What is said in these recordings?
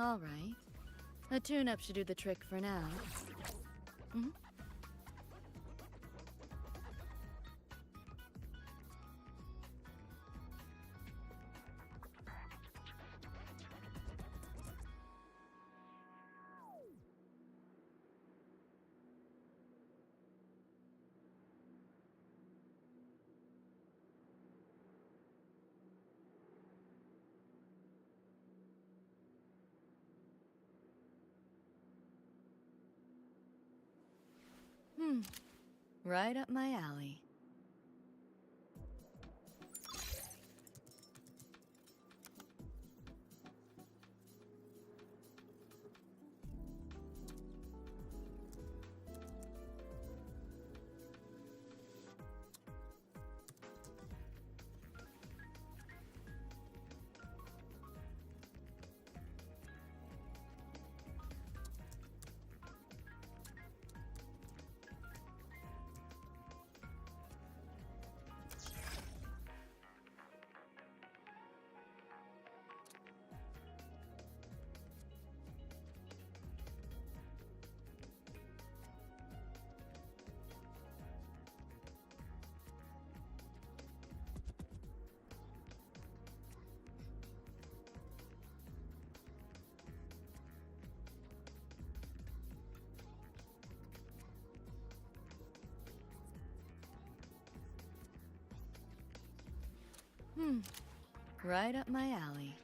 All right. A tune-up should do the trick for now. Mm-hmm. Right up my alley. Right up my alley.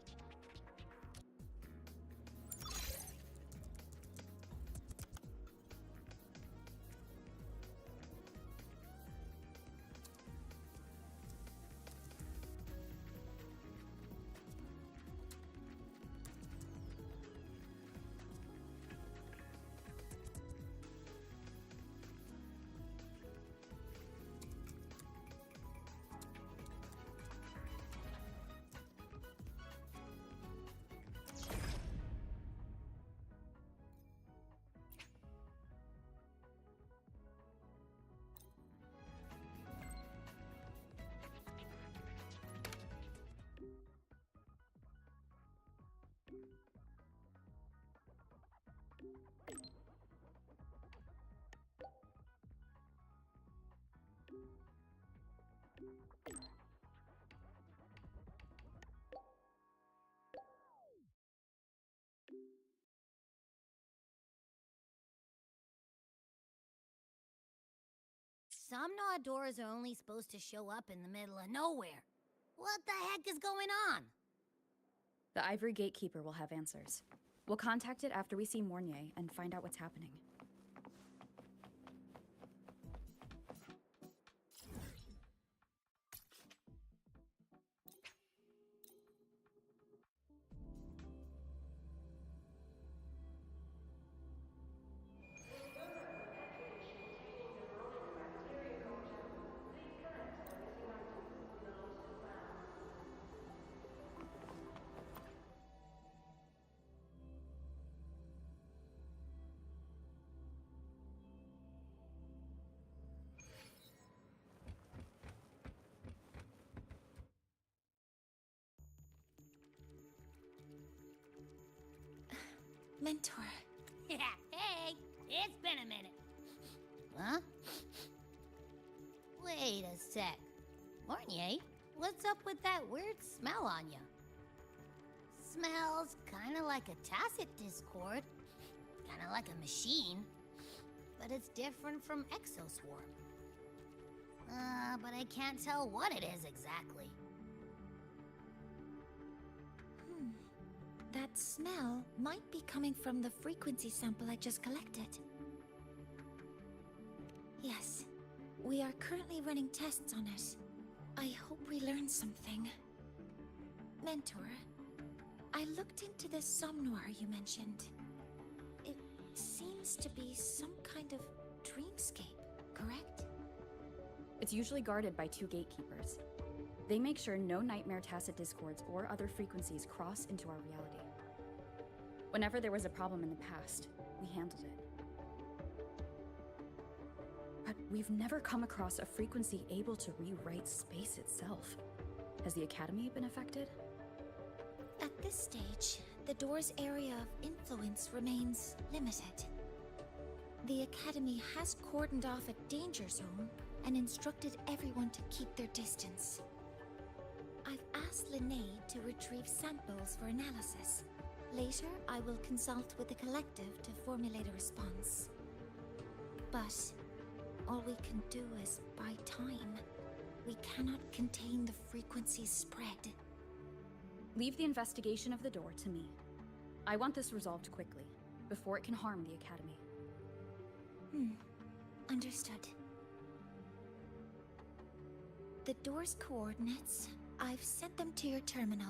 Some Nod doors are only supposed to show up in the middle of nowhere. What the heck is going on? The Ivory Gatekeeper will have answers. We'll contact it after we see Mornier and find out what's happening. Mentor. Yeah, hey, it's been a minute. Huh? Wait a sec. Mornier, what's up with that weird smell on you? Smells kinda like a tacit discord. Kinda like a machine. But it's different from Exoswarm. But I can't tell what it is exactly. That smell might be coming from the frequency sample I just collected. Yes, we are currently running tests on it. I hope we learn something. Mentor, I looked into the somnoir you mentioned. It seems to be some kind of dreamscape, correct? It's usually guarded by 2 gatekeepers. They make sure no nightmare tacit discords or other frequencies cross into our reality. Whenever there was a problem in the past, we handled it. But we've never come across a frequency able to rewrite space itself. Has the Academy been affected? At this stage, the door's area of influence remains limited. The Academy has cordoned off a danger zone and instructed everyone to keep their distance. I've asked Linnae to retrieve samples for analysis. Later, I will consult with the collective to formulate a response. But all we can do is buy time. We cannot contain the frequency's spread. Leave the investigation of the door to me. I want this resolved quickly, before it can harm the Academy. Understood. The door's coordinates, I've sent them to your terminal.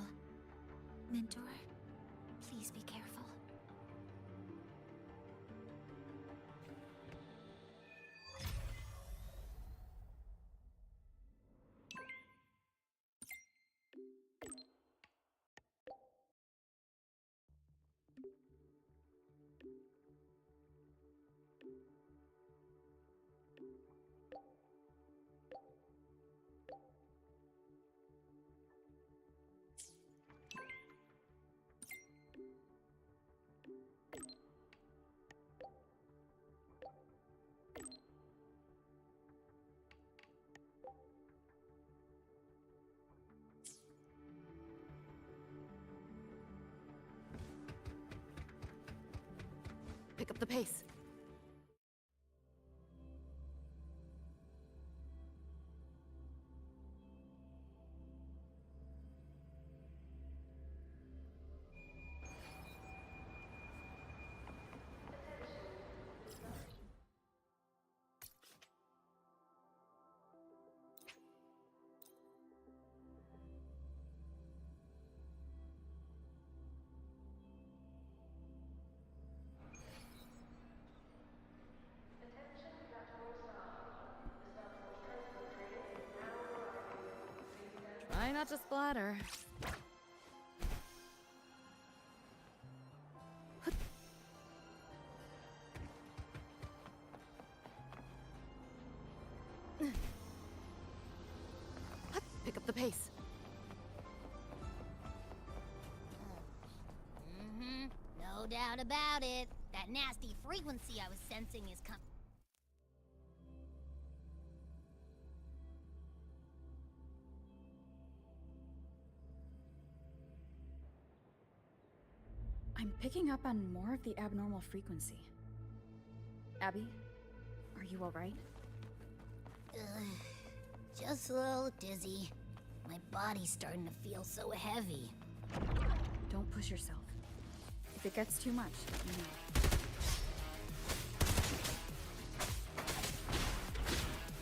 Mentor, please be careful. Pick up the pace. Try not to splatter. Pick up the pace. No doubt about it. That nasty frequency I was sensing is coming. I'm picking up on more of the abnormal frequency. Abby, are you alright? Just a little dizzy. My body's starting to feel so heavy. Don't push yourself. If it gets too much, let me know.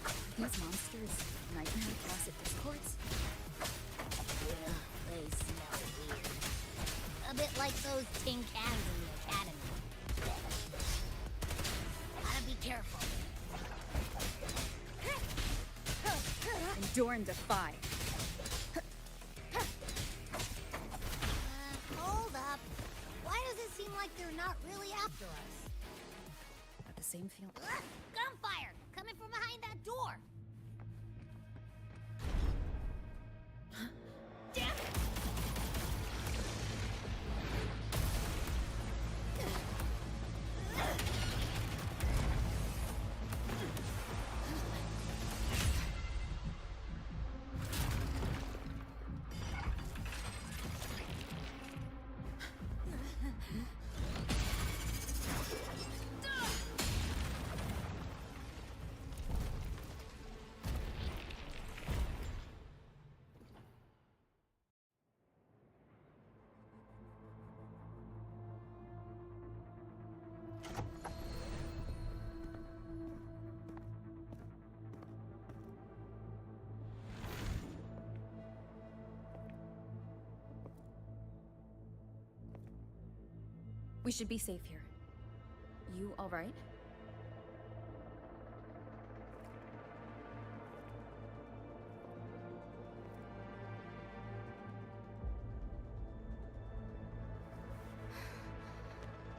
Are these monsters nightmare closet discords? They smell weird. A bit like those tin cans in the Academy. Gotta be careful. Endure and defy. Hold up. Why does it seem like they're not really after us? Got the same feeling. Gunfire! Coming from behind that door! Damn it! We should be safe here. You alright?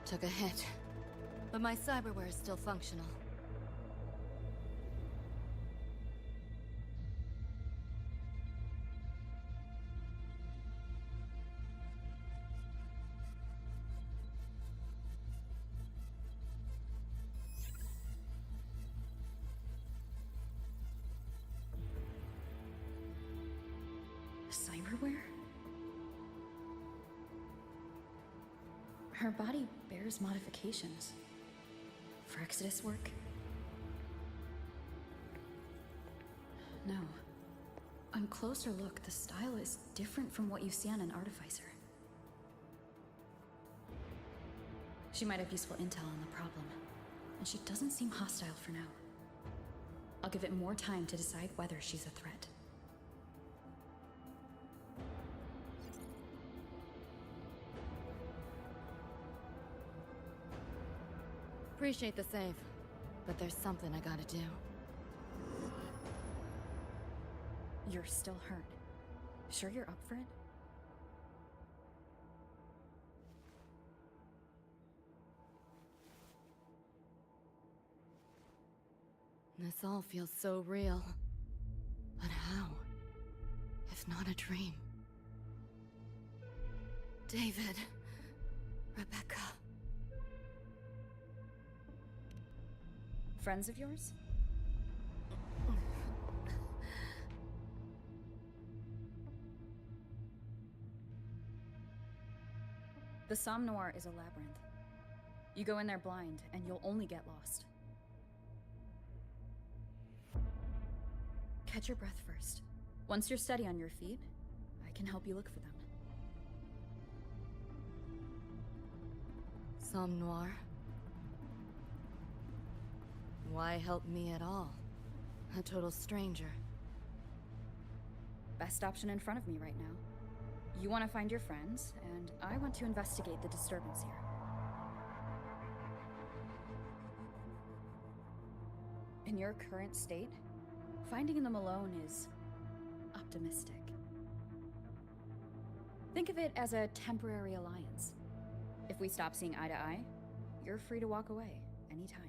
Took a hit, but my cyberware is still functional. everywhere? Her body bears modifications. For Exodus work? No. On closer look, the style is different from what you see on an artificer. She might have useful intel on the problem, and she doesn't seem hostile for now. I'll give it more time to decide whether she's a threat. Appreciate the save, but there's something I gotta do. You're still hurt. Sure you're up for it? This all feels so real. But how? If not a dream? David. Rebecca. Friends of yours? The Somme Noir is a labyrinth. You go in there blind, and you'll only get lost. Catch your breath first. Once you're steady on your feet, I can help you look for them. Somme Noir? Why help me at all? A total stranger. Best option in front of me right now. You want to find your friends, and I want to investigate the disturbance here. In your current state, finding them alone is optimistic. Think of it as a temporary alliance. If we stop seeing eye to eye, you're free to walk away anytime.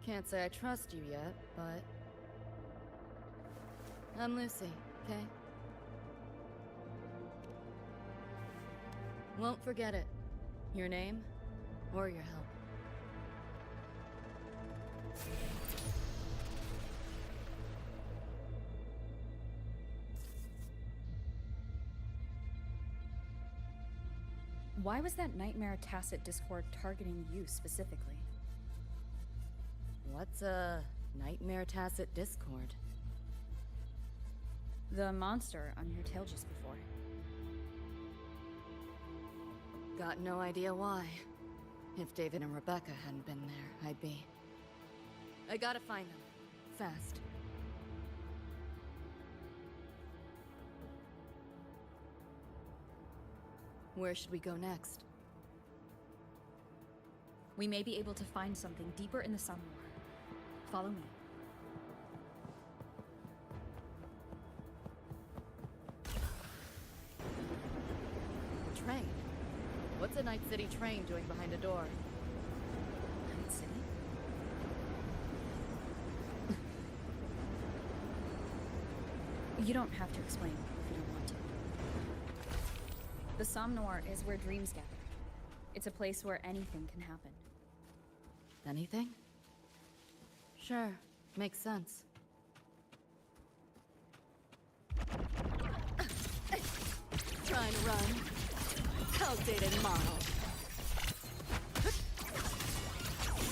Can't say I trust you yet, but... I'm Lucy, okay? Won't forget it. Your name, or your help. Why was that nightmare Tacit Discord targeting you specifically? What's a nightmare Tacit Discord? The monster on your tail just before. Got no idea why. If David and Rebecca hadn't been there, I'd be... I gotta find them. Fast. Where should we go next? We may be able to find something deeper in the Somme Noir. Follow me. Train? What's a Night City train doing behind a door? Night City? You don't have to explain if you don't want to. The Somme Noir is where dreams gather. It's a place where anything can happen. Anything? Sure, makes sense. Trying to run. Outdated model.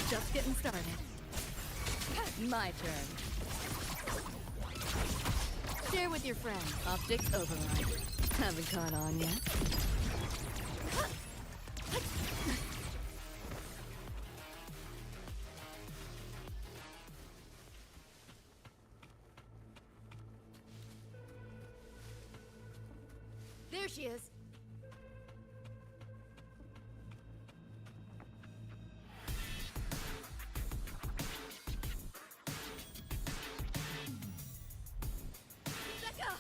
Just getting started. My turn. Share with your friends. Optics override. Haven't caught on yet. There she is. Rebecca!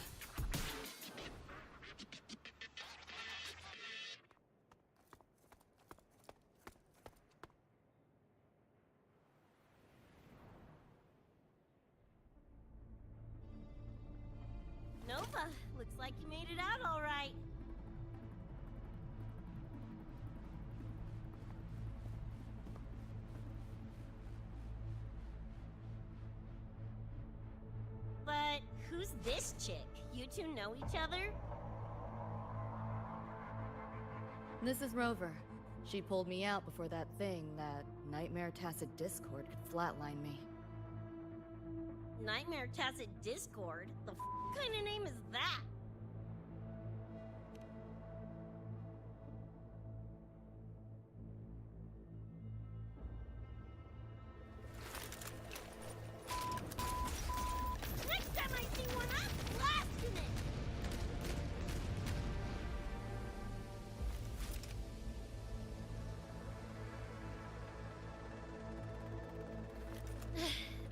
Nova, looks like you made it out all right. But who Who's this chick? You two know each other? This is Rover. She pulled me out before that thing, that Nightmare Tacit Discord, could flatline me. Nightmare Tacit Discord? The kind of name is that? Next time I see one, I'm blasting it!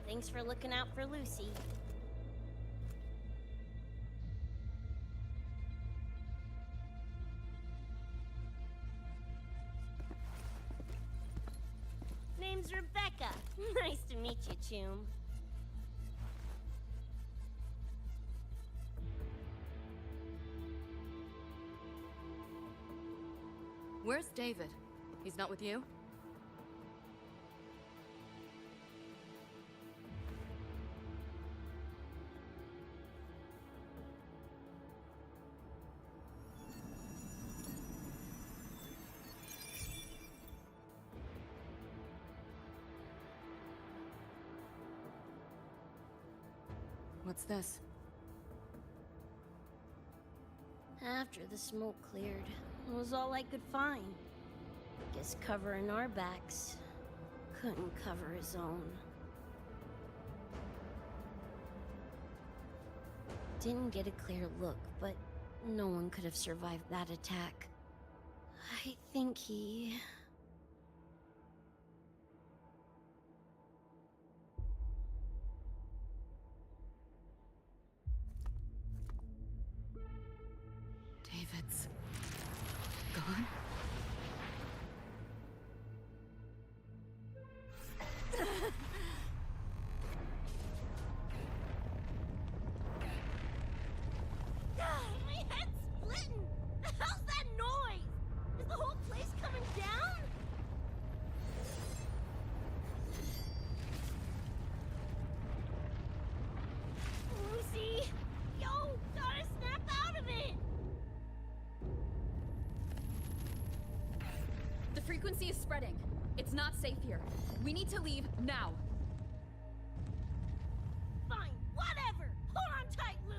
Thanks for looking out for Lucy. Name's Rebecca. Nice to meet you, Choom. Where's David? He's not with you? What's this? After the smoke cleared, it was all I could find. Guess covering our backs couldn't cover his own. Didn't get a clear look, but no one could have survived that attack. I think he... David's gone? My head's splitting! The hell's that noise? Is the whole place coming down? Lucy! Yo, gotta snap out of it! The frequency is spreading. It's not safe here. We need to leave now. Fine, whatever! Hold on tight, Luce!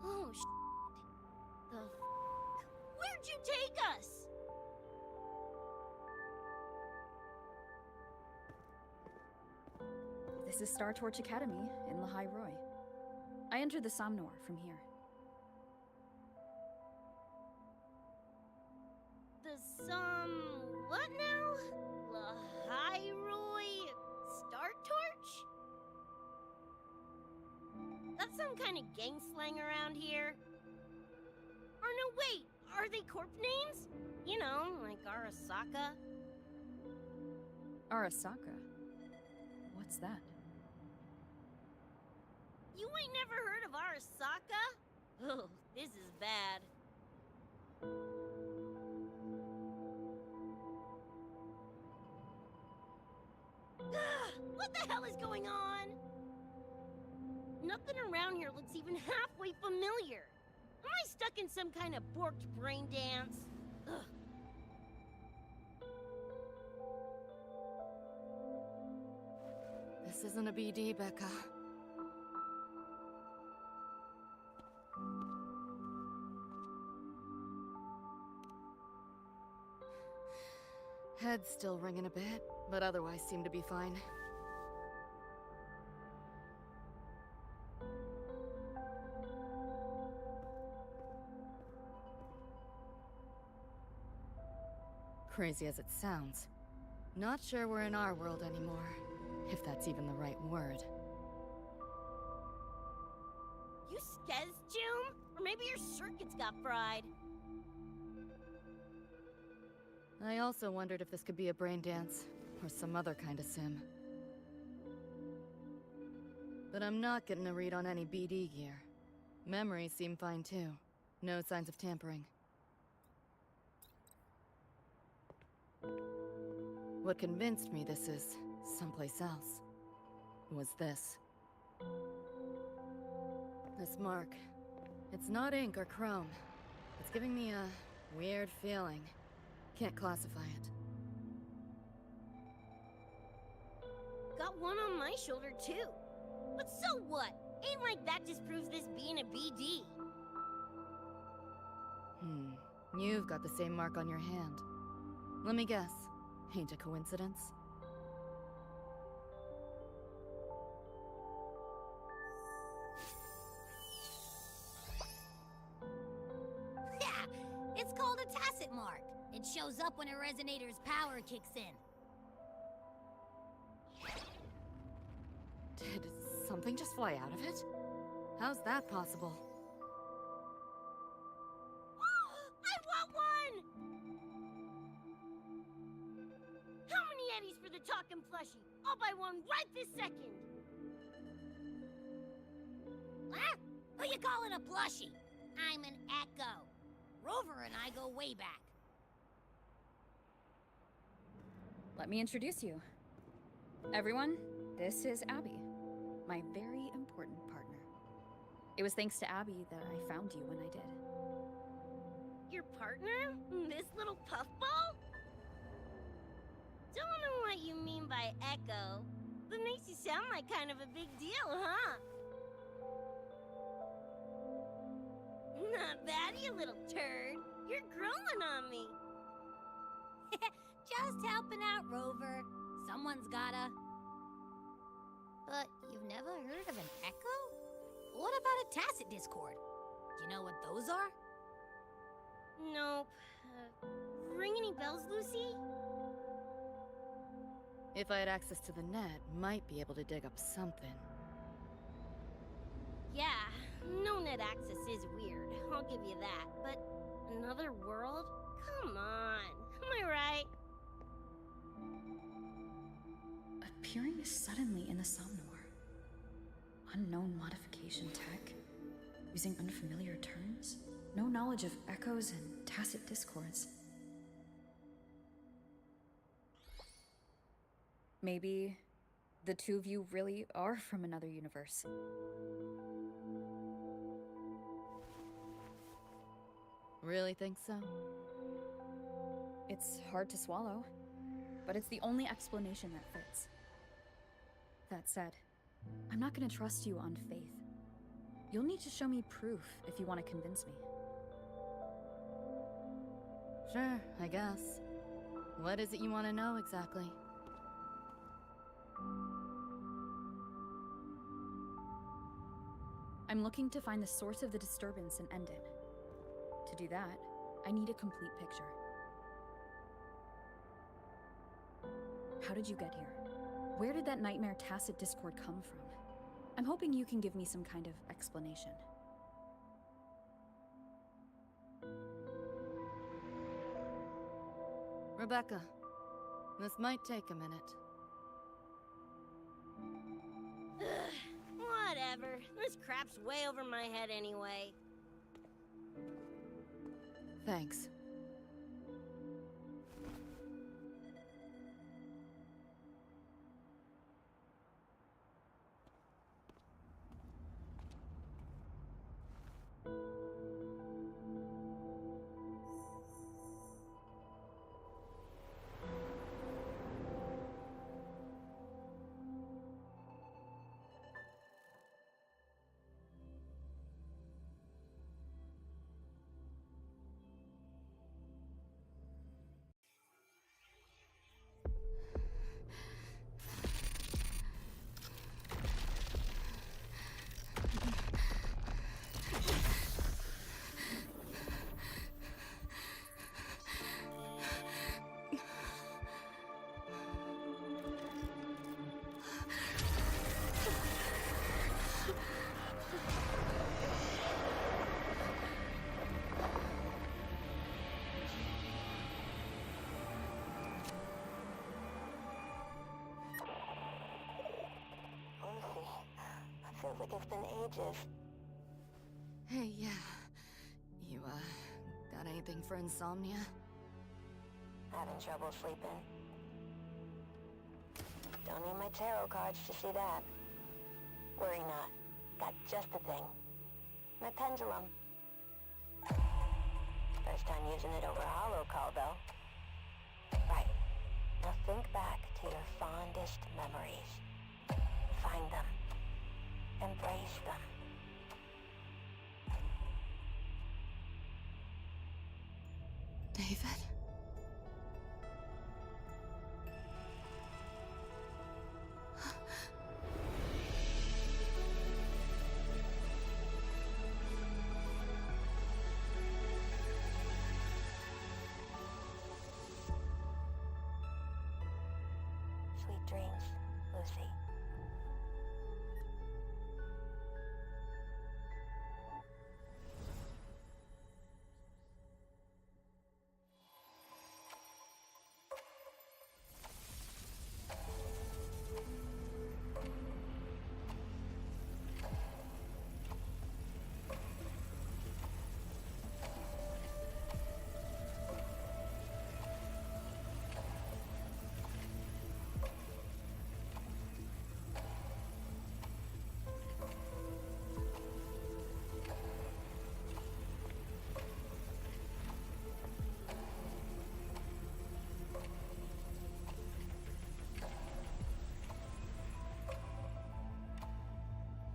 Oh, the Where'd you take us? This is Star Torch Academy in Lahai Roy. I entered the Somnoir from here. What now? Lahairoi Star Torch? That's some kind of gang slang around here. Or no, wait, are they corp names? You know, like Arasaka? Arasaka? What's that? You ain't never heard of Arasaka? Oh, this is bad. What the hell is going on? Nothing around here looks even halfway familiar. Am I stuck in some kind of borked brain dance? Ugh. This isn't a BD, Becca. Head's still ringing a bit, but otherwise seem to be fine. Crazy as it sounds, not sure we're in our world anymore, if that's even the right word. You skez, June? Or maybe your circuits got fried. I also wondered if this could be a brain dance, or some other kind of sim. But I'm not getting a read on any BD gear. Memories seem fine too. No signs of tampering. What convinced me this is someplace else was this. This mark. It's not ink or chrome. It's giving me a weird feeling. Can't classify it. Got one on my shoulder, too. But so what? Ain't like that disproves this being a BD. You've got the same mark on your hand. Let me guess. Ain't a coincidence? Yeah, it's called a tacit mark. It shows up when a resonator's power kicks in. Did something just fly out of it? How's that possible? I want one! How many eddies for the talking plushie? I'll buy one right this second! Huh? Who you calling a plushie? I'm an Echo. Rover and I go way back. Let me introduce you. Everyone, this is Abby, my very important partner. It was thanks to Abby that I found you when I did. Your partner? This little puffball? Don't know what you mean by Echo, but makes you sound like kind of a big deal, huh? Not bad, you little turd. You're growing on me. Just helping out, Rover. Someone's gotta. But you've never heard of an Echo? What about a tacit discord? Do you know what those are? Nope. Ring any bells, Lucy? If I had access to the net, might be able to dig up something. Yeah, no net access is weird. I'll give you that. But another world? Come on. Am I right? Appearing suddenly in the Somnor. Unknown modification tech. Using unfamiliar terms. No knowledge of echoes and tacit discords. Maybe the two of you really are from another universe. Really think so? It's hard to swallow, but it's the only explanation that fits. That said, I'm not gonna trust you on faith. You'll need to show me proof if you want to convince me. Sure, I guess. What is it you want to know exactly? I'm looking to find the source of the disturbance and end it. To do that, I need a complete picture. How did you get here? Where did that nightmare tacit discord come from? I'm hoping you can give me some kind of explanation. Rebecca, this might take a minute. Whatever. This crap's way over my head anyway. Thanks. Feels like it's been ages. Hey, yeah. You, got anything for insomnia? Having trouble sleeping. Don't need my tarot cards to see that. Worry not. Got just the thing. My pendulum. First time using it over hollow call, though. Right. Now think back to your fondest memories. Find them. Embrace them. David? Sweet dreams, Lucy.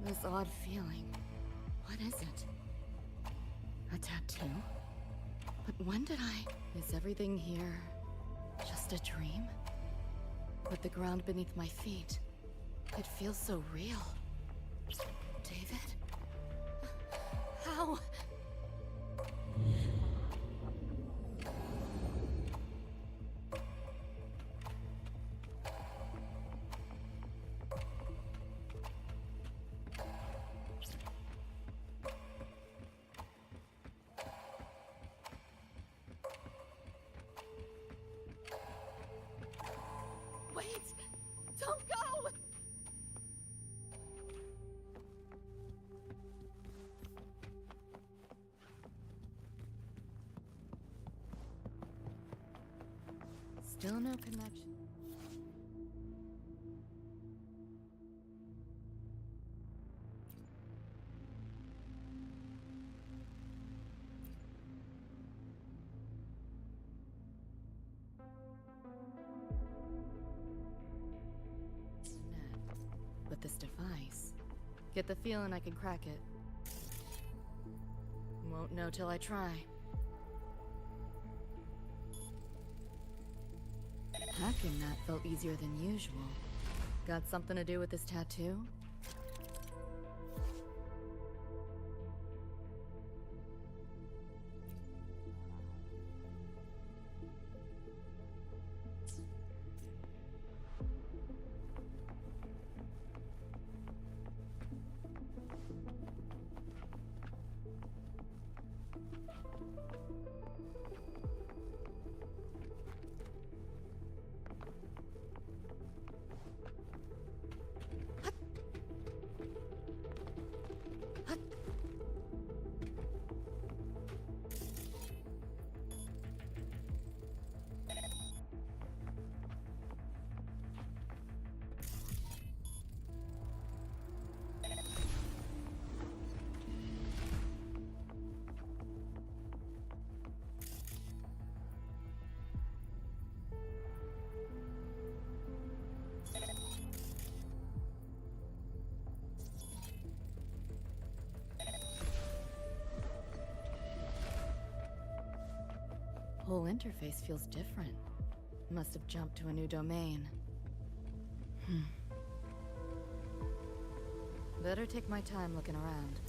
This odd feeling. What is it? A tattoo? But when did I... Is everything here just a dream? With the ground beneath my feet, it feels so real. David? How? Wait! Don't go! Still no connection. But this device, get the feeling I can crack it. Won't know till I try. Hacking that felt easier than usual. Got something to do with this tattoo? Whole interface feels different. Must have jumped to a new domain. Better take my time looking around.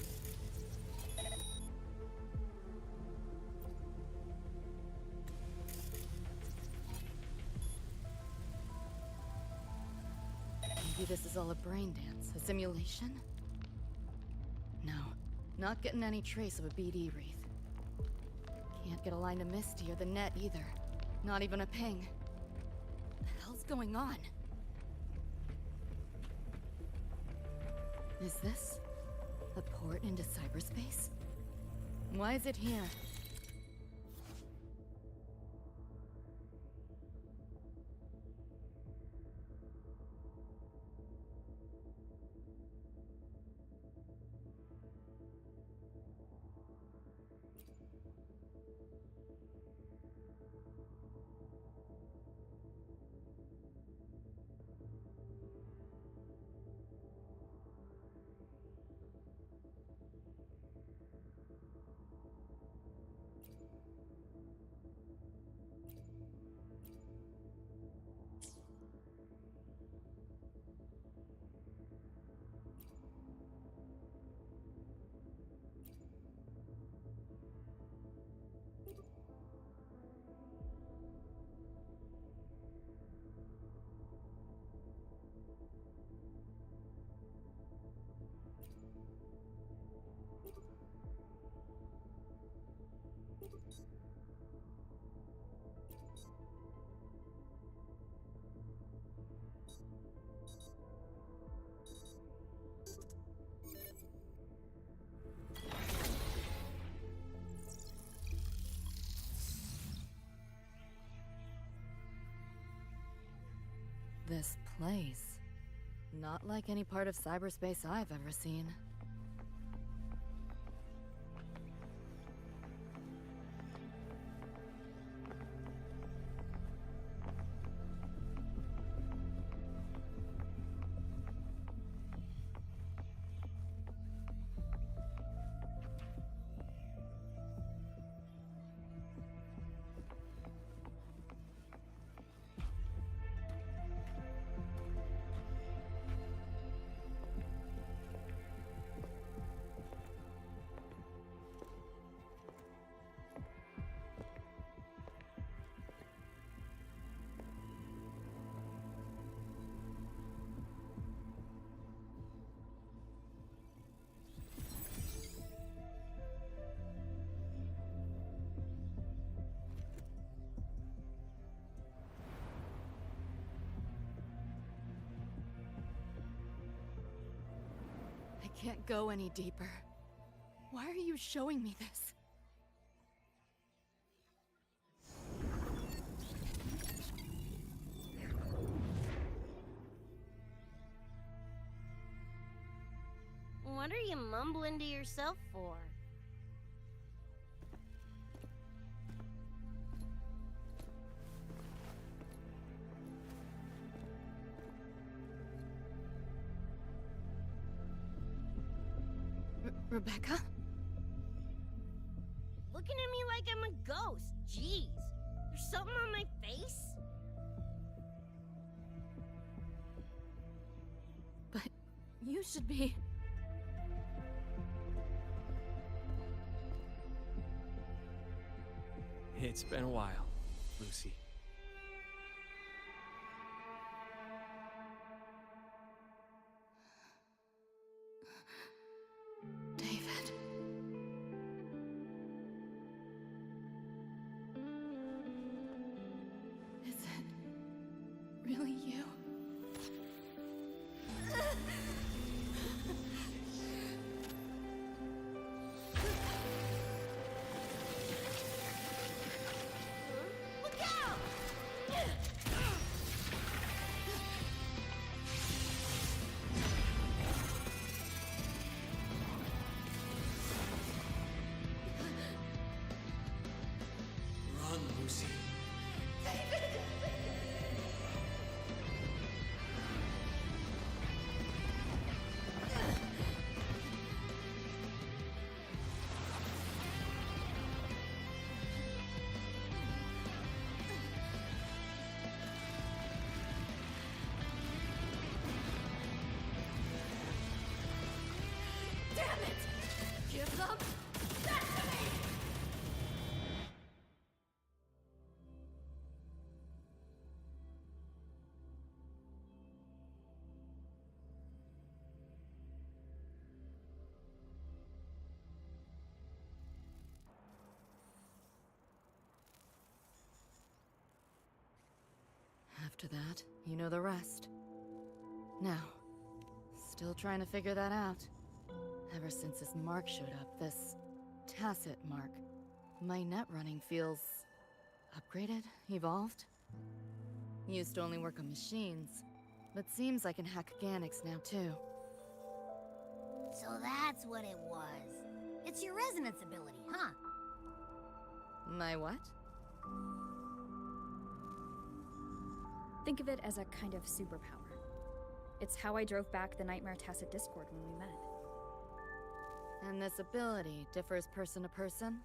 Maybe this is all a brain dance, a simulation? No, not getting any trace of a BD wreath. Can't get a line to Misty or the net either. Not even a ping. What the hell's going on? Is this a port into cyberspace? Why is it here? This place. Not like any part of cyberspace I've ever seen. I can't go any deeper. Why are you showing me this? What are you mumbling to yourself for? Rebecca? Looking at me like I'm a ghost. Jeez. There's something on my face? But you should be... It's been a while, Lucy. David. Is it really you? Look out! Run, Lucy. Damn it! Give them that to me! After that, you know the rest. Now, Still trying to figure that out. Ever since this mark showed up, this tacit mark, my net running feels upgraded, evolved. Used to only work on machines, but seems I can hack organics now too. So that's what it was. It's your resonance ability, huh? My what? Think of it as a kind of superpower. It's how I drove back the Nightmare Tacit Discord when we met. And this ability differs person to person?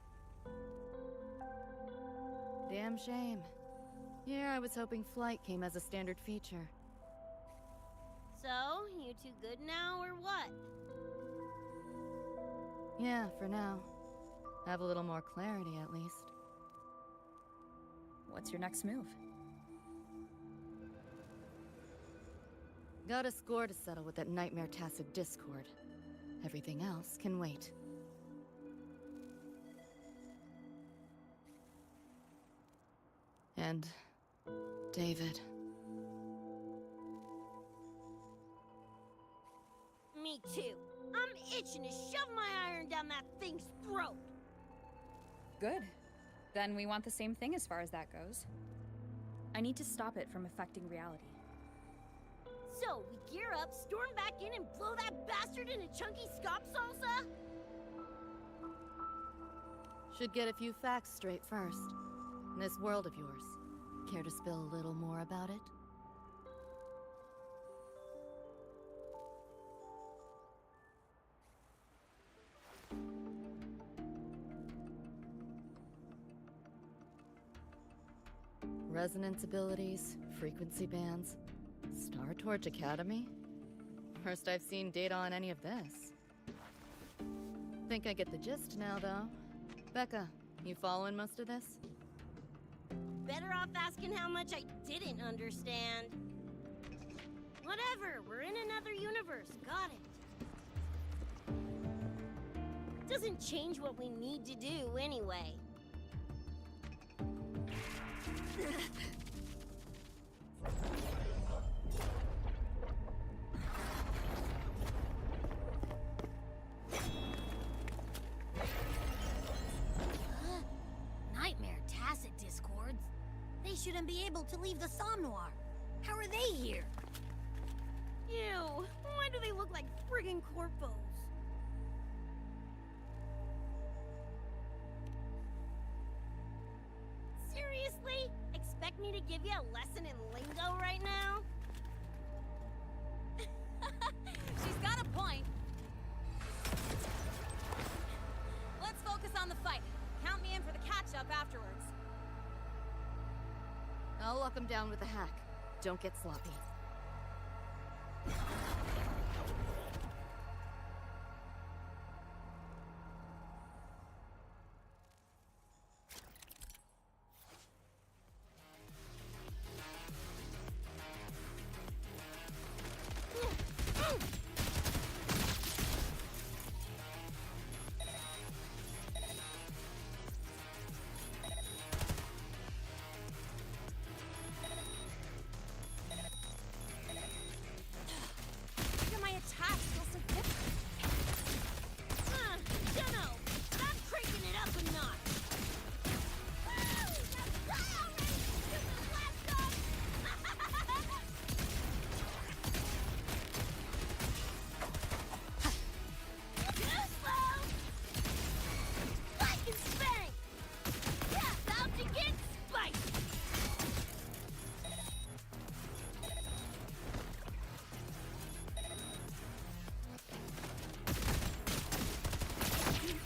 Damn shame. Here I was hoping flight came as a standard feature. So, you two good now, or what? Yeah, for now. Have a little more clarity, at least. What's your next move? Got a score to settle with that Nightmare Tacit Discord. Everything else can wait. And David. Me too. I'm itching to shove my iron down that thing's throat. Good. Then we want the same thing as far as that goes. I need to stop it from affecting reality. So, we gear up, storm back in, and blow that bastard into chunky scop salsa? Should get a few facts straight first. This world of yours. Care to spill a little more about it? Resonance abilities, frequency bands, Star Torch Academy? First I've seen data on any of this. Think I get the gist now, though. Becca, you following most of this? Better off asking how much I didn't understand. Whatever, we're in another universe, got it. Doesn't change what we need to do anyway. Nightmare Tacit Discords? They shouldn't be able to leave the Somnoir. How are they here? Ew, why do they look like friggin' corpos? Seriously? Expect me to give you a lesson in lingo right now? She's got a point. Let's focus on the fight. Count me in for the catch-up afterwards. I'll lock him down with a hack. Don't get sloppy. Why do my attacks feel so different? Dunno. I'm cranking it up a notch. Too slow! Spike and spank! Yeah, about to get spiked!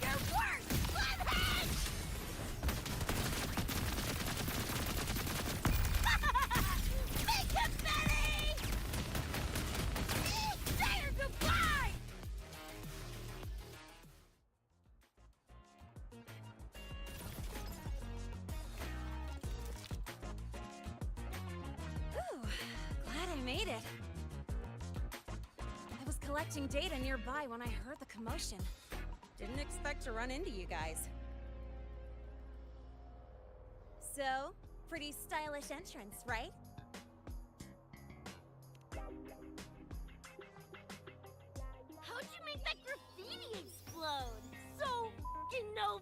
Your worst! Bloodhead! Make him belly! Say your goodbye! Ooh, glad I made it. I was collecting data nearby when I heard the commotion. Didn't expect to run into you guys. So, pretty stylish entrance, right?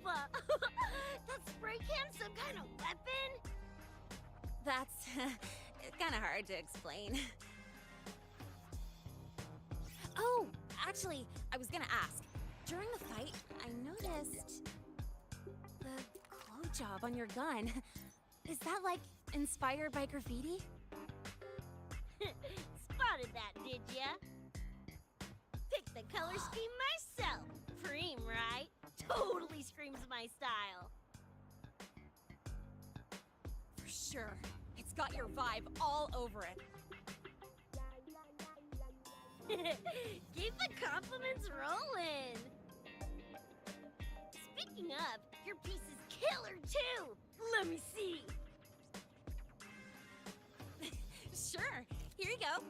Alpha! That spray can's some kind of weapon? That's kind of hard to explain. Oh, actually, I was gonna ask. During the fight, I noticed the glow job on your gun. Is that, like, inspired by graffiti? Spotted that, did ya? Picked the color scheme myself. Cream, right? Totally screams my style. For sure. It's got your vibe all over it. Keep the compliments rolling. Speaking of, your piece is killer too. Let me see. Sure. Here you go.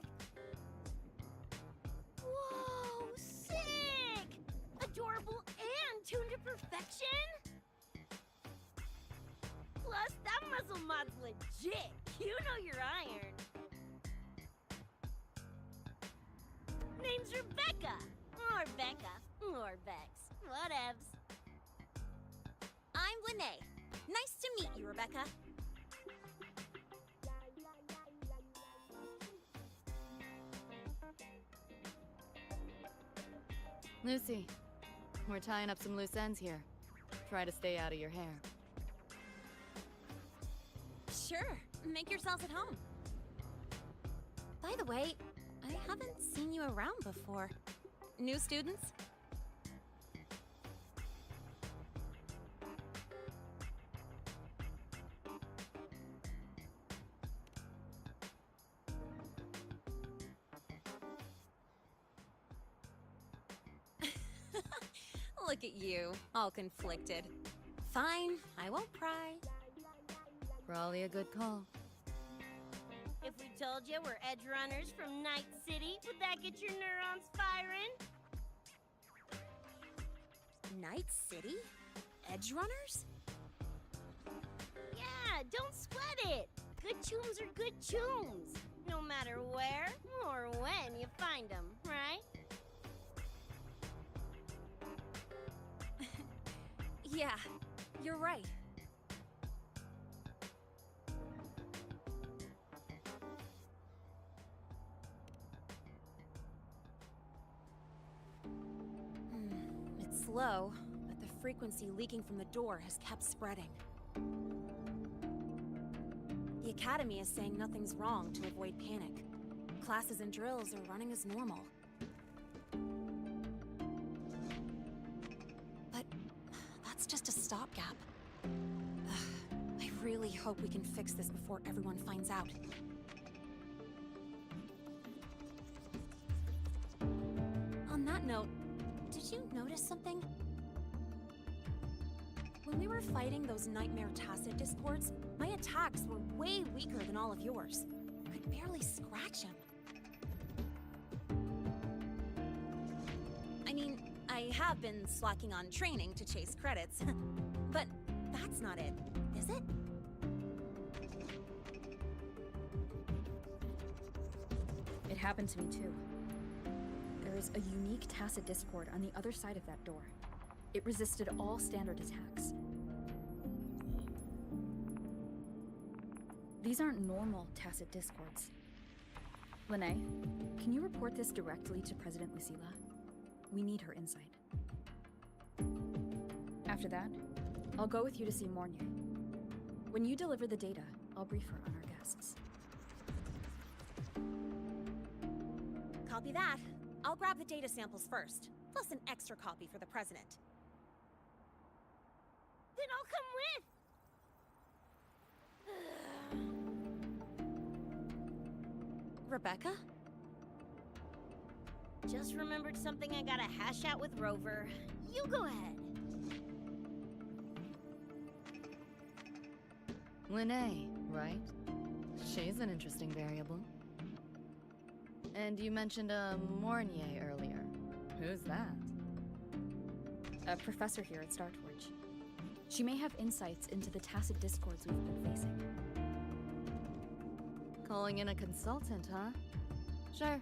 Whoa, sick! Adorable and tuned to perfection? Plus, that muzzle mod's legit. You know your iron. Name's Rebecca. Or Becca. Or Bex. Whatevs. I'm Lene. Nice to meet you, Rebecca. Lucy, we're tying up some loose ends here. Try to stay out of your hair. Sure. Make yourselves at home. By the way, I haven't seen you around before. New students? Look at you, all conflicted. Fine, I won't pry. Probably a good call. If we told you we're edge runners from Night City, would that get your neurons firing? Night City? Edge runners? Yeah, don't sweat it. Good tunes are good tunes. No matter where or when you find them, right? Yeah, you're right. It's slow, but the frequency leaking from the door has kept spreading. The Academy is saying nothing's wrong to avoid panic. Classes and drills are running as normal. But that's just a stopgap. I really hope we can fix this before everyone finds out. On that note, did you notice something? When we were fighting those nightmare tacit discords, my attacks were way weaker than all of yours. I could barely scratch him. I mean, I have been slacking on training to chase credits, but that's not it, is it? It happened to me too. There is a unique tacit discord on the other side of that door. It resisted all standard attacks. These aren't normal tacit discords. Lene, can you report this directly to President Lucilla? We need her insight. After that, I'll go with you to see Mornier. When you deliver the data, I'll brief her on our guests. Copy that. I'll grab the data samples first, plus an extra copy for the president. Then I'll come with. Rebecca? Just remembered something I gotta hash out with Rover. You go ahead. Lene, right? She's an interesting variable. And you mentioned a Mornier earlier. Who's that? A professor here at Startorch. She may have insights into the tacit discords we've been facing. Calling in a consultant, huh? Sure.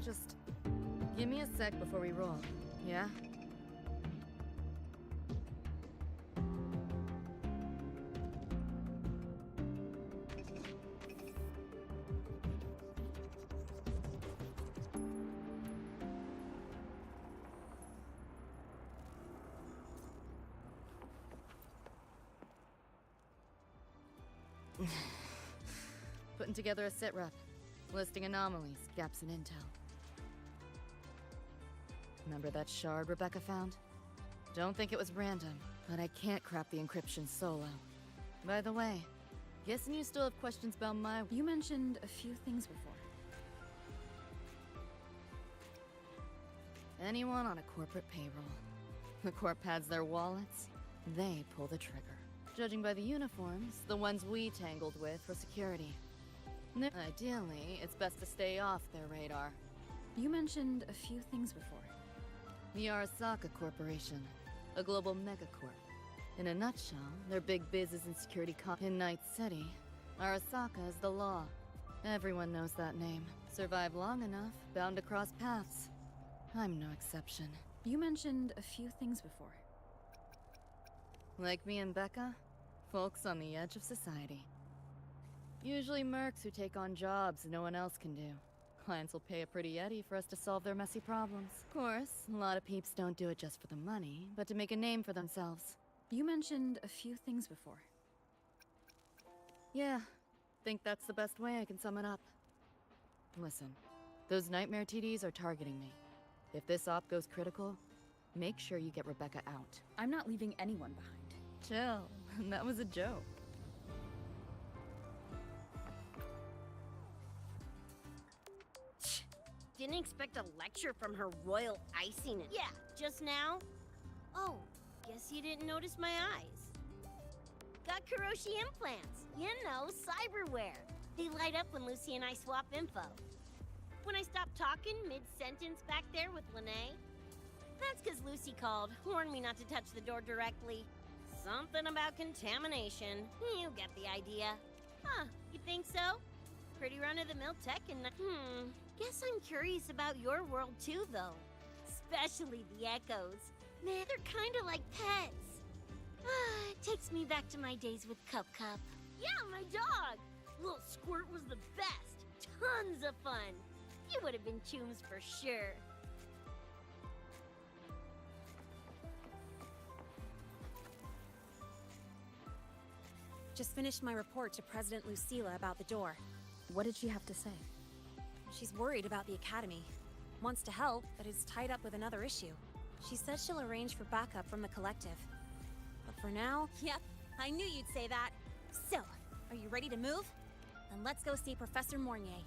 just give me a sec before we roll, yeah? Putting together a sit rep, listing anomalies, gaps in intel. Remember that shard Rebecca found? Don't think it was random, but I can't crack the encryption solo. By the way, guessing you still have questions about my... You mentioned a few things before. Anyone on a corporate payroll. The corp pads their wallets, they pull the trigger. Judging by the uniforms, the ones we tangled with for security. Ideally, it's best to stay off their radar. You mentioned a few things before. The Arasaka Corporation, a global megacorp. In a nutshell, their big biz is in security in Night City. Arasaka is the law. Everyone knows that name. Survive long enough, bound to cross paths. I'm no exception. You mentioned a few things before. Like me and Becca, folks on the edge of society. Usually mercs who take on jobs no one else can do. Clients will pay a pretty eddy for us to solve their messy problems. Of course, a lot of peeps don't do it just for the money, but to make a name for themselves. You mentioned a few things before. Yeah, think that's the best way I can sum it up. Listen, those nightmare TDs are targeting me. If this op goes critical, make sure you get Rebecca out. I'm not leaving anyone behind. Chill, that was a joke. Didn't expect a lecture from her royal iciness. Yeah, just now. Oh, guess you didn't notice my eyes. Got Kuroshi implants. You know, cyberware. They light up when Lucy and I swap info. When I stopped talking mid-sentence back there with Lene, that's because Lucy called, warned me not to touch the door directly. Something about contamination. You get the idea. Huh, you think so? Pretty run-of-the-mill tech and... Guess I'm curious about your world too, though. Especially the echoes. Man, they're kinda like pets. It takes me back to my days with Cup Cup. Yeah, my dog! Little Squirt was the best. Tons of fun. You would have been chooms for sure. Just finished my report to President Lucilla about the door. What did she have to say? She's worried about the Academy. Wants to help, but is tied up with another issue. She said she'll arrange for backup from the collective. But for now... Yep, I knew you'd say that. So, are you ready to move? Then let's go see Professor Mornier.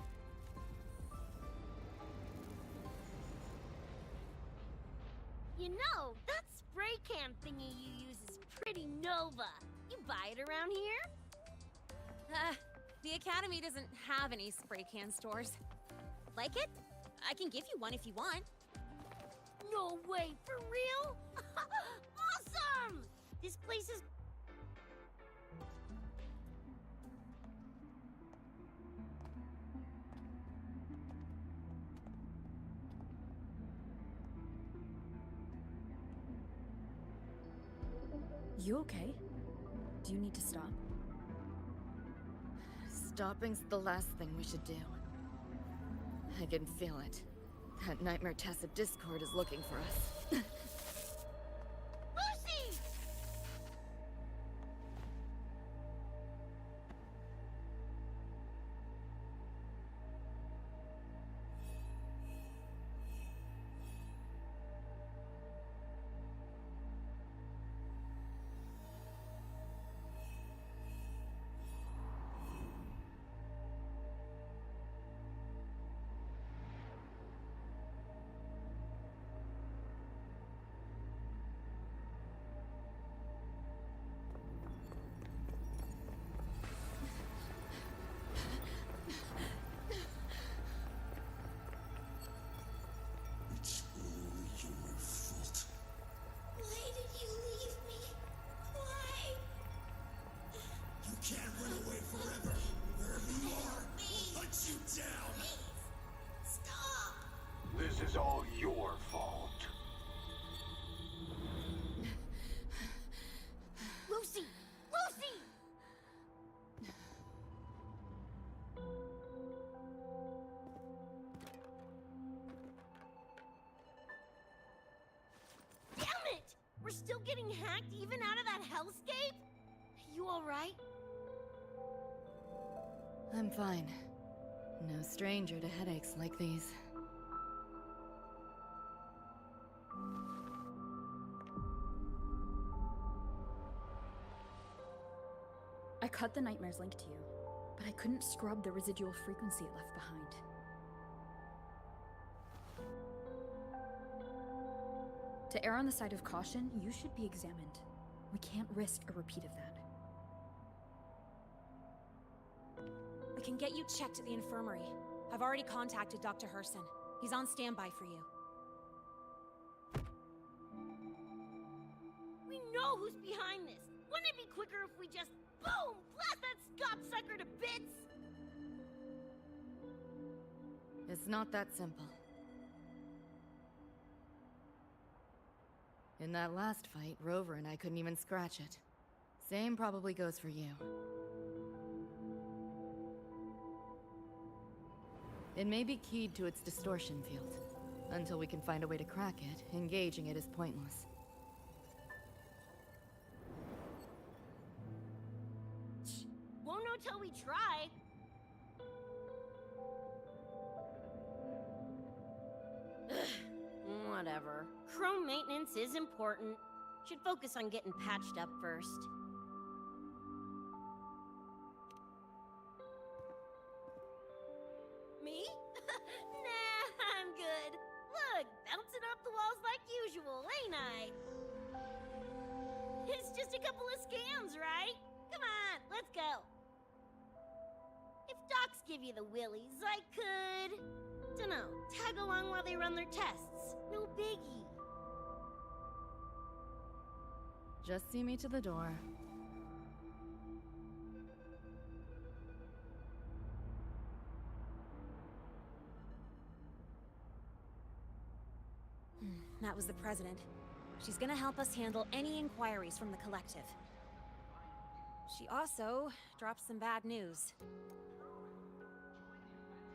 You know, that spray can thingy you use is pretty Nova. You buy it around here? The Academy doesn't have any spray can stores. Like it? I can give you one if you want. No way, for real? Awesome! This place is... You okay? Do you need to stop? Stopping's the last thing we should do. I can feel it. That Nightmare Tacit Discord is looking for us. Lucy! getting hacked even out of that hellscape? You alright? I'm fine. No stranger to headaches like these. I cut the nightmare's link to you, but I couldn't scrub the residual frequency it left behind. To err on the side of caution, you should be examined. We can't risk a repeat of that. We can get you checked at the infirmary. I've already contacted Dr. Herson. He's on standby for you. We know who's behind this. Wouldn't it be quicker if we just, boom, blast that gobsucker to bits? It's not that simple. In that last fight, Rover and I couldn't even scratch it. Same probably goes for you. It may be keyed to its distortion field. Until we can find a way to crack it, engaging it is pointless. Won't know till we try. Whatever. Chrome maintenance is important. Should focus on getting patched up first. Me? Nah, I'm good. Look, bouncing off the walls like usual, ain't I? It's just a couple of scams, right? Come on, let's go. If docs give you the willies, I could... dunno, tag along while they run their tests. No biggie. Just see me to the door. That was the president. She's gonna help us handle any inquiries from the collective. She also dropped some bad news.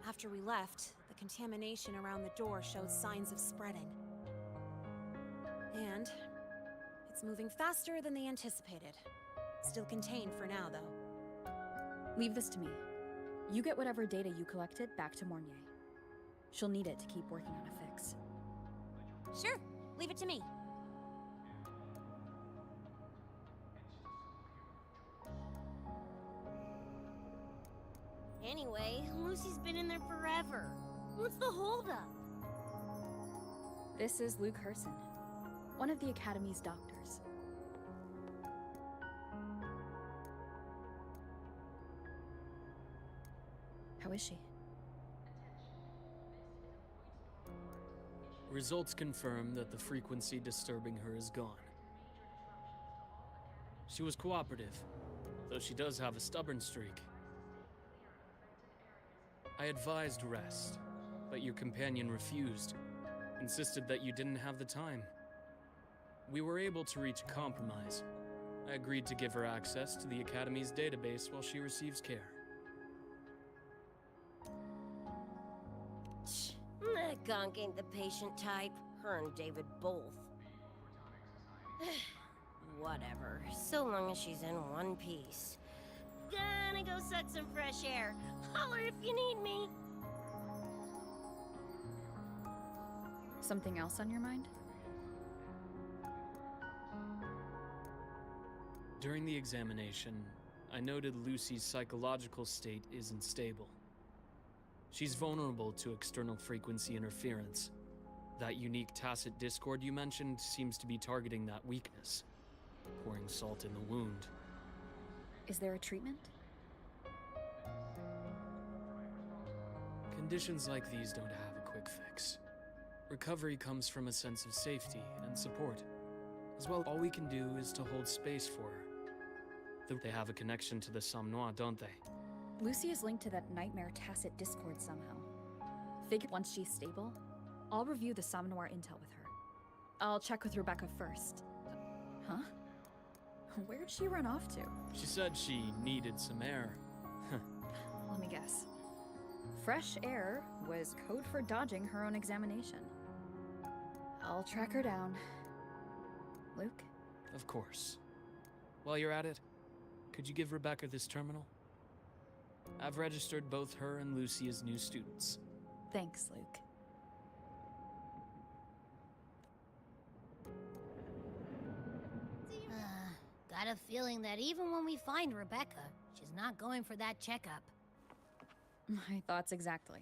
After we left, the contamination around the door showed signs of spreading. And it's moving faster than they anticipated. Still contained for now, though. Leave this to me. You get whatever data you collected back to Mornier. She'll need it to keep working on a fix. Sure, leave it to me. Anyway, Lucy's been in there forever. What's the holdup? This is Luke Herson, one of the Academy's doctors. How is she? Results confirm that the frequency disturbing her is gone. She was cooperative, though she does have a stubborn streak. I advised rest, but your companion refused, insisted that you didn't have the time. We were able to reach a compromise. I agreed to give her access to the Academy's database while she receives care. That gonk ain't the patient type. Her and David both. Whatever, so long as she's in one piece. Gonna go suck some fresh air. Holler if you need me. Something else on your mind? During the examination, I noted Lucy's psychological state isn't stable. She's vulnerable to external frequency interference. That unique tacit discord you mentioned seems to be targeting that weakness, pouring salt in the wound. Is there a treatment? Conditions like these don't have a quick fix. Recovery comes from a sense of safety and support. As well, all we can do is to hold space for her. They have a connection to the Somme Noir, don't they? Lucy is linked to that nightmare tacit discord somehow. Figure once she's stable, I'll review the Somme Noir intel with her. I'll check with Rebecca first. Huh? Where'd she run off to? She said she needed some air. Let me guess. Fresh air was code for dodging her own examination. I'll track her down. Luke? of course. While you're at it, could you give Rebecca this terminal? I've registered both her and Lucy as new students. Thanks, Luke. Got a feeling that even when we find Rebecca, she's not going for that checkup. My thoughts exactly.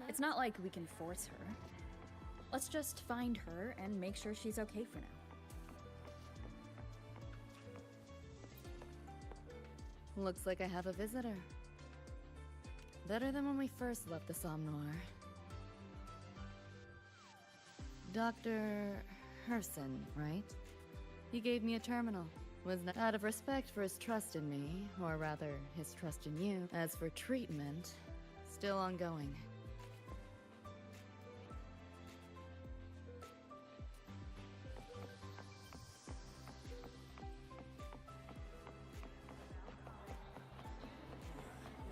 It's not like we can force her. Let's just find her and make sure she's okay for now. Looks like I have a visitor. Better than when we first left the Somnoir. Dr. Herson, right? He gave me a terminal. Was that out of respect for his trust in me, or rather, his trust in you. As for treatment, still ongoing.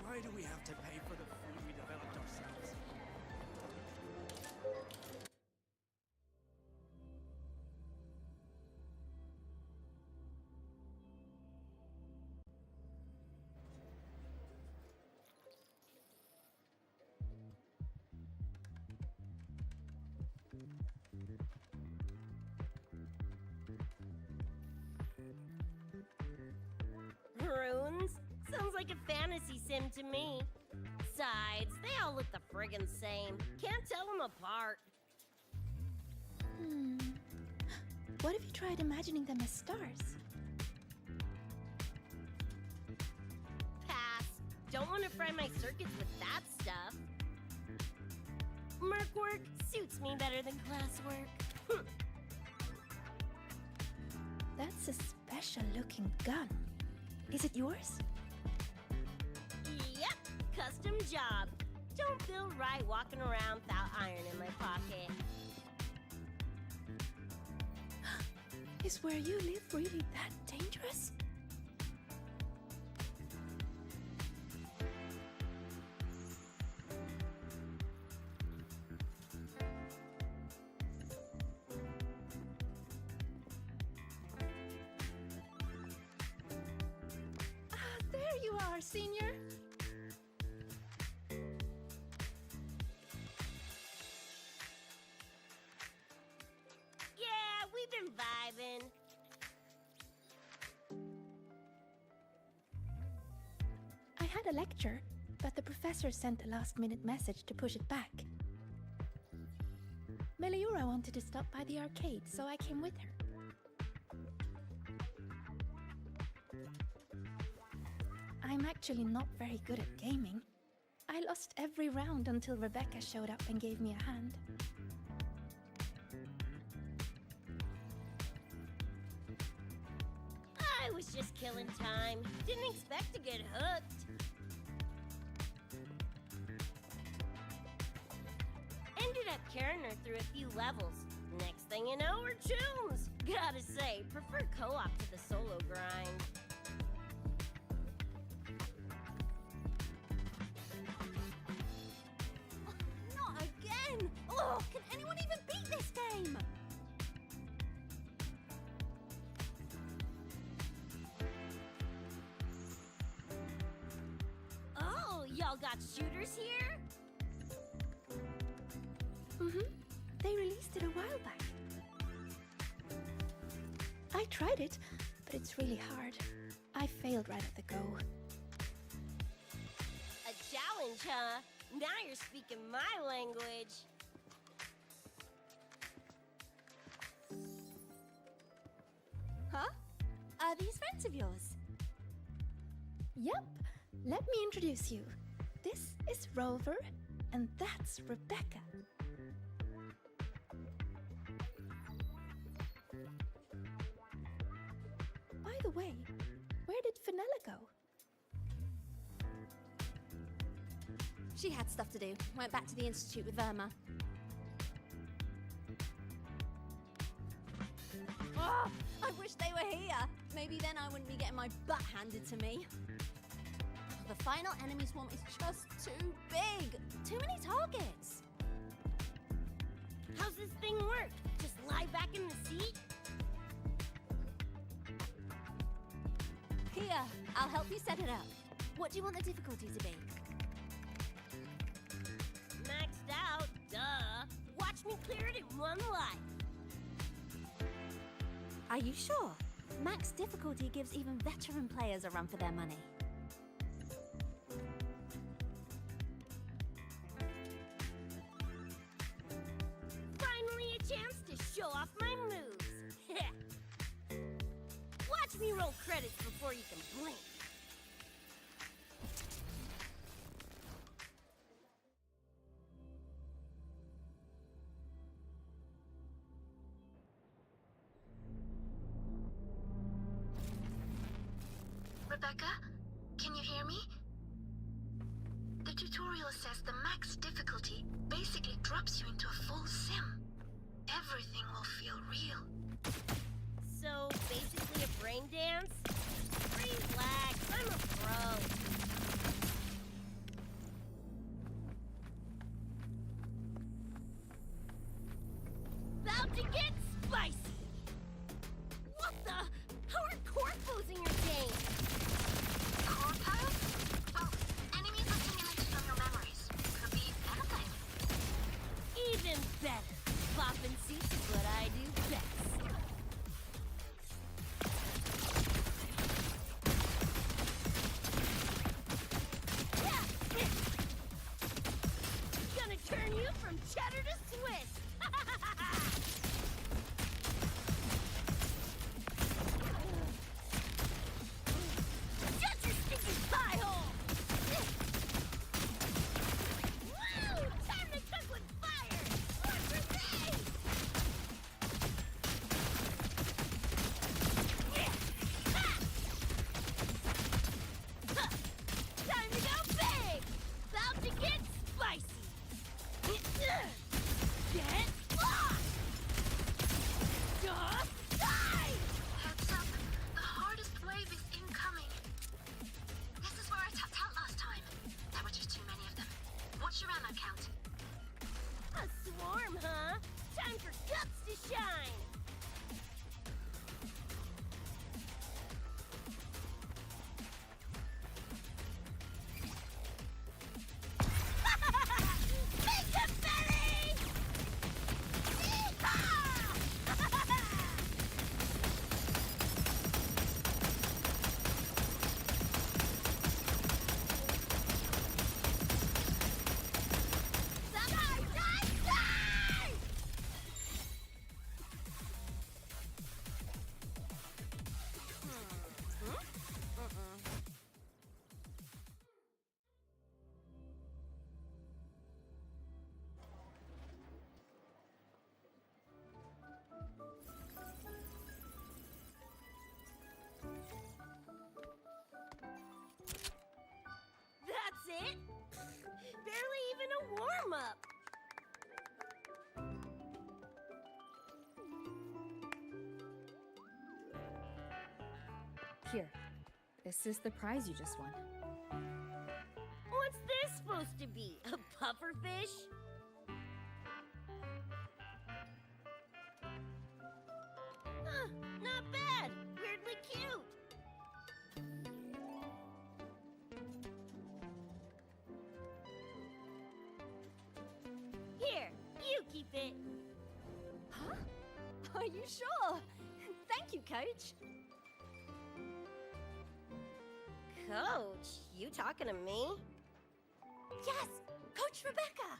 Why do we have to pay for the food we developed ourselves? Runes? Sounds like a fantasy sim to me. Besides, they all look the friggin' same. Can't tell them apart. What if you tried imagining them as stars? Pass. Don't want to fry my circuits with that stuff. Merc work suits me better than classwork. That's a special-looking gun. Is it yours? Yep, custom job. Don't feel right walking around without iron in my pocket. Is where you live really that dangerous? There you are, Senior. Yeah, we've been vibing. I had a lecture, but the professor sent a last-minute message to push it back. Meliura wanted to stop by the arcade, so I came with her. I'm actually not very good at gaming. I lost every round until Rebecca showed up and gave me a hand. I was just killing time. Didn't expect to get hooked. Ended up carrying her through a few levels. Next thing you know, we're chums. Gotta say, prefer co-op to the solo grind. Not again! Oh, can anyone even beat this game? Oh, y'all got shooters here? They released it a while back. I tried it, but it's really hard. I failed right at the go. A challenge, huh? Now you're speaking my language. Huh? Are these friends of yours? Yep, let me introduce you. This is Rover, and that's Rebecca. By the way, where did Fenella go? She had stuff to do. Went back to the Institute with Verma. Oh, I wish they were here. Maybe then I wouldn't be getting my butt handed to me. The final enemy swarm is just too big. Too many targets. How's this thing work? Just lie back in the seat? Here, I'll help you set it up. What do you want the difficulty to be? Maxed out, duh. Watch me clear it in one life. Are you sure? Max difficulty gives even veteran players a run for their money. Finally a chance to show off my moves. Watch me roll credits before you can blink. Rebecca, can you hear me? The tutorial says the max difficulty basically drops you into a full sim. Everything will feel real. So, basically a brain dance? Relax, I'm a pro. About to get spicy! What the? How are corpos in your game? Corpos? Well, enemies are simulated from your memories. Could be anything. Even better. Poppin' seats is what I do best. Gonna turn you from cheddar to Swiss. Shut your stinking pie hole! Woo! Time to cook with fire! More grenades! Time to go big! About to get spicy! Get lost! Just die! Heads up, the hardest wave is incoming. This is where I tapped out last time. There were just too many of them. What's your ammo count? A swarm, huh? Time for guts to shine! Big confetti! Yeehaw! Die, die, die! That's it? Barely even a warm-up. Here. This is the prize you just won. What's this supposed to be? A pufferfish? Huh, not bad. Weirdly cute. Here, you keep it. Huh? Are you sure? Thank you, Coach. Coach, you talking to me? Yes, Coach Rebecca.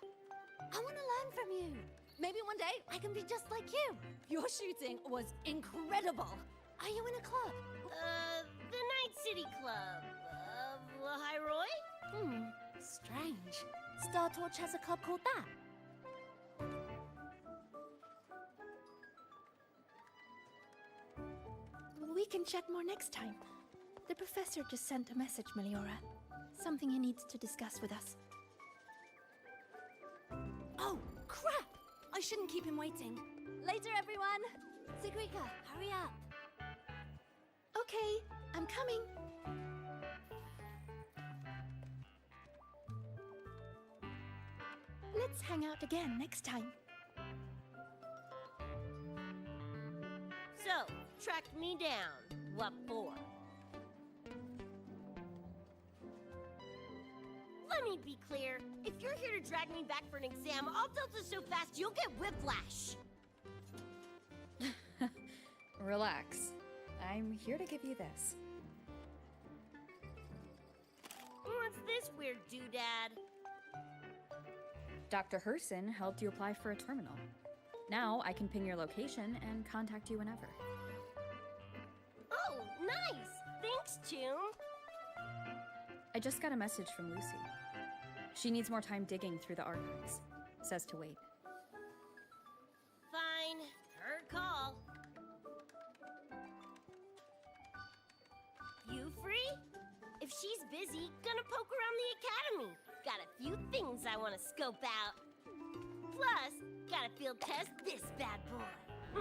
I want to learn from you. Maybe one day I can be just like you. Your shooting was incredible. Are you in a club? The Night City Club of Lahiroy? Strange. Star Torch has a club called that. We can chat more next time. The professor just sent a message, Meliora. Something he needs to discuss with us. Oh, crap! I shouldn't keep him waiting. Later, everyone. Sigrika, hurry up. Okay, I'm coming. Let's hang out again next time. tracked me down. What for? Let me be clear. If you're here to drag me back for an exam, I'll delta so fast you'll get whiplash. Relax. I'm here to give you this. What's this weird doodad? Dr. Herson helped you apply for a terminal. Now I can ping your location and contact you whenever. Oh, nice! Thanks, Tomb. I just got a message from Lucy. She needs more time digging through the archives. Says to wait. Fine. Her call. You free? If she's busy, gonna poke around the academy. Got a few things I want to scope out. Plus, gotta field test this bad boy.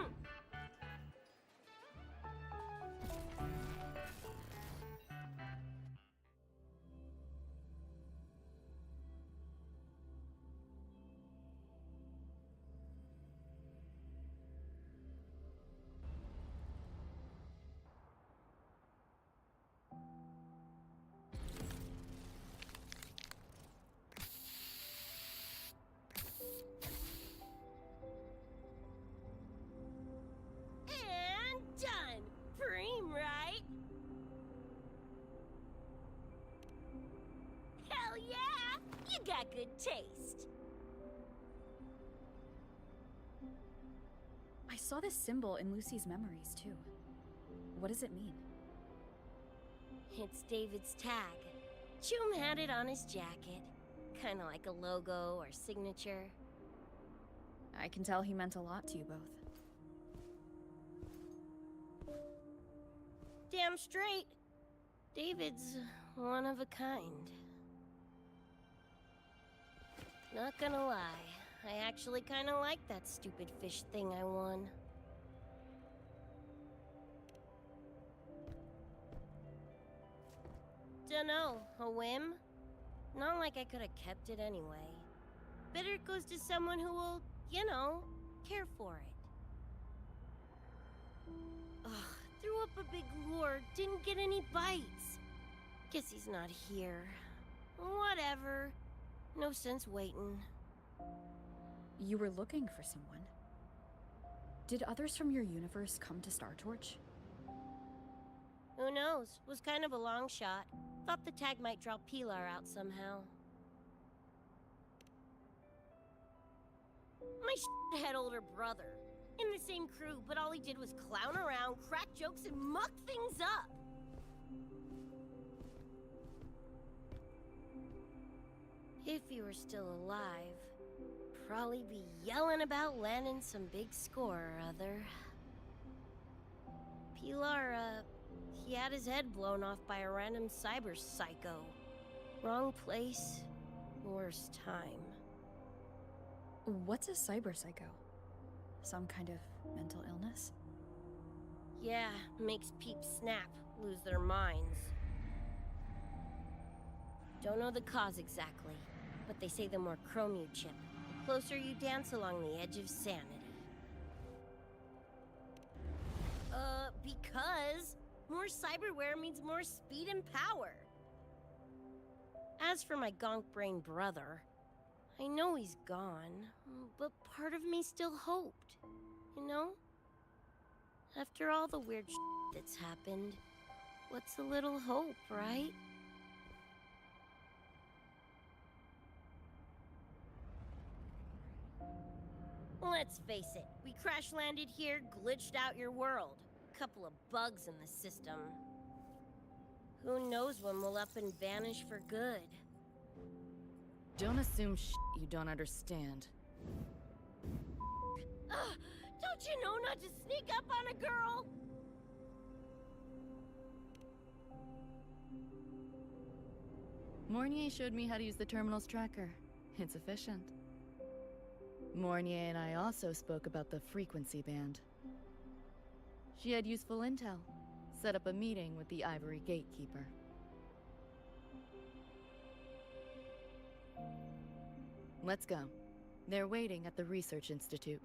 And done. Preem, right? Hell yeah! You got good taste. I saw this symbol in Lucy's memories, too. What does it mean? It's David's tag. Choom had it on his jacket. Kinda like a logo or signature. I can tell he meant a lot to you both. Damn straight. David's one of a kind. Not gonna lie, I actually kinda like that stupid fish thing I won. Dunno, a whim? Not like I could've kept it anyway. Better it goes to someone who will, you know, care for it. Ugh, threw up a big lure, didn't get any bites. Guess he's not here. Whatever. No sense waiting. You were looking for someone. Did others from your universe come to Star Torch? Who knows? Was kind of a long shot. Thought the tag might draw Pilar out somehow. My shithead older brother. In the same crew, but all he did was clown around, crack jokes, and muck things up. If he were still alive, probably be yelling about landing some big score or other. Pilar, he had his head blown off by a random cyber psycho. Wrong place, worst time. What's a cyber psycho? Some kind of mental illness? Yeah, makes peeps snap, lose their minds. Don't know the cause exactly, but they say the more chrome you chip, the closer you dance along the edge of sanity. Because more cyberware means more speed and power. As for my gonk-brained brother, I know he's gone, but part of me still hoped, you know? After all the weird shit that's happened, what's a little hope, right? Let's face it, we crash-landed here, glitched out your world. Couple of bugs in the system. Who knows when we'll up and vanish for good? Don't assume you don't understand. Don't you know not to sneak up on a girl? Mornier showed me how to use the terminal's tracker. It's efficient. Mornier and I also spoke about the frequency band. She had useful intel. Set up a meeting with the Ivory Gatekeeper. Let's go. They're waiting at the Research Institute.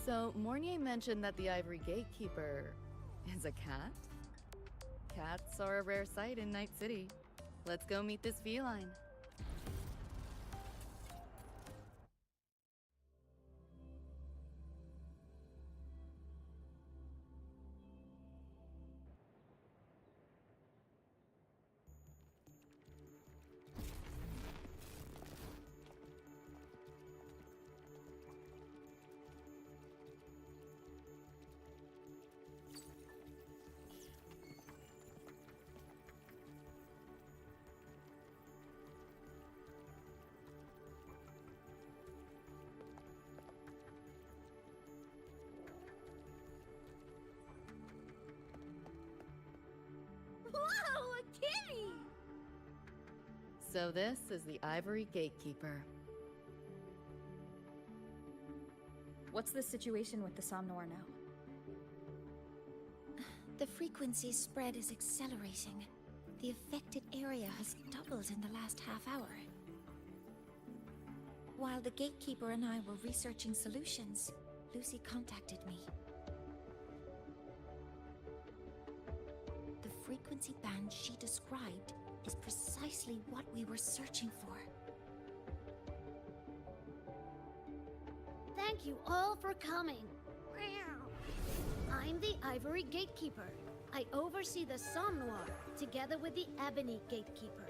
So, Mornier mentioned that the Ivory Gatekeeper is a cat? Cats are a rare sight in Night City. Let's go meet this feline. Whoa, a kitty! So this is the Ivory Gatekeeper. What's the situation with the Somnoir now? The frequency spread is accelerating. The affected area has doubled in the last half hour. While the Gatekeeper and I were researching solutions, Lucy contacted me. The frequency band she described is precisely what we were searching for. Thank you all for coming. I'm the Ivory Gatekeeper. I oversee the Somnoir, together with the Ebony Gatekeeper.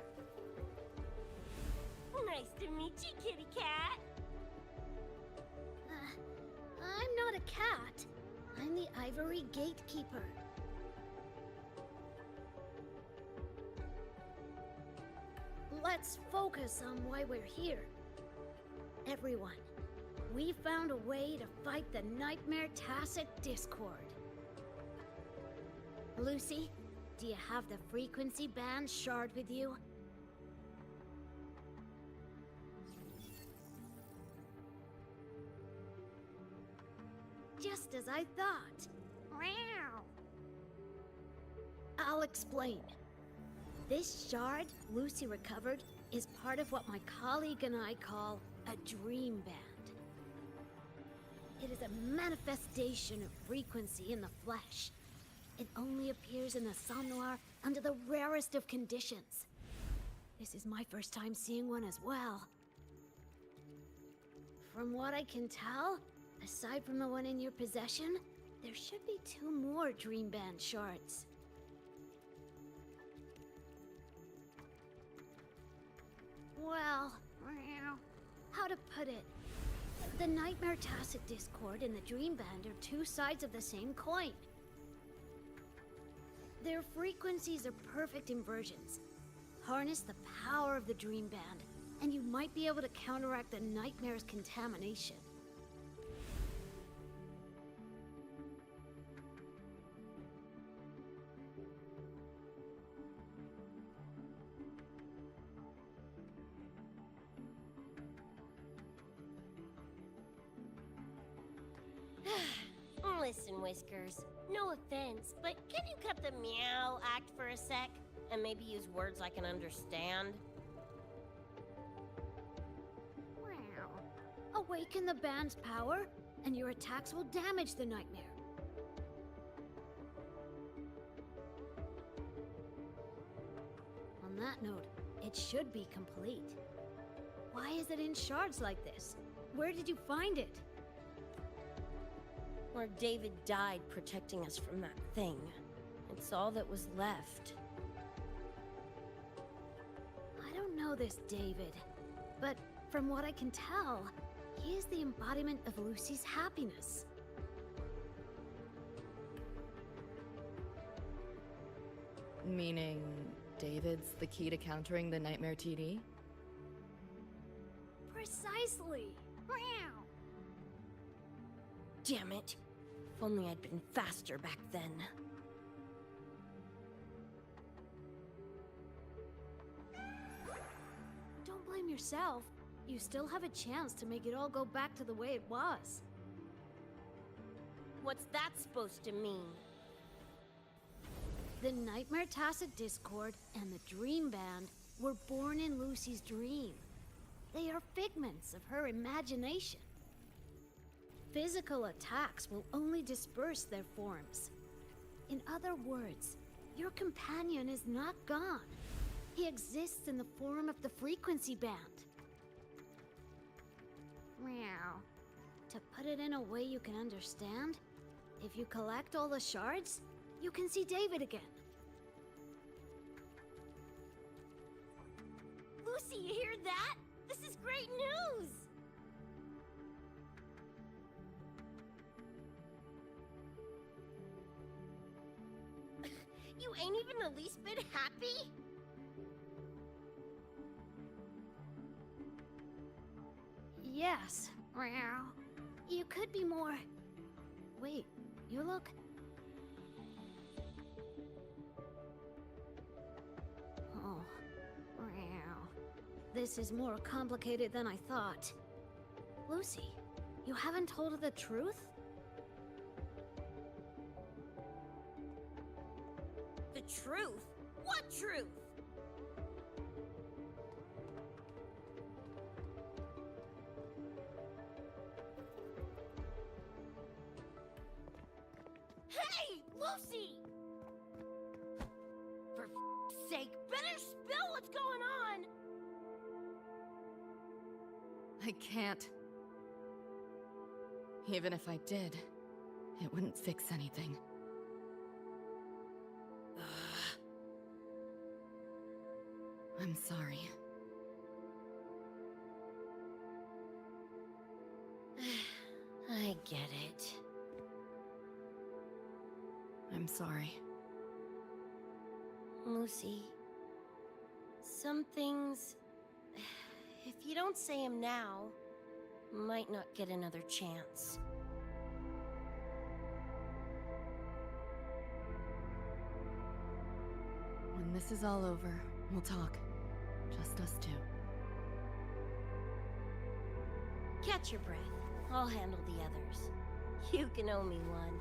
Nice to meet you, kitty cat. I'm not a cat. I'm the Ivory Gatekeeper. Let's focus on why we're here. Everyone, we found a way to fight the Nightmare Tacit Discord. Lucy, do you have the frequency band shard with you? Just as I thought. I'll explain. This shard Lucy recovered is part of what my colleague and I call a dream band. It is a manifestation of frequency in the flesh. It only appears in the Somnoir under the rarest of conditions. This is my first time seeing one as well. From what I can tell, aside from the one in your possession, there should be 2 more dream band shards. Well, how to put it? The Nightmare Tacit Discord and the Dream Band are 2 sides of the same coin. Their frequencies are perfect inversions. Harness the power of the Dream Band, and you might be able to counteract the Nightmare's contamination. Listen, Whiskers, no offense, but can you cut the meow act for a sec? And maybe use words I can understand? Awaken the band's power, and your attacks will damage the Nightmare. On that note, it should be complete. Why is it in shards like this? Where did you find it? Where David died protecting us from that thing. It's all that was left. I don't know this David, but from what I can tell, he is the embodiment of Lucy's happiness. Meaning, David's the key to countering the Nightmare TD? Precisely! Damn it. If only I'd been faster back then. Don't blame yourself. You still have a chance to make it all go back to the way it was. What's that supposed to mean? The Nightmare Tacit Discord and the Dream Band were born in Lucy's dream. They are figments of her imagination. Physical attacks will only disperse their forms. In other words, your companion is not gone. He exists in the form of the frequency band. Meow. To put it in a way you can understand, if you collect all the shards, you can see David again. Lucy, you hear that? This is great news! You ain't even the least bit happy? Yes, meow. You could be more... Wait, you look... Oh, meow. This is more complicated than I thought. Lucy, you haven't told her the truth? The truth? What truth? Hey, Lucy! For f***'s sake, better spill what's going on! I can't. Even if I did, it wouldn't fix anything. I'm sorry. I get it. I'm sorry. Lucy, some things, if you don't say them now, might not get another chance. When this is all over, we'll talk. Just us two. Catch your breath. I'll handle the others. You can owe me one.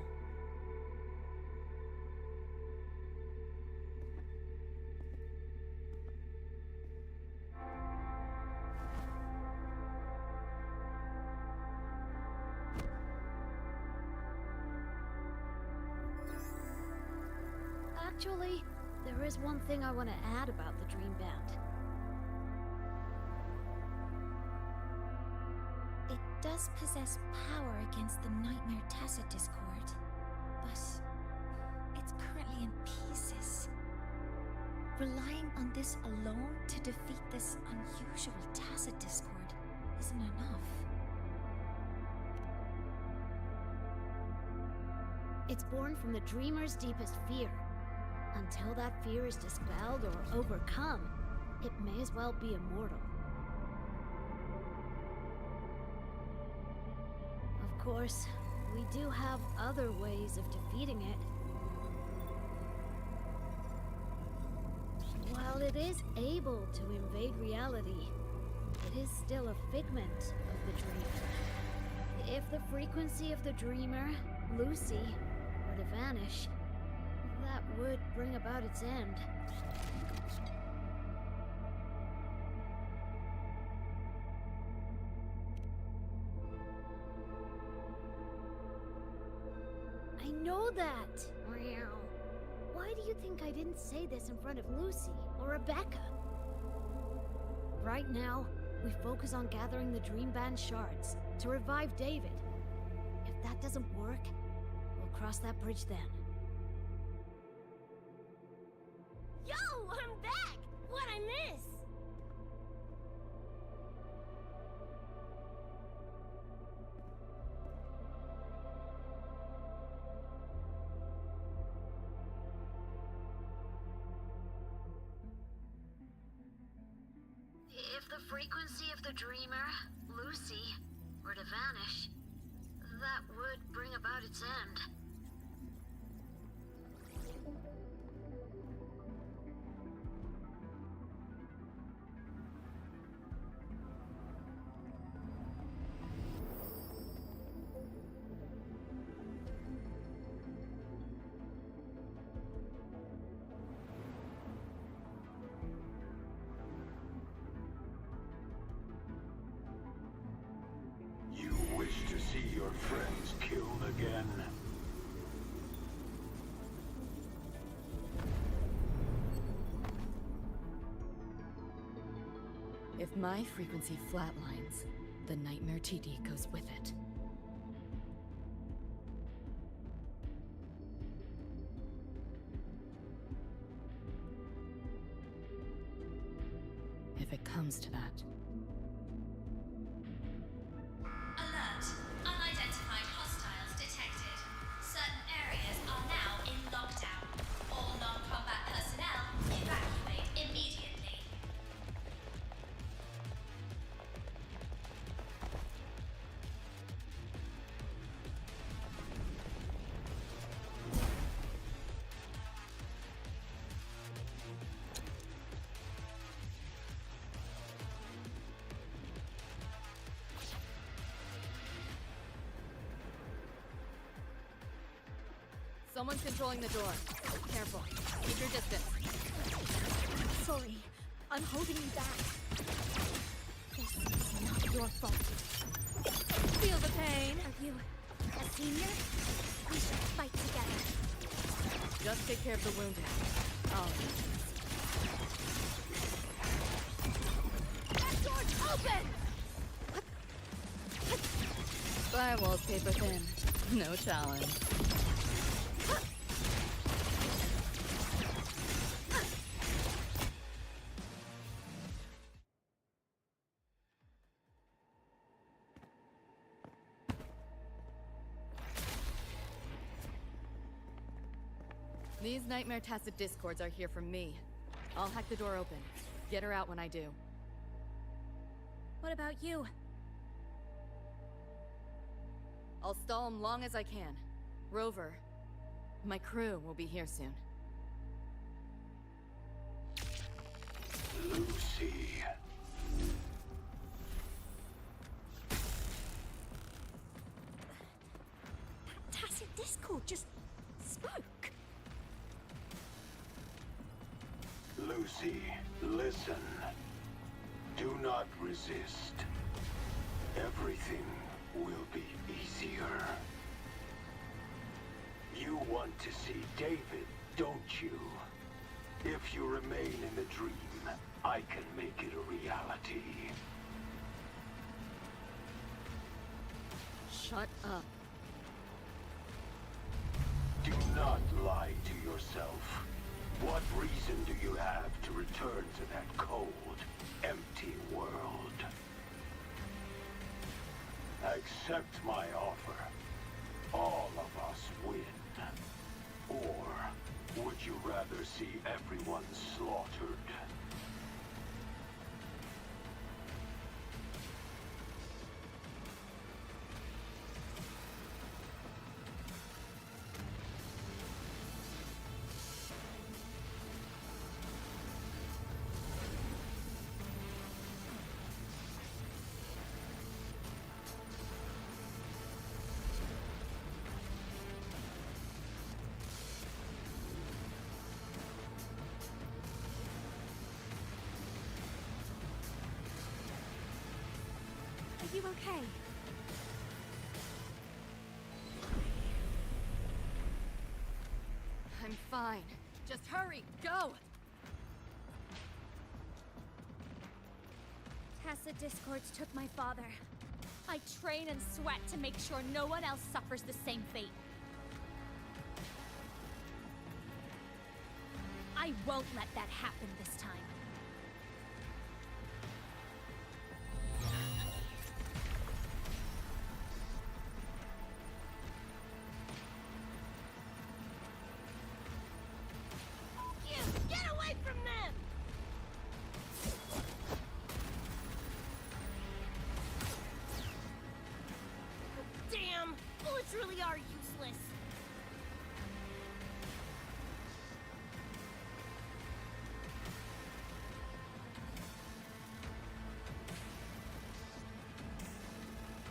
Actually, there is one thing I want to add about the Dream Band. It does possess power against the Nightmare Tacit Discord, but it's currently in pieces. Relying on this alone to defeat this unusual Tacit Discord isn't enough. It's born from the dreamer's deepest fear. Until that fear is dispelled or overcome, it may as well be immortal. Of course, we do have other ways of defeating it. While it is able to invade reality, it is still a figment of the dream. If the frequency of the dreamer, Lucy, were to vanish, that would bring about its end. I know that! Meow. Why do you think I didn't say this in front of Lucy or Rebecca? Right now, we focus on gathering the Dream Band shards to revive David. If that doesn't work, we'll cross that bridge then. Yo, I'm back! What'd I miss? If the frequency of the dreamer, Lucy, were to vanish, that would bring about its end. You wish to see your friend. If my frequency flatlines, the Nightmare TD goes with it. If it comes to that. Alert! Unidentified hostiles detected. Certain areas are now in lockdown. All non-combat personnel evacuate immediately. Someone's controlling the door. Careful. Keep your distance. Sorry, I'm holding you back. This is not your fault. Feel the pain. Are you a senior? We should fight together. Just take care of the wounded. That door's open! Firewall's paper thin. No challenge. These Nightmare Tacit Discords are here for me. I'll hack the door open. Get her out when I do. What about you? I'll stall them long as I can. Rover, my crew will be here soon. Lucy. That Tacit Discord just spoke. Lucy, listen. Do not resist. Everything will be easier. You want to see David, don't you? If you remain in the dream, I can make it a reality. Shut up. Do not lie to yourself. What reason do you have to return to that cold, empty world? Accept my offer. All of us win. Or would you rather see everyone slaughtered? Are you okay? I'm fine. Just hurry, go! Tacit Discords took my father. I train and sweat to make sure no one else suffers the same fate. I won't let that happen this time. Get away from them! Damn! Bullets really are useless.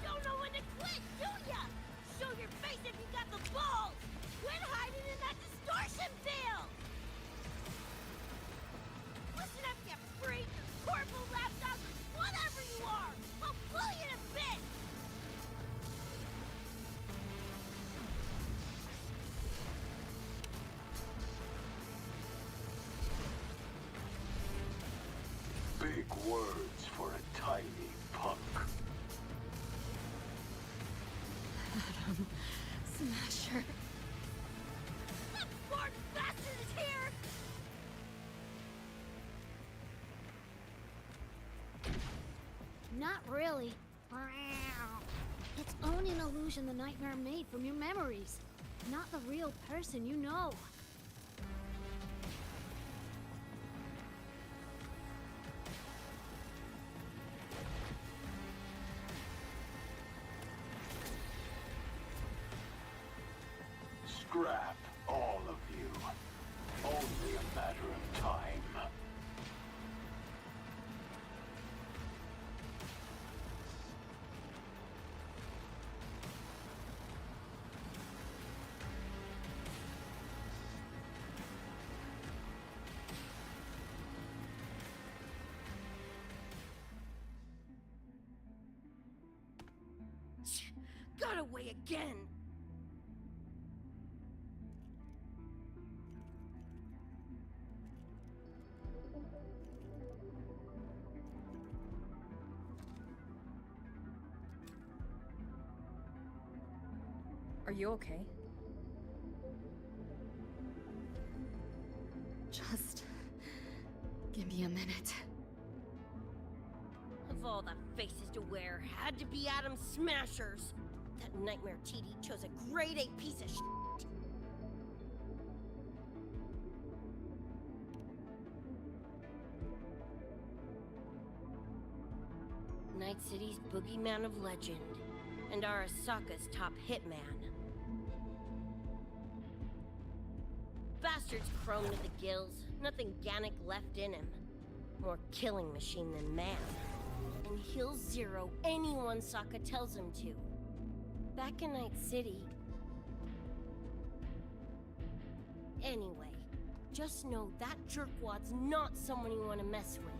Don't know when to quit, do ya? Show your face if you got the balls! Quit hiding in that distortion field! Listen up, you freak! Corporal, lapdog, whatever you are! I'll pull you to bits! Big words for tiny punk. Adam Smasher. That Bart bastard is here! Not really. It's only an illusion the nightmare made from your memories, not the real person you know. Scrap, all of you. Only a matter of time. Got away again! Are you okay? Just give me a minute. Of all the faces to wear, had to be Adam Smashers. That nightmare TD chose a grade A piece of shit. Night City's boogeyman of legend, and Arasaka's top hitman. Bastard's chrome to the gills, nothing Gannic left in him. More killing machine than man. And he'll zero anyone Sokka tells him to. Back in Night City... Anyway, just know that jerkwad's not someone you want to mess with.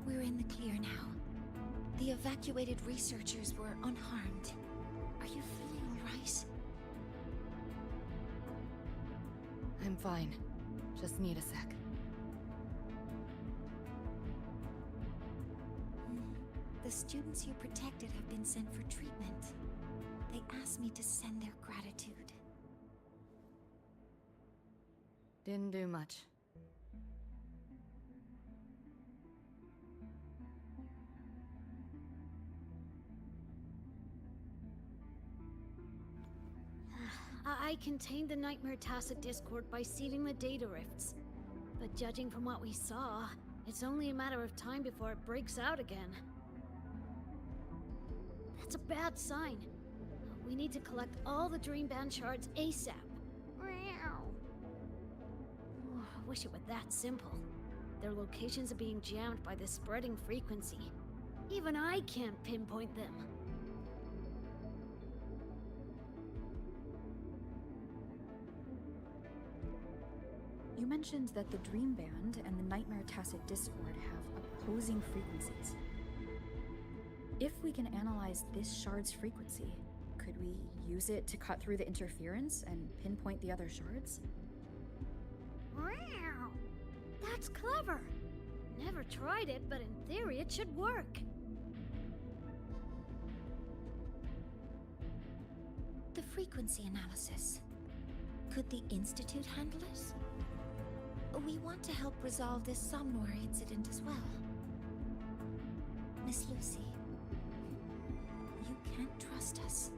We're in the clear now. The evacuated researchers were unharmed. Are you feeling all right? I'm fine. Just need a sec. The students you protected have been sent for treatment. They asked me to send their gratitude. Didn't do much. I contained the Nightmare Tacit Discord by sealing the data rifts. But judging from what we saw, it's only a matter of time before it breaks out again. That's a bad sign. We need to collect all the Dream Band shards ASAP. I wish it were that simple. Their locations are being jammed by this spreading frequency. Even I can't pinpoint them. You mentioned that the Dream Band and the Nightmare Tacit Discord have opposing frequencies. If we can analyze this shard's frequency, could we use it to cut through the interference and pinpoint the other shards? Wow! That's clever! Never tried it, but in theory it should work. The frequency analysis. Could the Institute handle it? We want to help resolve this Somnor incident as well. Miss Lucy, you can't trust us.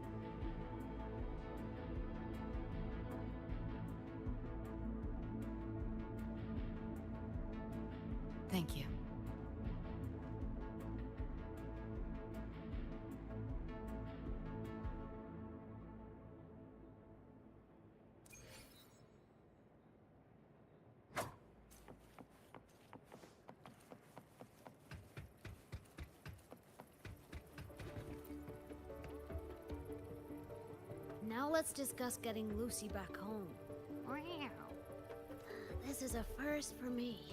Thank you. Now let's discuss getting Lucy back home. Wow. This is a first for me.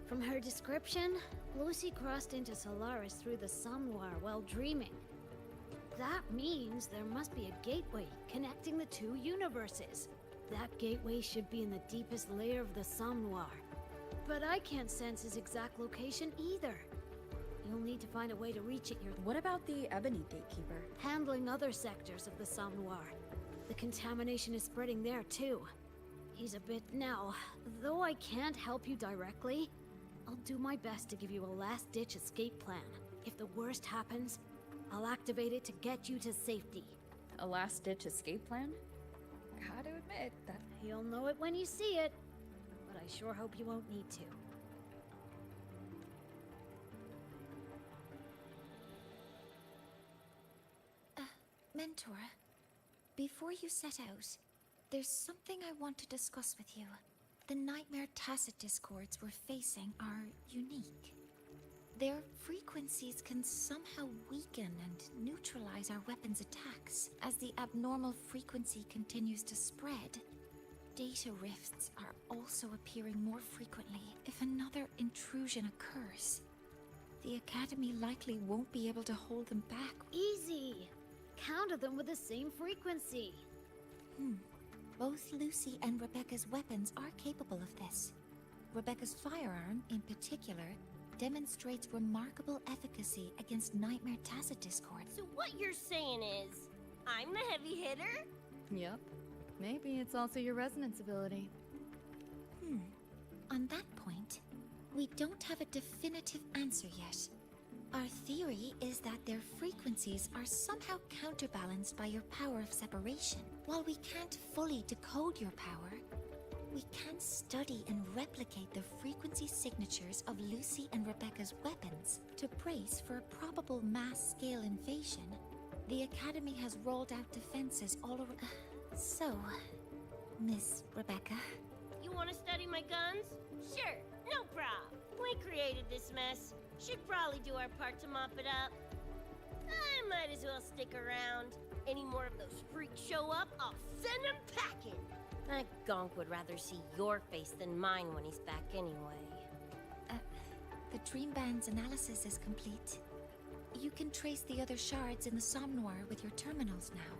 From her description, Lucy crossed into Solaris through the Somnoir while dreaming. That means there must be a gateway connecting the two universes. That gateway should be in the deepest layer of the Somnoir. But I can't sense his exact location either. You'll need to find a way to reach it yourself. What about the Ebony Gatekeeper? Handling other sectors of the Somme Noir. The contamination is spreading there too. He's a bit now. Though I can't help you directly, I'll do my best to give you a last-ditch escape plan. If the worst happens, I'll activate it to get you to safety. A last-ditch escape plan? I gotta admit that... You'll know it when you see it, but I sure hope you won't need to. Mentor, before you set out, there's something I want to discuss with you. The nightmare tacit discords we're facing are unique. Their frequencies can somehow weaken and neutralize our weapons' attacks. As the abnormal frequency continues to spread, data rifts are also appearing more frequently. If another intrusion occurs, the Academy likely won't be able to hold them back. Easy! Counter them with the same frequency. Both Lucy and Rebecca's weapons are capable of this. Rebecca's firearm, in particular, demonstrates remarkable efficacy against nightmare tacit discord. So what you're saying is, I'm the heavy hitter? Yep. Maybe it's also your resonance ability. On that point, we don't have a definitive answer yet. Our theory is that their frequencies are somehow counterbalanced by your power of separation. While we can't fully decode your power, we can study and replicate the frequency signatures of Lucy and Rebecca's weapons to brace for a probable mass-scale invasion. The Academy has rolled out defenses all around. So, Miss Rebecca. You want to study my guns? Sure, no prob. We created this mess. Should probably do our part to mop it up. I might as well stick around. Any more of those freaks show up, I'll send them packing. That gonk would rather see your face than mine when he's back anyway. The Dream Band's analysis is complete. You can trace the other shards in the Somme Noir with your terminals now.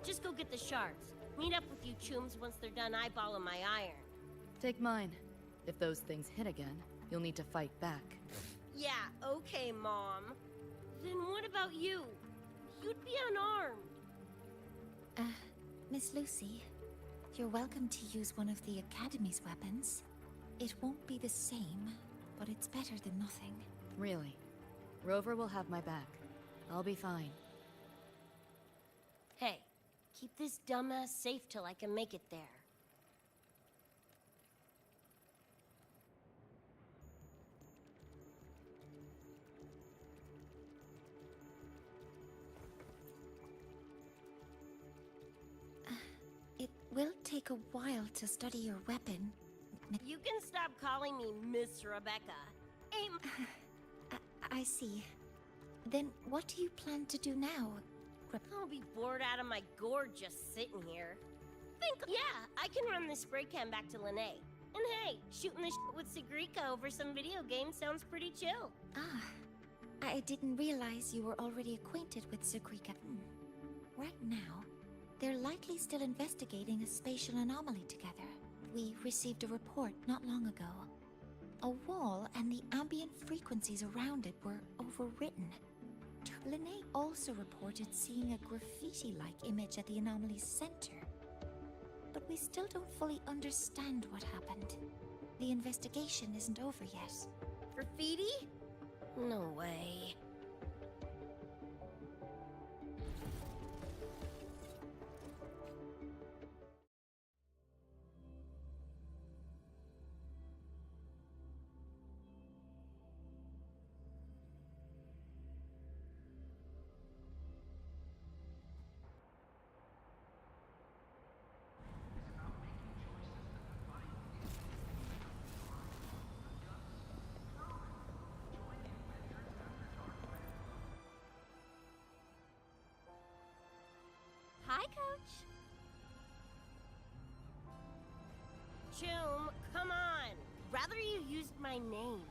Just go get the shards. Meet up with you chooms once they're done eyeballing my iron. Take mine. If those things hit again, you'll need to fight back. Yeah, okay, Mom. Then what about you? You'd be unarmed. Miss Lucy, you're welcome to use one of the Academy's weapons. It won't be the same, but it's better than nothing. Really. Rover will have my back. I'll be fine. Hey, keep this dumbass safe till I can make it there. It will take a while to study your weapon. You can stop calling me Miss Rebecca. Aim. I see. Then what do you plan to do now? I'll be bored out of my gourd just sitting here. Yeah, I can run the spray can back to Lene. And hey, shooting the shit with Sigrika over some video game sounds pretty chill. I didn't realize you were already acquainted with Sigrika. Right now, they're likely still investigating a spatial anomaly together. We received a report not long ago. A wall and the ambient frequencies around it were overwritten. Lene also reported seeing a graffiti-like image at the anomaly's center. But we still don't fully understand what happened. The investigation isn't over yet. Graffiti? No way. Hi, Coach. Choom, come on. Rather you used my name.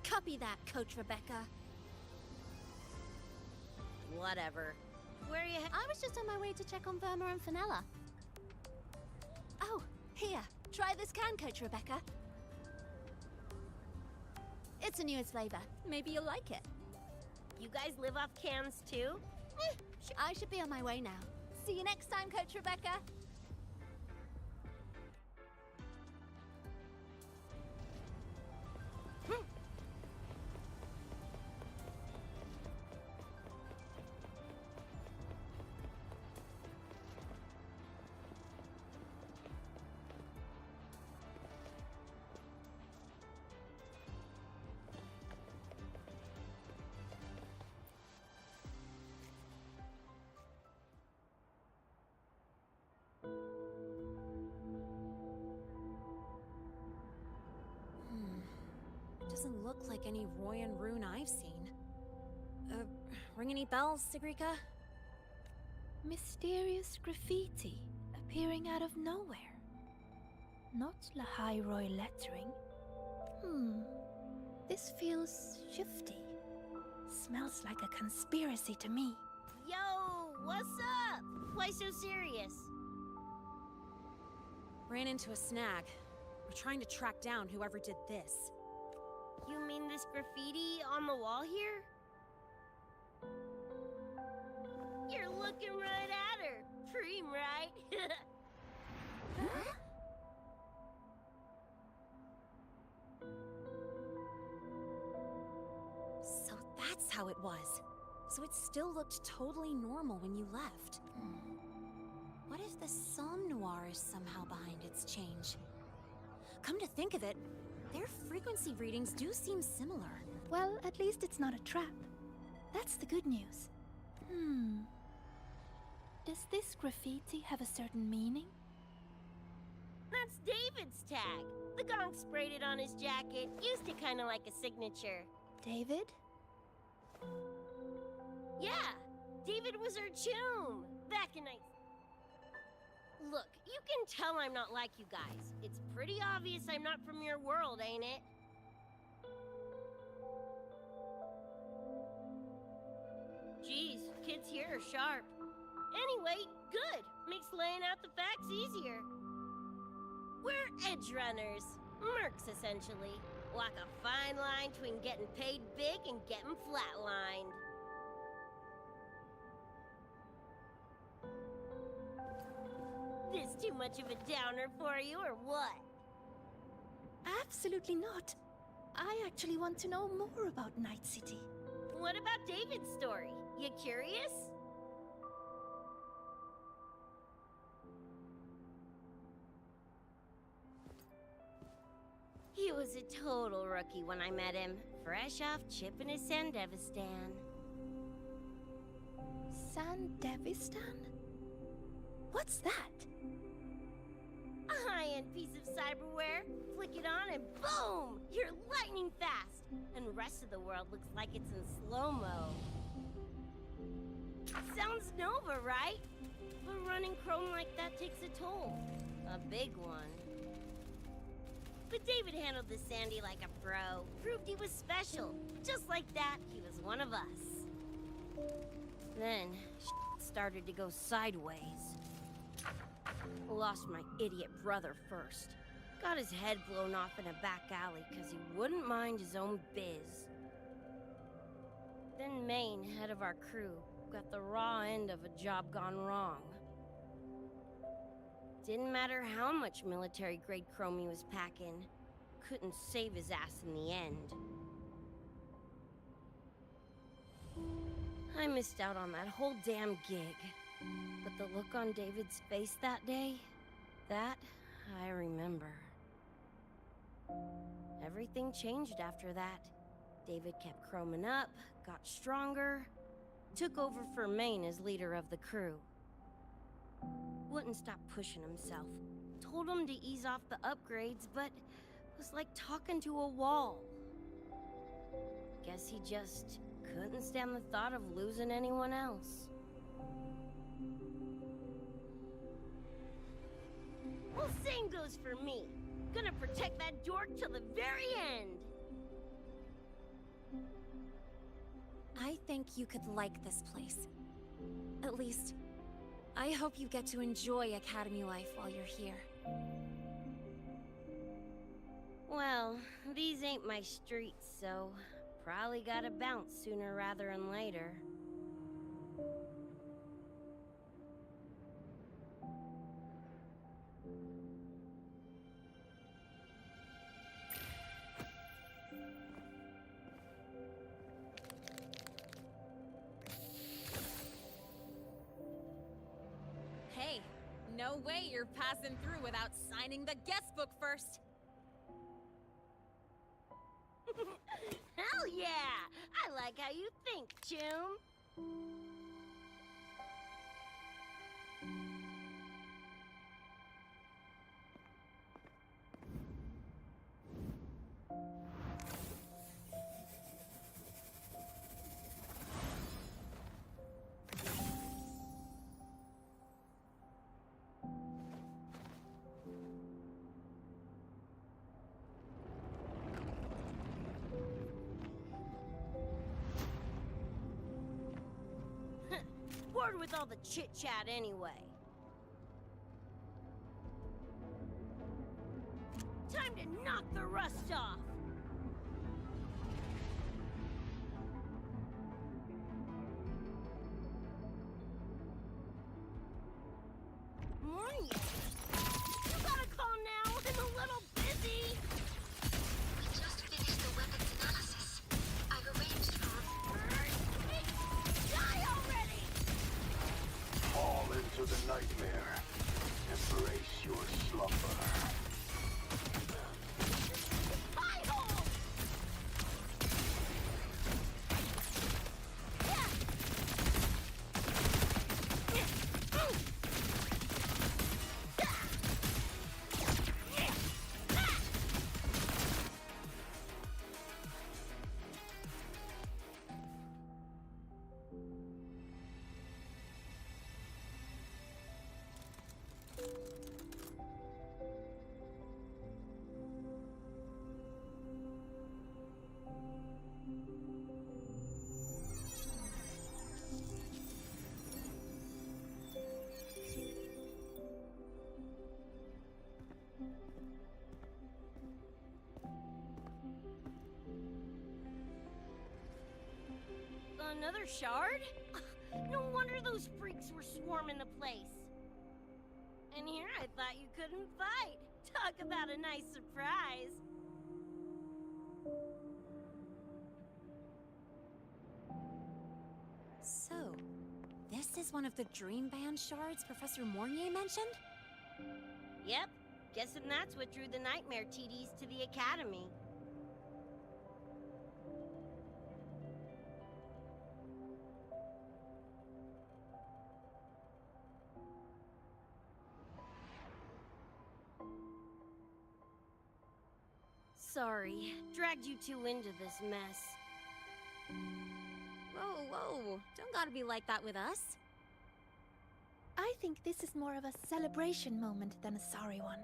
Copy that, Coach Rebecca. Whatever. Where are you I was just on my way to check on Verma and Fenella. Oh, here. Try this can coach, Rebecca. It's a newest flavor. Maybe you'll like it. You guys live off cans too? I should be on my way now. See you next time, Coach Rebecca. Doesn't look like any Royan rune I've seen. Ring any bells, Sigrika? Mysterious graffiti appearing out of nowhere. Not Lahai Roy lettering. This feels shifty. Smells like a conspiracy to me. Yo, what's up? Why so serious? Ran into a snag. We're trying to track down whoever did this. You mean this graffiti on the wall here? You're looking right at her. Preem, right? Huh? So that's how it was. So it still looked totally normal when you left. What if the Somme Noir is somehow behind its change? Come to think of it, their frequency readings do seem similar. Well, at least it's not a trap. That's the good news. Does this graffiti have a certain meaning? That's David's tag. The gong sprayed it on his jacket. Used it kind of like a signature. David? Yeah, David was our chum. Back in Look, you can tell I'm not like you guys. It's pretty obvious I'm not from your world, ain't it? Geez, kids here are sharp. Anyway, good. Makes laying out the facts easier. We're edge runners. Mercs, essentially. Walk a fine line between getting paid big and getting flatlined. This too much of a downer for you, or what? Absolutely not. I actually want to know more about Night City. What about David's story? You curious? He was a total rookie when I met him. Fresh off chipping his Sandevistan. Sandevistan? What's that? A high-end piece of cyberware. Flick it on and boom! You're lightning fast! And the rest of the world looks like it's in slow-mo. Sounds Nova, right? But running chrome like that takes a toll. A big one. But David handled the Sandy like a pro. Proved he was special. Just like that, he was one of us. Then, started to go sideways. Lost my idiot brother first. Got his head blown off in a back alley because he wouldn't mind his own biz. Then Maine, head of our crew, got the raw end of a job gone wrong. Didn't matter how much military-grade chrome he was packing. Couldn't save his ass in the end. I missed out on that whole damn gig. But the look on David's face that day, that I remember. Everything changed after that. David kept chroming up, got stronger, took over for Maine as leader of the crew. Wouldn't stop pushing himself. Told him to ease off the upgrades, but was like talking to a wall. Guess he just couldn't stand the thought of losing anyone else. Well, same goes for me. Gonna protect that dork till the very end. I think you could like this place. At least, I hope you get to enjoy Academy life while you're here. Well, these ain't my streets, so probably gotta bounce sooner rather than later. Hey, no way you're passing through without signing the guest book first. Hell yeah! I like how you think, Choom. Bored with all the chit-chat anyway. Time to knock the rust off! Morning! You gotta call now! I'm a little busy! We just finished the weapons analysis. I've arranged for... Die already! Fall into the nightmare. Embrace your slumber. Pie hole! Another shard? No wonder those freaks were swarming the place. And here I thought you couldn't fight. Talk about a nice surprise. So, this is one of the Dream Band shards Professor Mornier mentioned? Yep. Guessing that's what drew the Nightmare TDs to the Academy. Sorry, dragged you two into this mess. Whoa, whoa, don't gotta be like that with us. I think this is more of a celebration moment than a sorry one.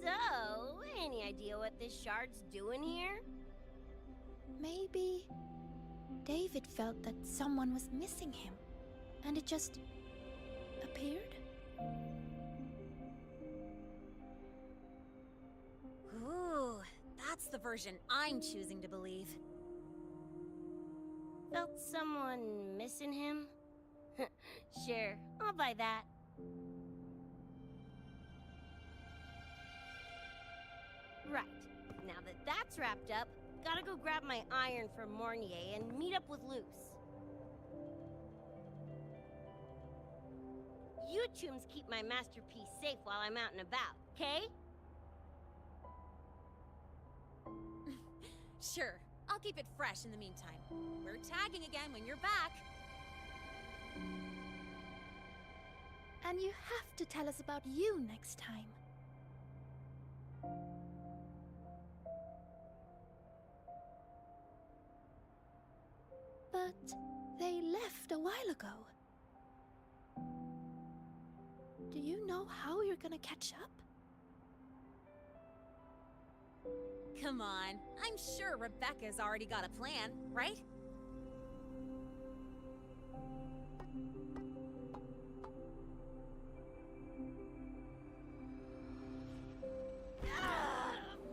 So, any idea what this shard's doing here? Maybe David felt that someone was missing him, and it just appeared? Ooh, that's the version I'm choosing to believe. Felt someone missing him? Sure, I'll buy that. Right, now that that's wrapped up, gotta go grab my iron from Mornier and meet up with Luce. You chooms keep my masterpiece safe while I'm out and about, okay? Sure, I'll keep it fresh in the meantime. We're tagging again when you're back. And you have to tell us about you next time. But they left a while ago. Do you know how you're gonna catch up? Come on, I'm sure Rebecca's already got a plan, right?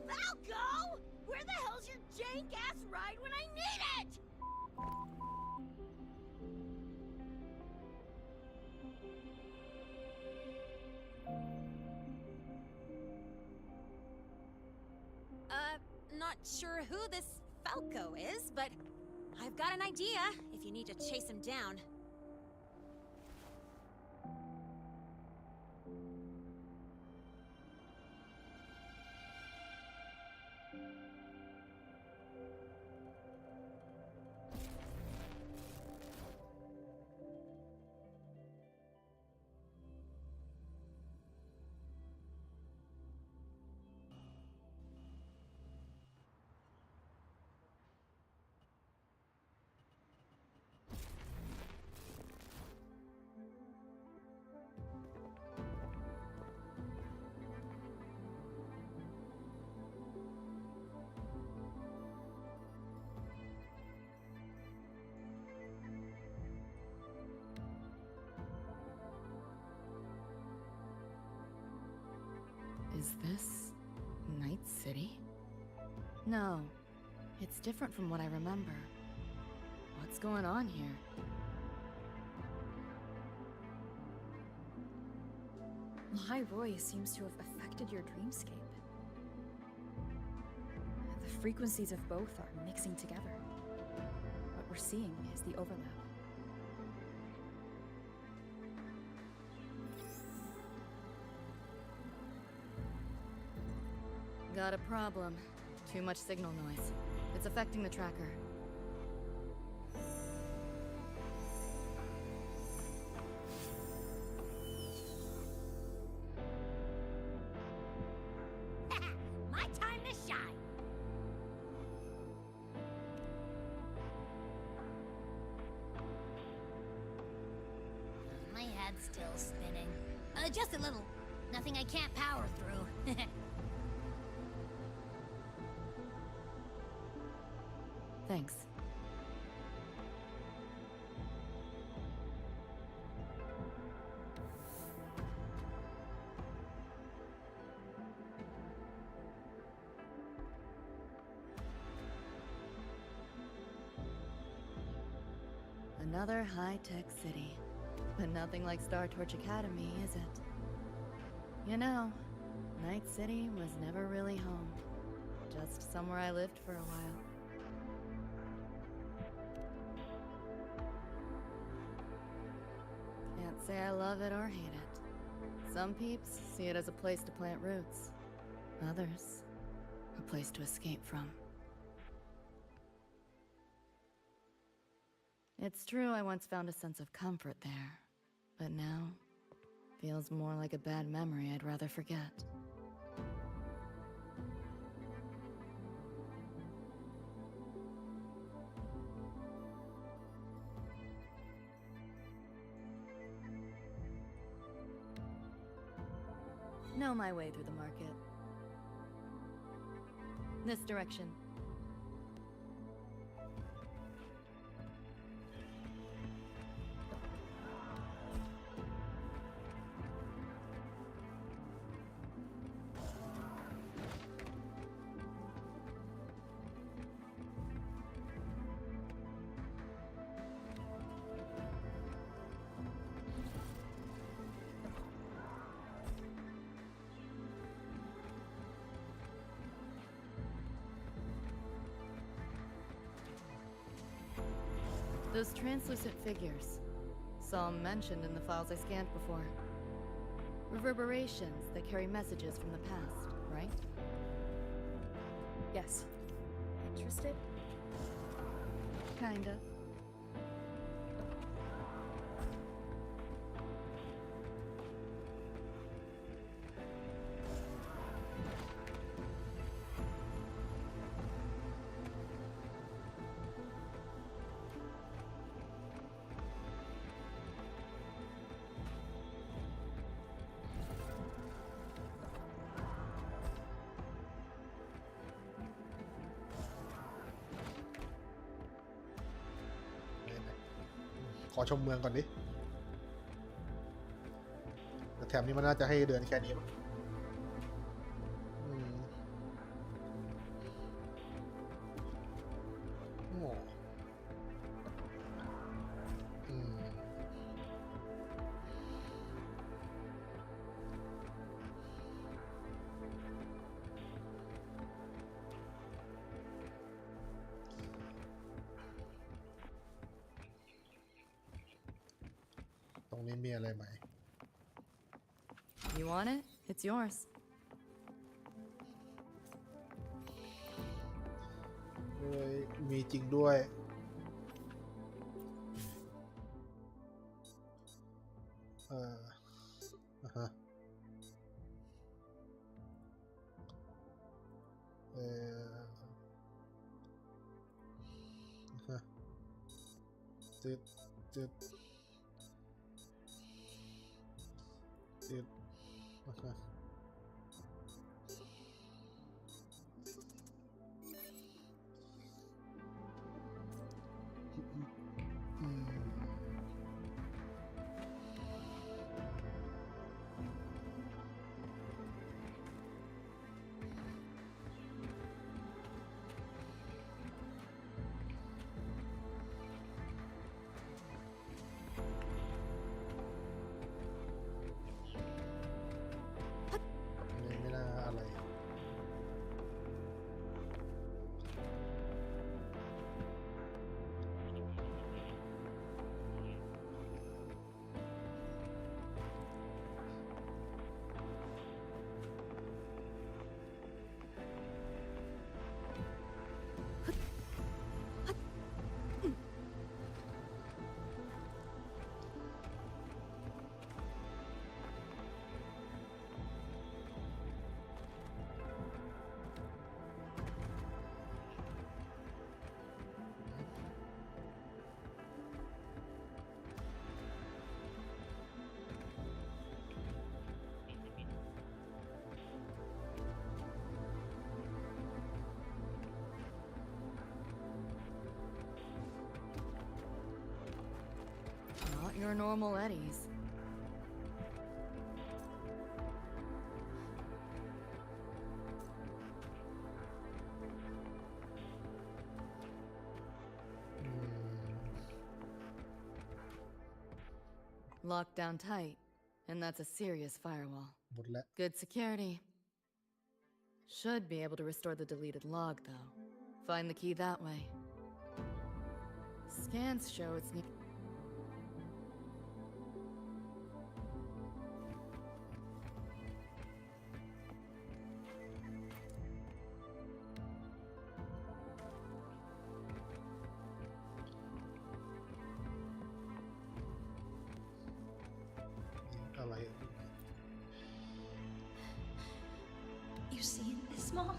Falco! Where the hell's your jank-ass ride when I need it? Not sure who this Falco is, but I've got an idea if you need to chase him down. Is this Night City? No, it's different from what I remember. What's going on here? High Roy seems to have affected your dreamscape. The frequencies of both are mixing together. What we're seeing is the overlap. Got a problem. Too much signal noise. It's affecting the tracker. My time to shine! My head's still spinning. Just a little. Nothing I can't power through. Thanks. Another high-tech city. But nothing like Star Torch Academy, is it? You know, Night City was never really home. Just somewhere I lived for a while. Can't say I love it or hate it. Some peeps see it as a place to plant roots. Others, a place to escape from. It's true I once found a sense of comfort there, but now feels more like a bad memory I'd rather forget. Know my way through the market. This direction. Those translucent figures. Saw 'em mentioned in the files I scanned before. Reverberations that carry messages from the past, right? Yes. Interested? Kinda. ขอชมเมืองก่อนดิแต่แถมนี้มันน่าจะให้เดินแค่นี้มั้งโอ้ตรงนี้มีอะไรไหม You want it? It's yours. มีจริงด้วยฮะตึ๊ดตึ๊ดตึ๊ดไม่น่าอะไรNot your normal Eddies. Locked down tight, and that's a serious firewall. หมดแล้ว Good security. Should be able to restore the deleted log, though. Find the key that way. Scans show it's near. You see this, Mom?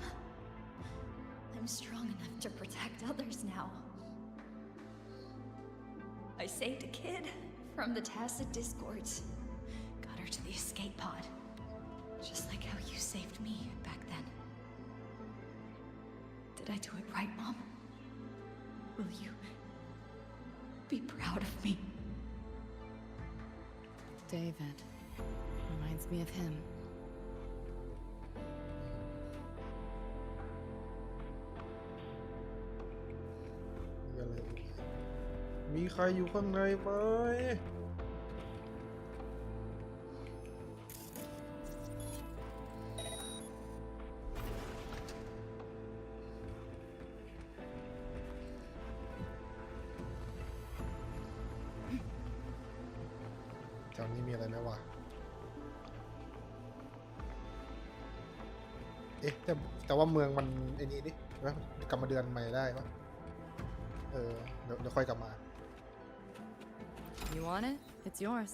I'm strong enough to protect others now. I saved a kid from the Tacit Discords. Got her to the escape pod. Just like how you saved me back then. Did I do it right, Mom? Will you be proud of me? David. Reminds me of him. มีใครอยู่ข้างในไหมแถวนี้มีอะไรไหมวะเอ๊ะแต่ว่าเมืองมันไอ้นี่ดิกลับมาเดือนใหม่ได้ปะเดี๋ยวค่อยกลับมา You want it? It's yours.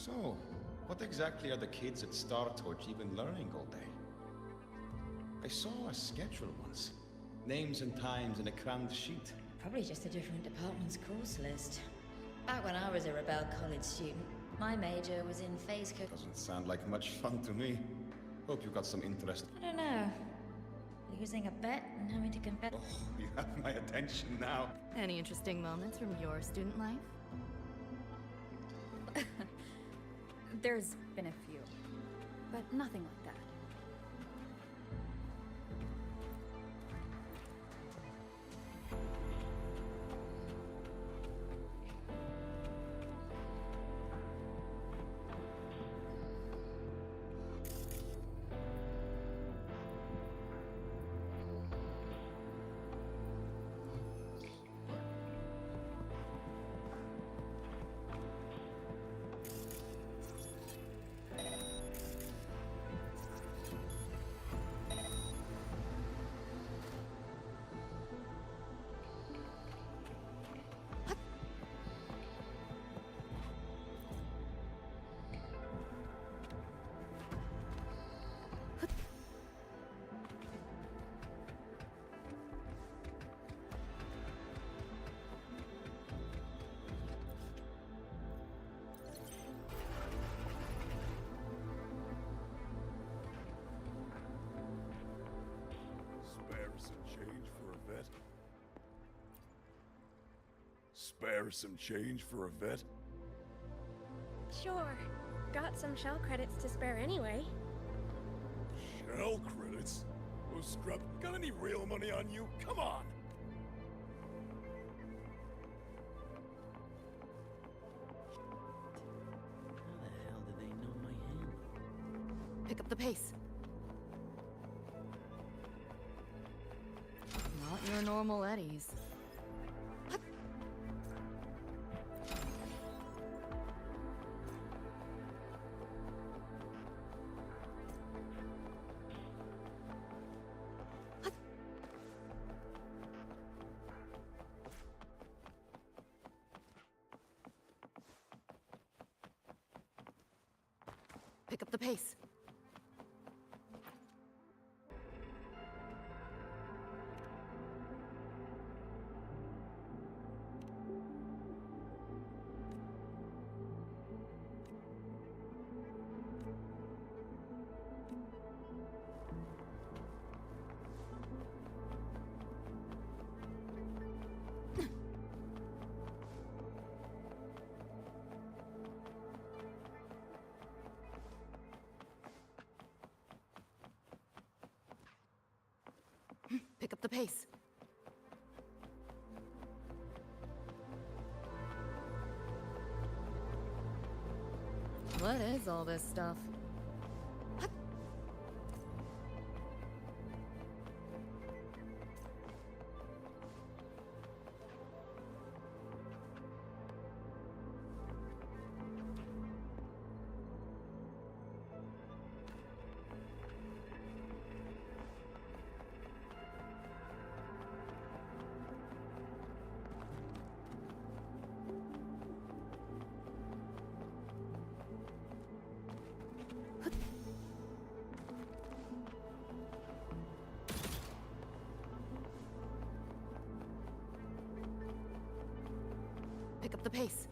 So, what exactly are the kids at Star Torch even learning all day? I saw a schedule once. Names and times in a crammed sheet. Probably just a different department's course list. Back when I was a Rebel College student, my major was in phase co- Doesn't sound like much fun to me. Hope you got some interest. I don't know. Losing a bet and having to confess. Oh, you have my attention now. Any interesting moments from your student life? There's been a few, but nothing like that. Spare some change for a vet? Sure. Got some shell credits to spare anyway. Shell credits? Oh, scrub, got any real money on you? Come on! How the hell do they know my handle? Pick up the pace. Not your normal eddies. Pick up the pace. Pick up the pace. What is all this stuff? Pick up the pace.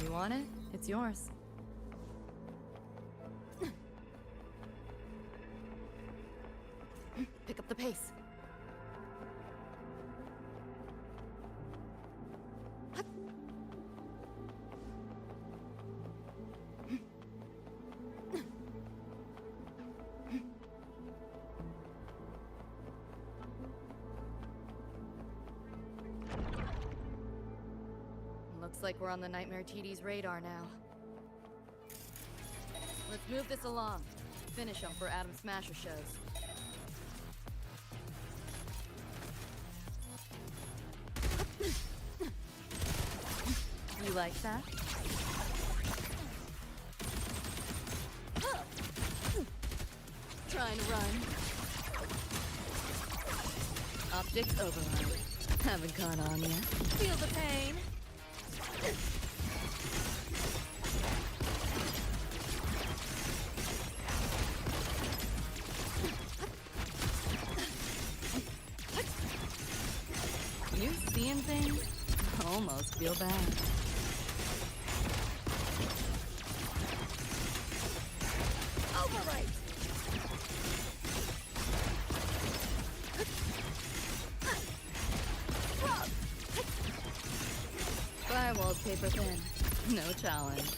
You want it? It's yours. Pick up the pace. Looks like we're on the Nightmare TD's radar now. Let's move this along. Finish them for Adam Smasher shows. You like that? Try and run. Optics override. Haven't caught on yet. Feel the pain. You seeing things? I almost feel bad. Overwrite. Firewall's paper thin. No challenge.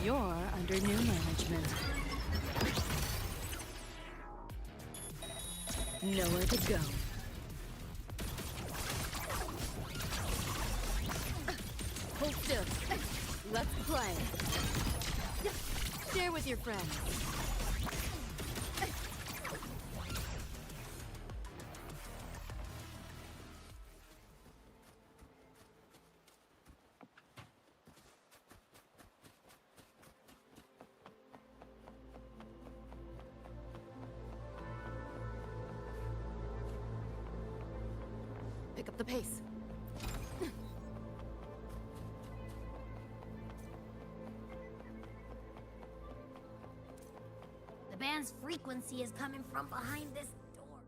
You're under new management. Nowhere to go. Hold still. Let's play. Share with your friends. Pick up the pace. The band's frequency is coming from behind this door.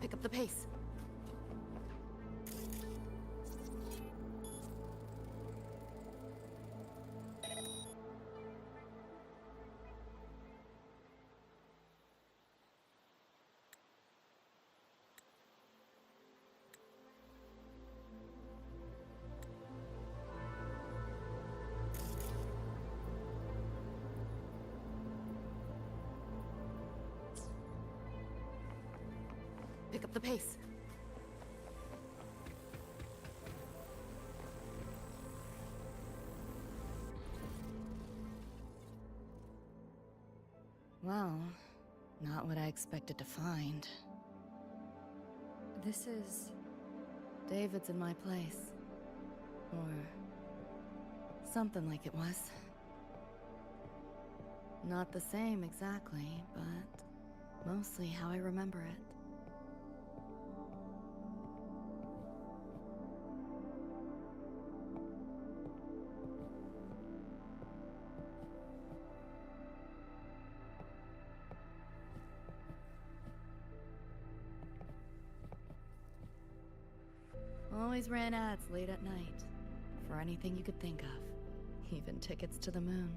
Pick up the pace. Pick up the pace. Well, not what I expected to find. This is... David's in my place. Or... something like it was. Not the same exactly, but mostly how I remember it. Always ran ads late at night, for anything you could think of, even tickets to the moon.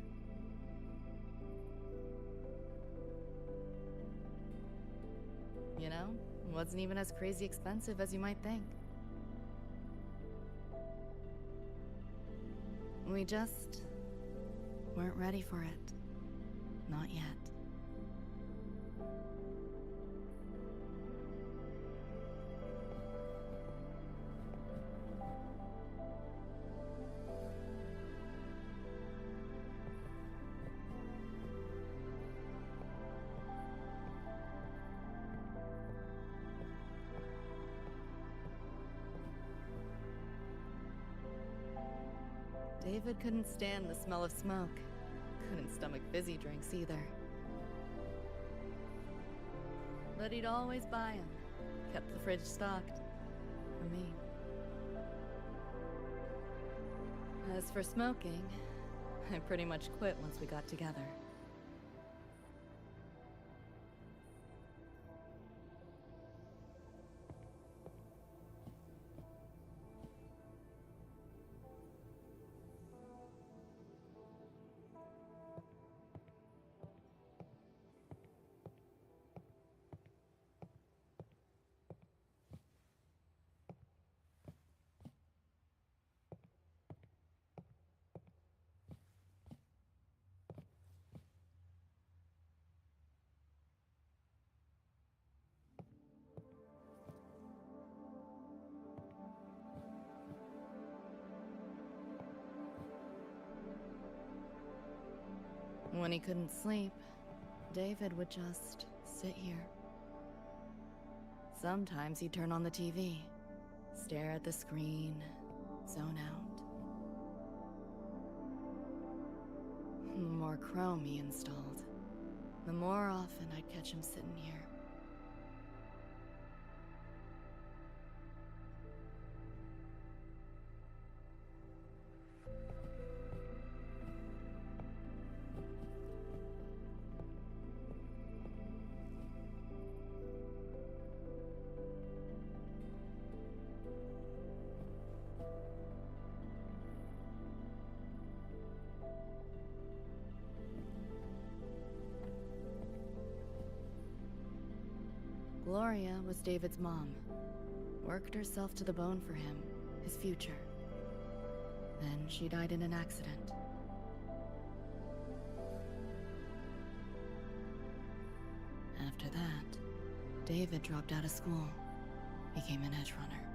You know, it wasn't even as crazy expensive as you might think. We just weren't ready for it. Not yet. David couldn't stand the smell of smoke, couldn't stomach fizzy drinks either. But he'd always buy 'em. Kept the fridge stocked. For me. As for smoking, I pretty much quit once we got together. When he couldn't sleep, David would just sit here. Sometimes he'd turn on the TV, stare at the screen, zone out. The more Chrome he installed, the more often I'd catch him sitting here. Gloria was David's mom. Worked herself to the bone for him, his future. Then she died in an accident. After that, David dropped out of school, became an edge runner.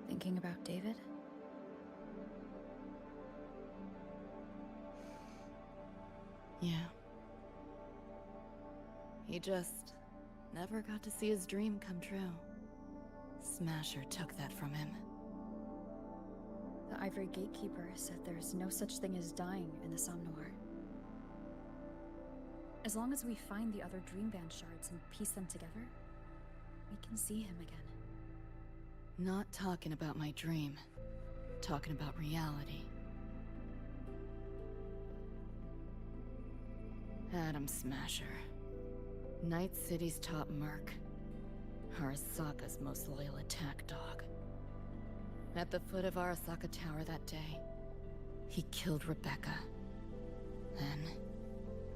Thinking about David? Yeah. He just never got to see his dream come true. Smasher took that from him. The Ivory Gatekeeper said there's no such thing as dying in the Somnoir. As long as we find the other Dream Band shards and piece them together, we can see him again. Not talking about my dream. Talking about reality. Adam Smasher. Night City's top merc. Arasaka's most loyal attack dog. At the foot of Arasaka Tower that day, he killed Rebecca. Then,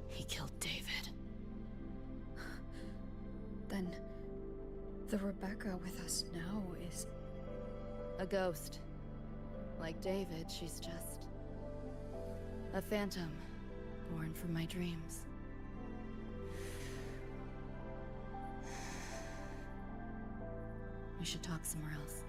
he killed David. Then, the Rebecca with us now is... a ghost. Like David, she's just... a phantom, born from my dreams. We should talk somewhere else.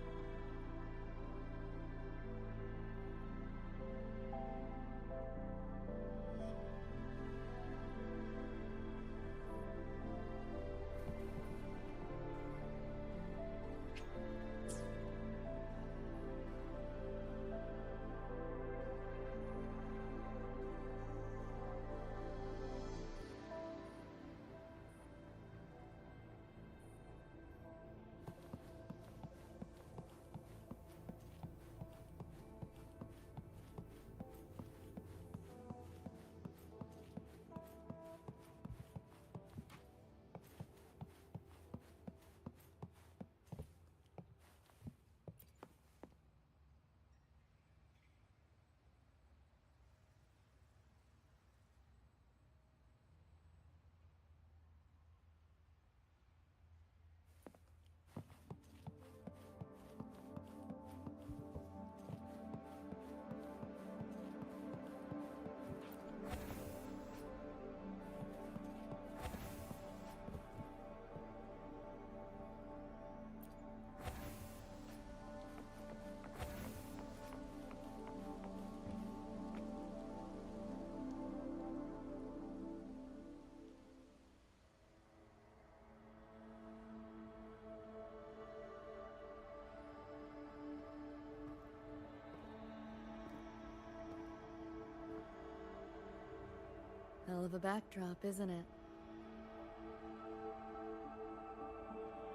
Hell of a backdrop, isn't it?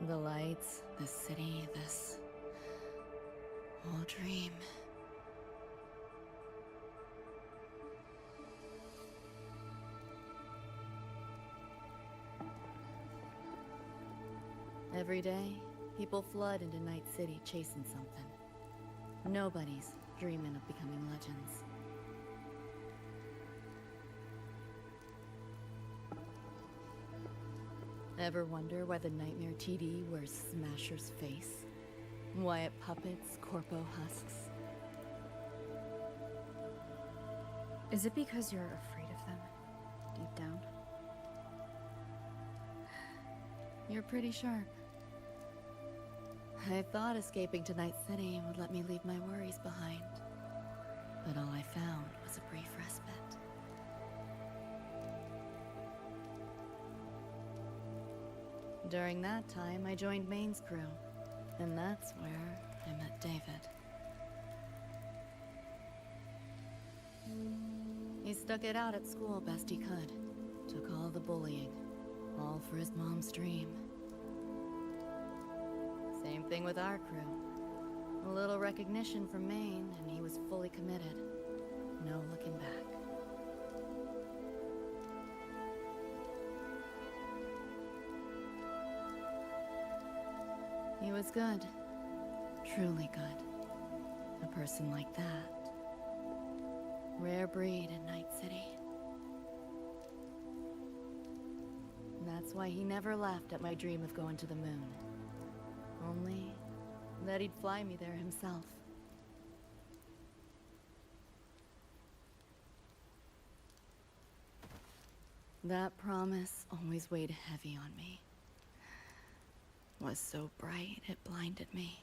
The lights, the city, this whole dream. Every day, people flood into Night City chasing something. Nobody's dreaming of becoming legends. Ever wonder why the Nightmare TD wears Smasher's face? Why it puppets Corpo husks? Is it because you're afraid of them, deep down? You're pretty sharp. I thought escaping to Night City would let me leave my worries behind. But all I found was a brief respite. During that time, I joined Maine's crew, and that's where I met David. He stuck it out at school best he could, took all the bullying, all for his mom's dream. Same thing with our crew. A little recognition from Maine, and he was fully committed. No looking back. He was good. Truly good. A person like that. Rare breed in Night City. That's why he never laughed at my dream of going to the moon. Only that he'd fly me there himself. That promise always weighed heavy on me. Was so bright it blinded me.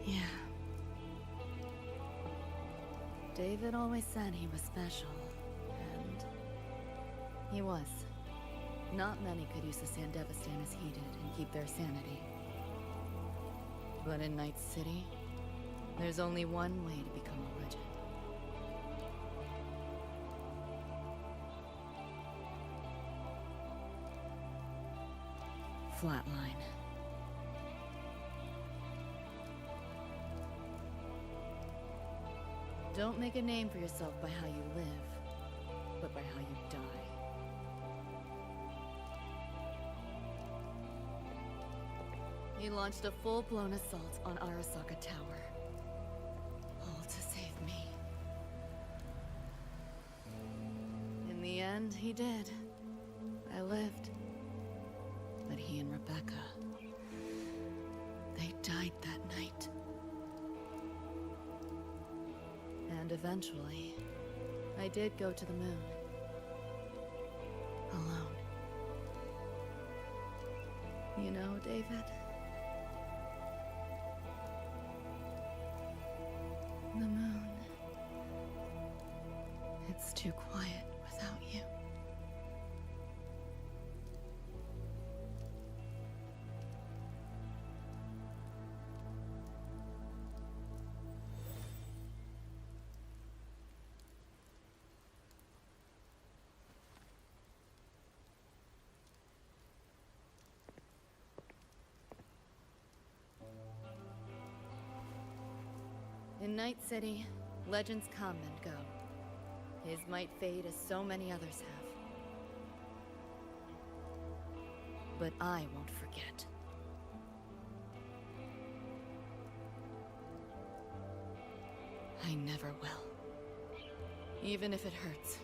Yeah. David always said he was special, and he was. Not many could use the Sandevistan as he did and keep their sanity. But in Night City, there's only one way to become a legend. Flatline. Don't make a name for yourself by how you live, but by how you die. He launched a full-blown assault on Arasaka Tower. All to save me. In the end, he did. I lived. But he and Rebecca, they died that night. And eventually, I did go to the moon. Alone. You know, David? The moon. It's too quiet without you. In Night City, legends come and go. His might fade as so many others have. But I won't forget. I never will. Even if it hurts.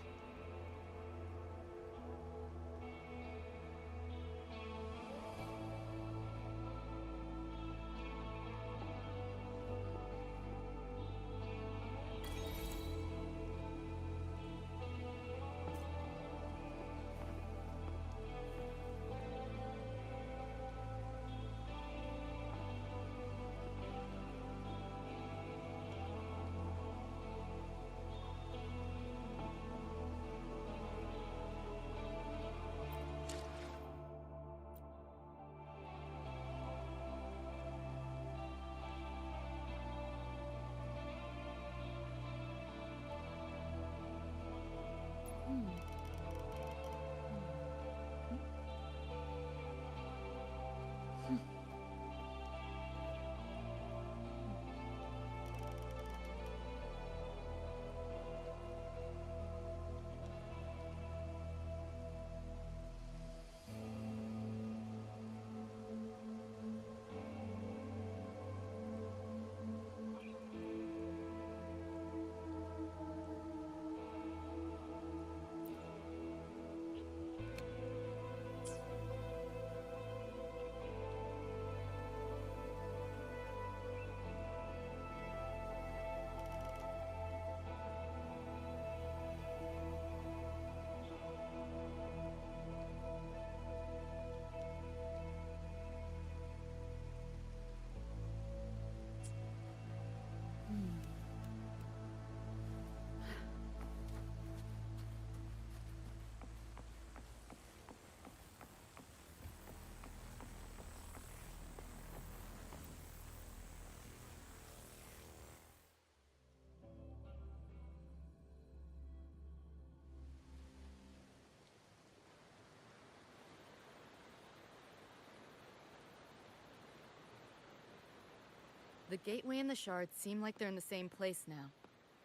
The gateway and the shards seem like they're in the same place now.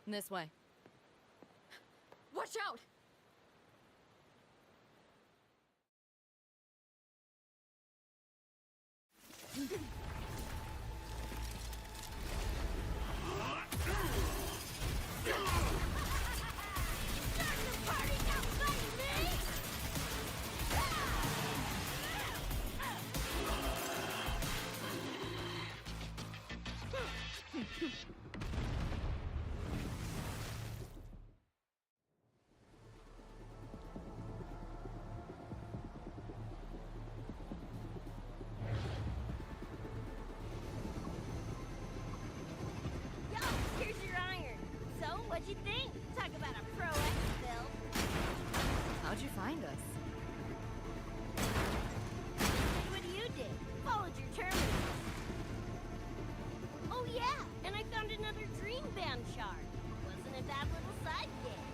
This way. Watch out! Yo, here's your iron. So, what'd you think? Talk about a pro X build. How'd you find us? What do you do? Followed your terminal. Oh yeah, and I found another dream band shard. Wasn't a bad little side gig.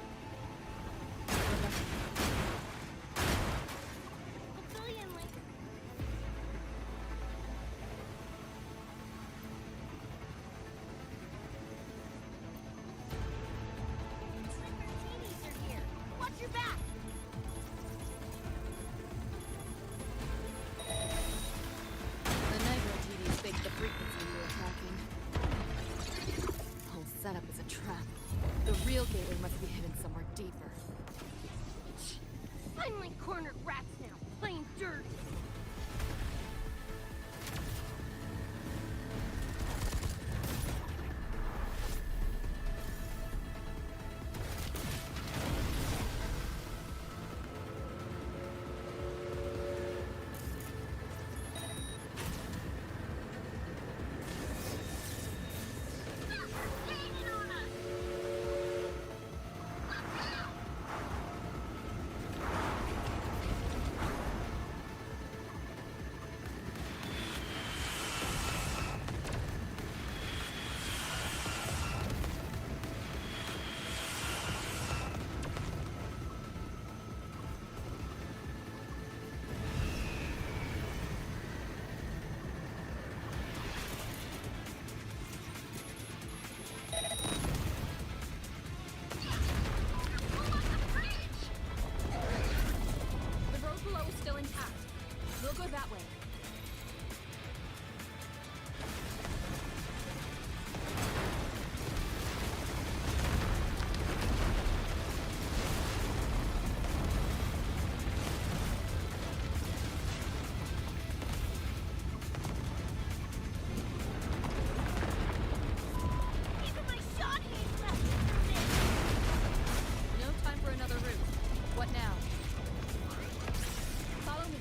I'll fill you in later. Martinis are here. Watch your back. The Nitro TVs faked the frequency we were tracking. The whole setup is a trap. The real gateway must be hidden somewhere deeper. I'm like cornered rats now, playing dirty. The road below is still intact. We'll go that way. Even my shot ain't left. No time for another route. What now? Follow me.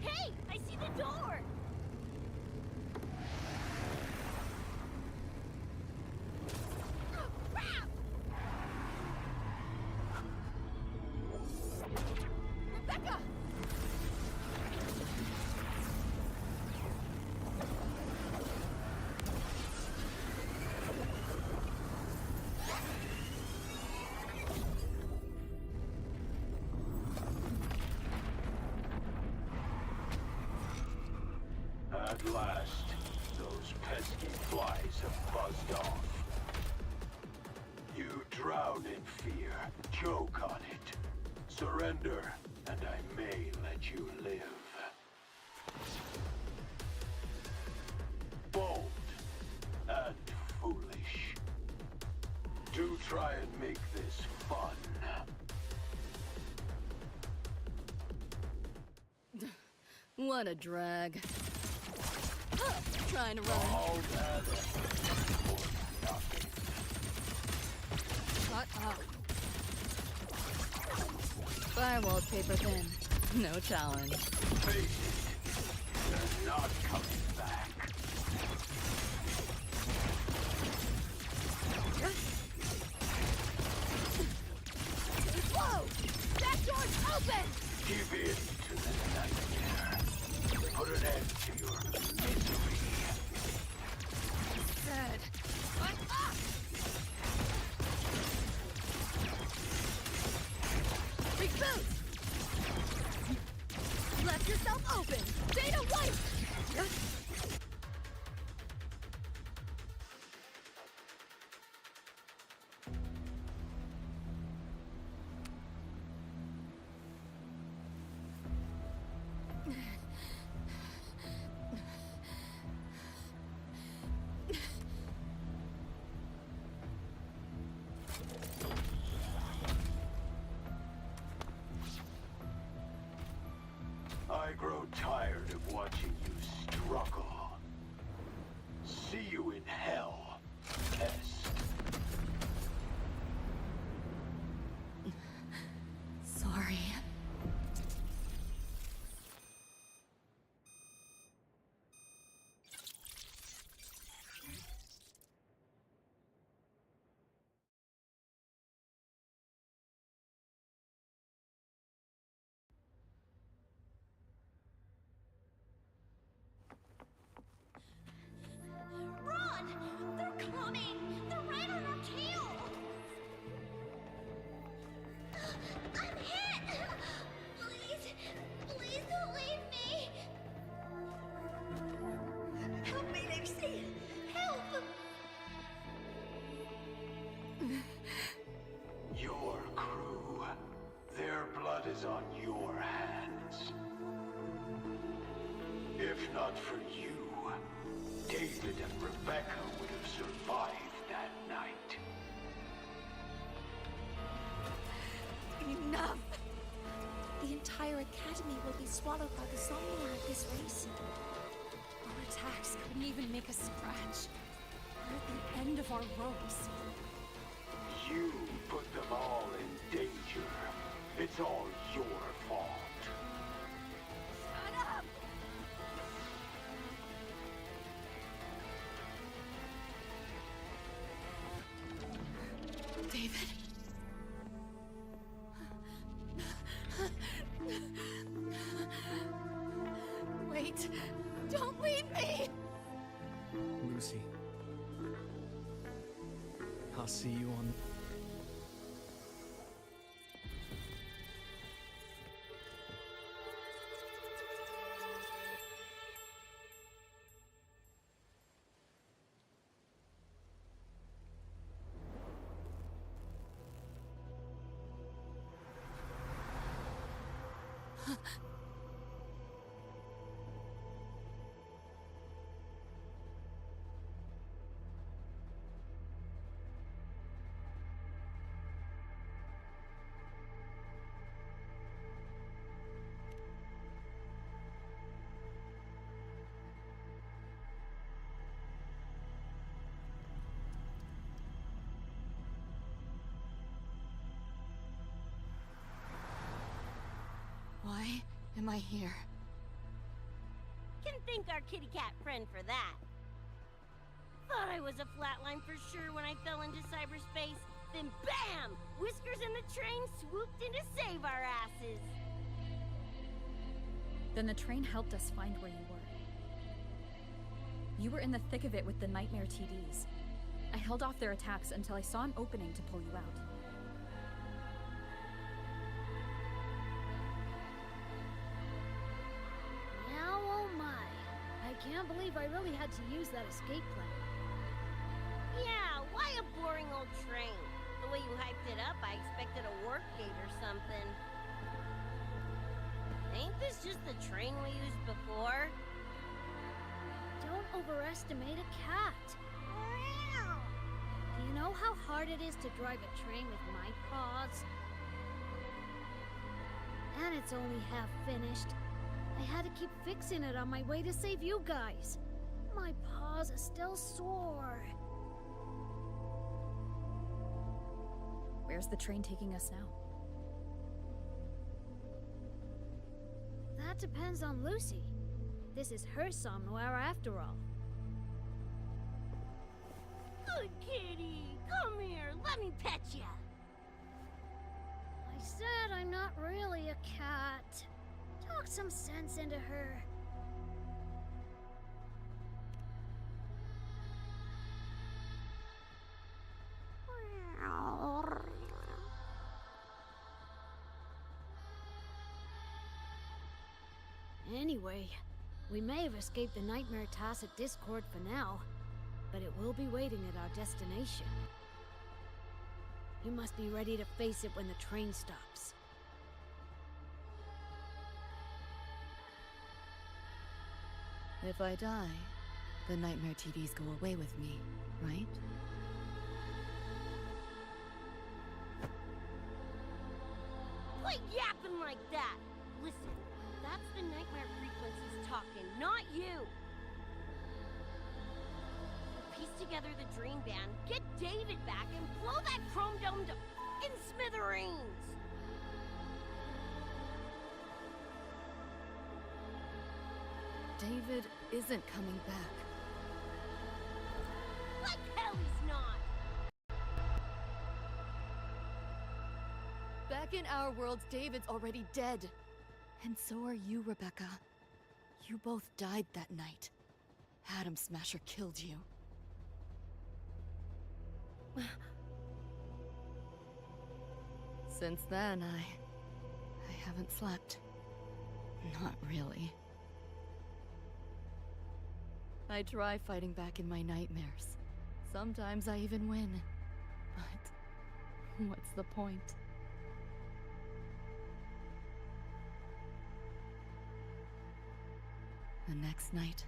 Hey, I see the door. Oh, crap! Rebecca! At last, those pesky flies have buzzed off. You drown in fear, choke on it. Surrender, and I may let you live. Bold and foolish. Do try and make this fun. What a drag. Trying to run. All that for nothing. Shut up. Firewall's paper thin. No challenge. Face it, they're not coming back. Whoa! That door's open! Give in to the nightmare. Put an end to your misery. Good. But up! Reboot! Left yourself open! Data wipe! I grow tired of watching you struggle. See you in hell, pest. Sorry. Run! They're coming! They're right on our tail! I'm hit! Please, please don't leave me! Help me, Lucy! Help! Your crew, their blood is on your hands. If not for you, David and Rebecca would have survived that night. Enough! The entire academy will be swallowed by the somnolence at this race. Our attacks couldn't even make a scratch. We're at the end of our ropes. You put them all in danger. It's all your fault. Shut up! David. Wait! Don't leave me! Lucy. I'll see you on. Why am I here? Can thank our kitty cat friend for that. Thought I was a flatline for sure when I fell into cyberspace. Then BAM! Whiskers and the train swooped in to save our asses. Then the train helped us find where you were. You were in the thick of it with the Nightmare TDs. I held off their attacks until I saw an opening to pull you out. Now, oh my. I can't believe I really had to use that escape plan. Yeah, why a boring old train? The way you hyped it up, I expected a warp gate or something. Ain't this just the train we used before? Don't overestimate a cat. Do you know how hard it is to drive a train with my paws? And it's only half finished. I had to keep fixing it on my way to save you guys. My paws are still sore. Where's the train taking us now? That depends on Lucy. This is her somnowhere after all. Good kitty, come here, let me pet ya. I said I'm not really a cat. Talk some sense into her. Anyway, we may have escaped the Nightmare Tacit Discord for now, but it will be waiting at our destination. You must be ready to face it when the train stops. If I die, the Nightmare TVs go away with me, right? Quit yapping like that! Listen, that's the nightmare frequencies talking, not you! Piece together the dream band, get David back, and blow that chrome dome to f***ing smithereens! David isn't coming back. Like hell he's not! Back in our worlds, David's already dead. And so are you, Rebecca. You both died that night. Atom Smasher killed you. Since then, I haven't slept. Not really. I try fighting back in my nightmares. Sometimes I even win. But what's the point? The next night,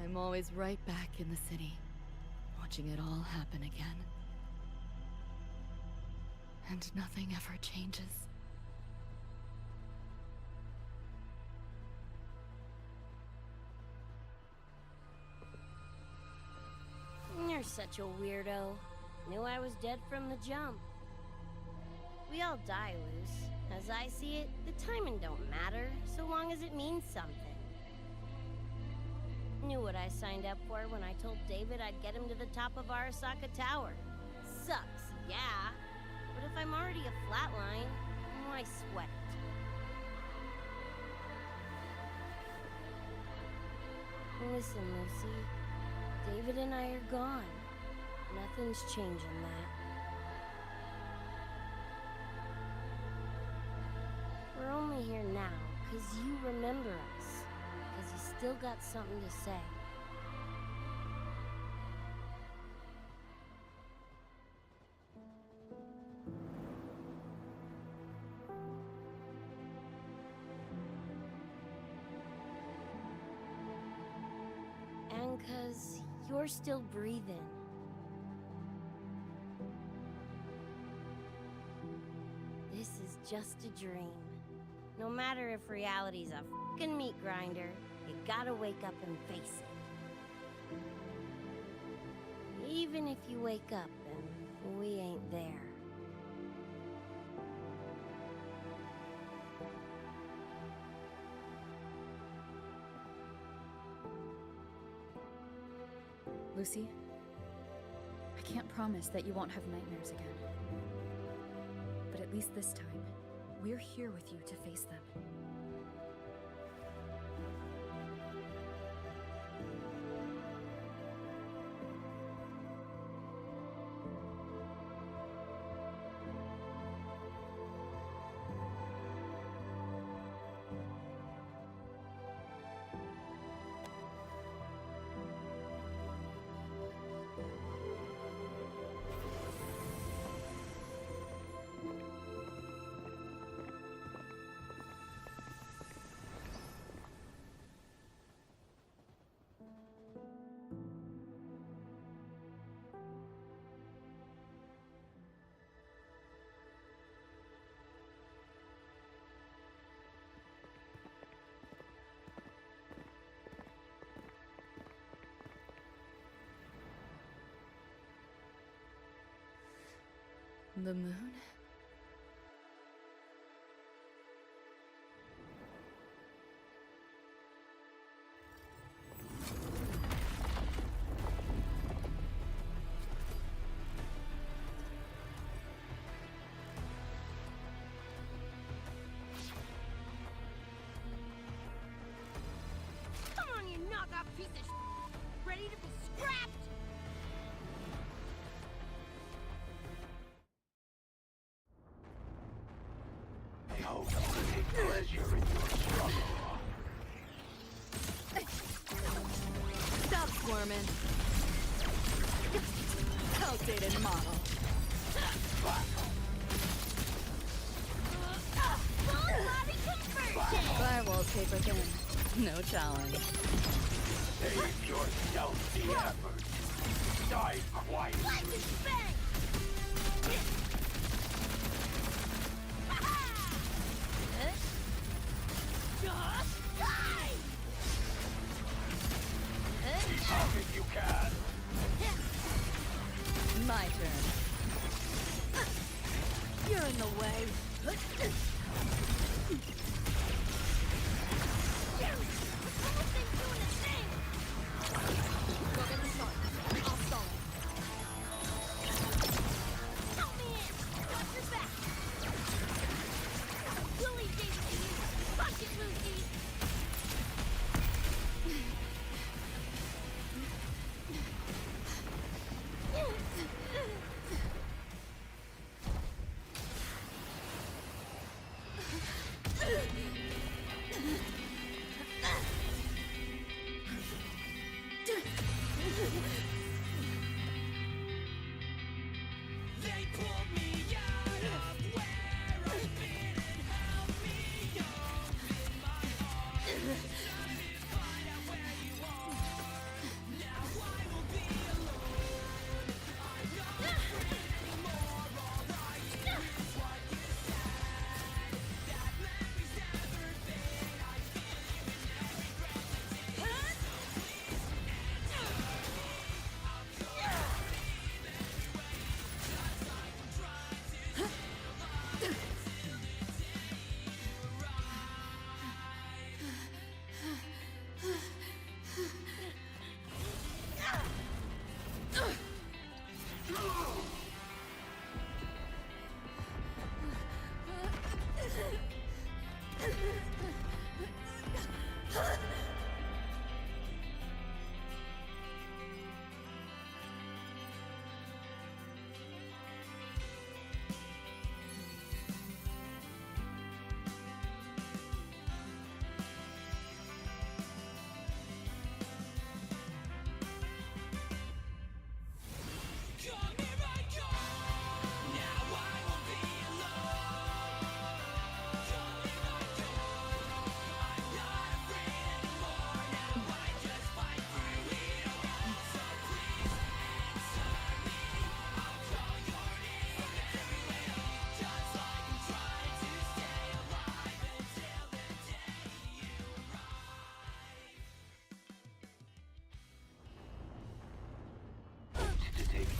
I'm always right back in the city, watching it all happen again. And nothing ever changes. You're such a weirdo. Knew I was dead from the jump. We all die, Luce. As I see it, the timing don't matter, so long as it means something. Knew what I signed up for when I told David I'd get him to the top of Arasaka Tower. Sucks, yeah. But if I'm already a flatline, why sweat it? Listen, Lucy. David and I are gone. Nothing's changing that. We're only here now because you remember us. Because you still got something to say. And because you're still breathing. This is just a dream. No matter if reality's a fucking meat grinder, you gotta wake up and face it. Even if you wake up and we ain't there. Lucy, I can't promise that you won't have nightmares again. But at least this time, we're here with you to face them. The moon? piece of ready to be scrapped! I hope you take pleasure in your struggle. Stop squirming. Outdated model. Full body conversion! Firewallpaper thin. No challenge. Save yourself the effort. Die quietly. Like a spank! Just die! Keep up if you can. My turn. You're in the way.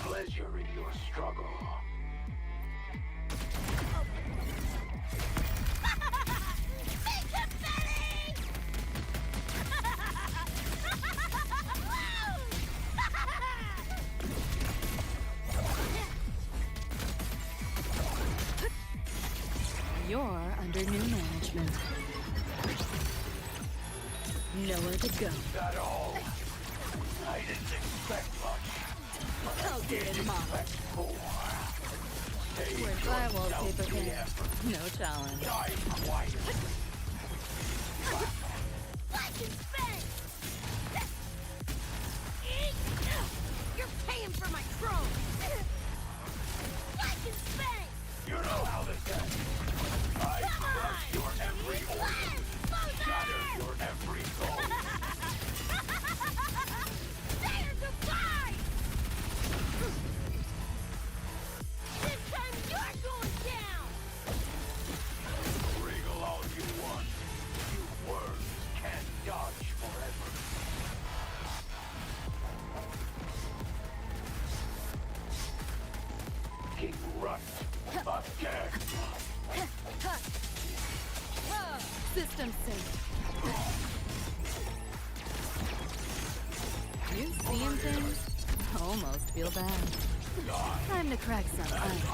Pleasure in your struggle. Make him belly! You're under new management. Nowhere to go. That all? I didn't expect much. Outdated model. We're firewallpaper thin. No challenge. Die quiet. Like his face! You're paying for my chrome! Like his face! You know how this ends. I crush your every organ. Shatter your every soul. Say your goodbye! This time you're going down! Wriggle all you want. You worms can't dodge forever. King Runt again. System safe. You seeing things? Almost feel bad. Time to crack some ice.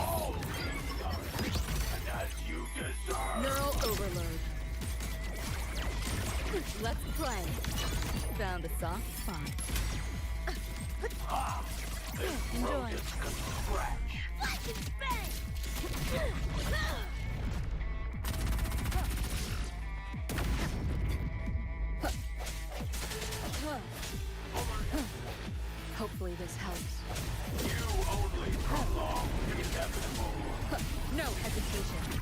And as you deserve. Neural overload. Let's play. Found a soft spot. Enjoy. Flash and bang! Hopefully this helps. You only prolong the inevitable. No hesitation.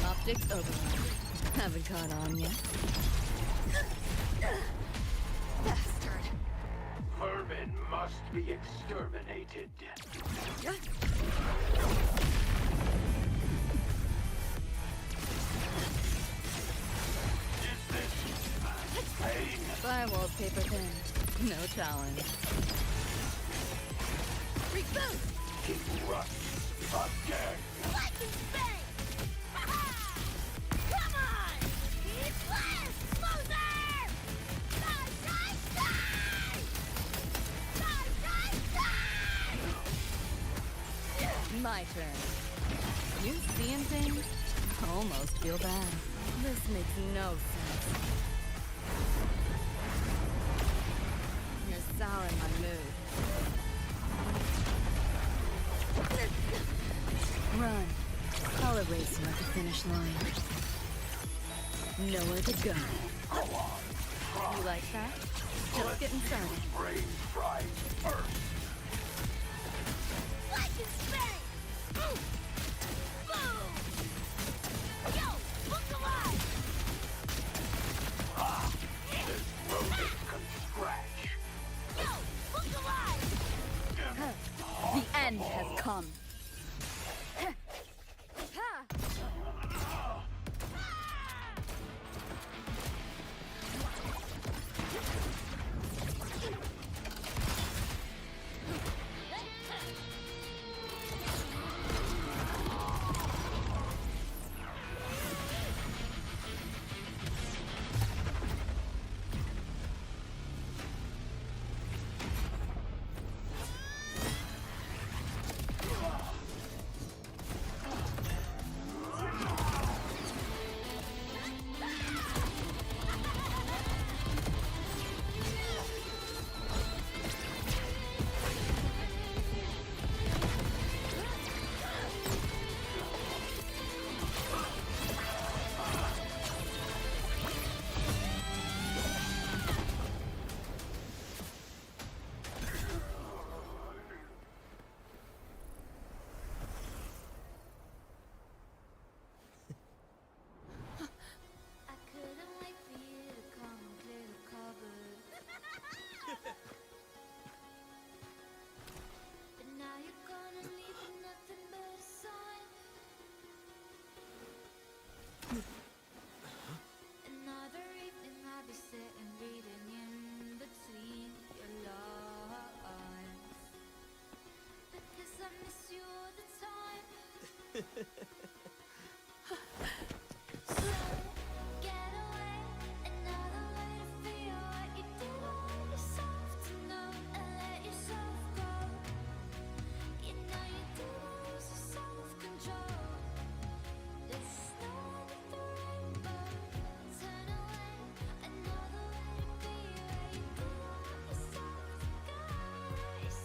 Optics overload. Haven't caught on yet. Bastard. Vermin must be exterminated. Is this pain? Firewall paper thin. No challenge. Reboot! King Rust again. Flash and bang! Ha-ha! Come on! Keep blast! Closer! Die, die, die! Die, die, die! My turn. You seeing things? Almost feel bad. This makes no sense. You're souring my mood. Run. I'll erase you at the finish line. Nowhere to go. You like that? Just getting started. Brain fried first. Flash and bang! Boom! Boom! Yo! Look alive! This rodent can scratch. Yo! Look alive! The end has come.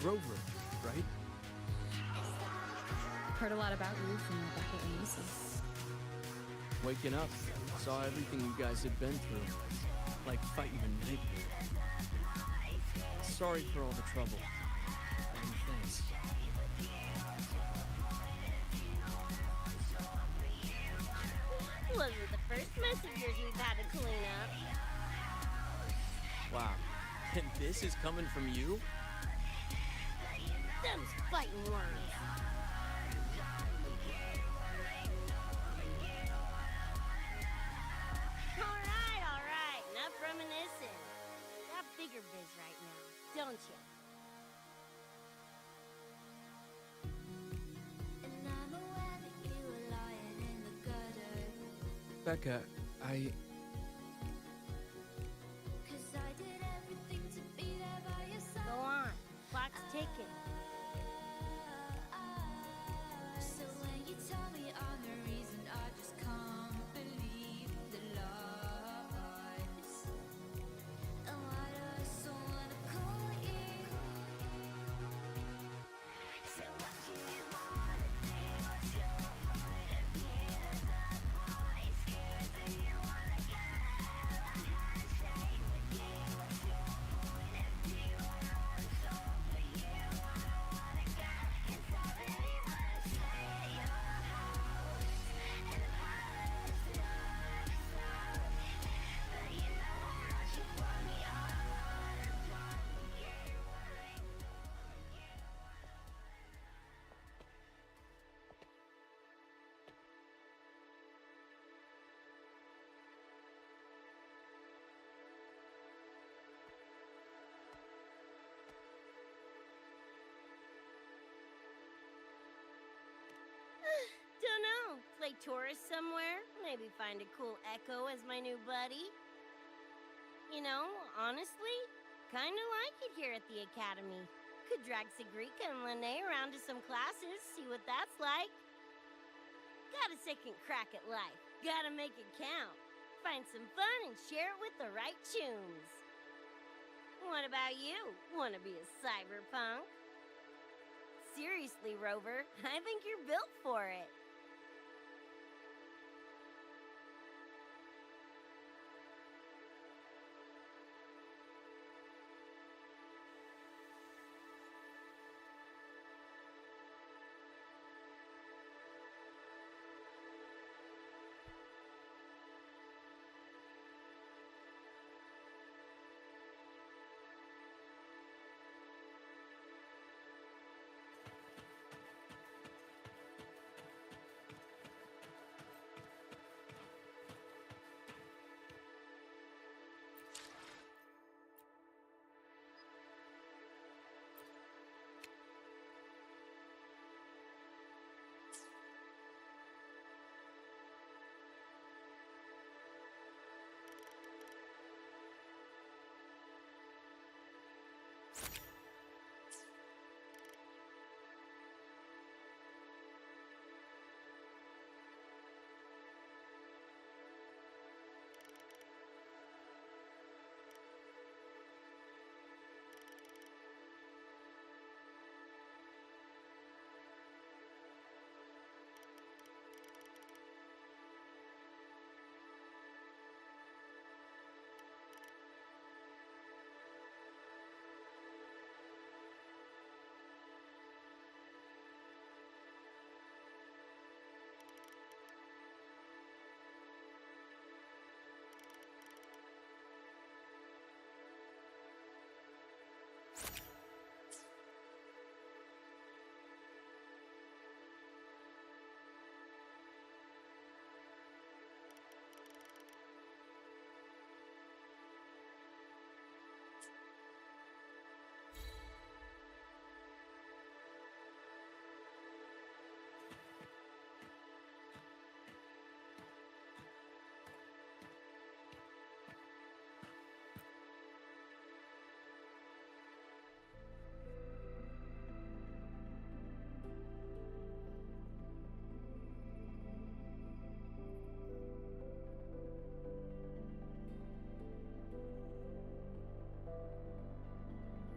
Rover, right? Heard a lot about you from Rebecca and Lucy. Waking up, saw everything you guys had been through. Like fighting a nightmare. Sorry for all the trouble. And thanks. Those are the first messengers we've had to clean up. Wow. And this is coming from you? Them's fighting worms. All right. Enough reminiscing. Got bigger biz right now, don't you? Becca, Go on. Clock's ticking. play tourist somewhere. Maybe find a cool Echo as my new buddy. You know, honestly, kinda like it here at the Academy. Could drag Sigrika and Lene around to some classes, see what that's like. Got a second crack at life. Gotta make it count. Find some fun and share it with the right tunes. What about you? Wanna be a cyberpunk? Seriously, Rover, I think you're built for it.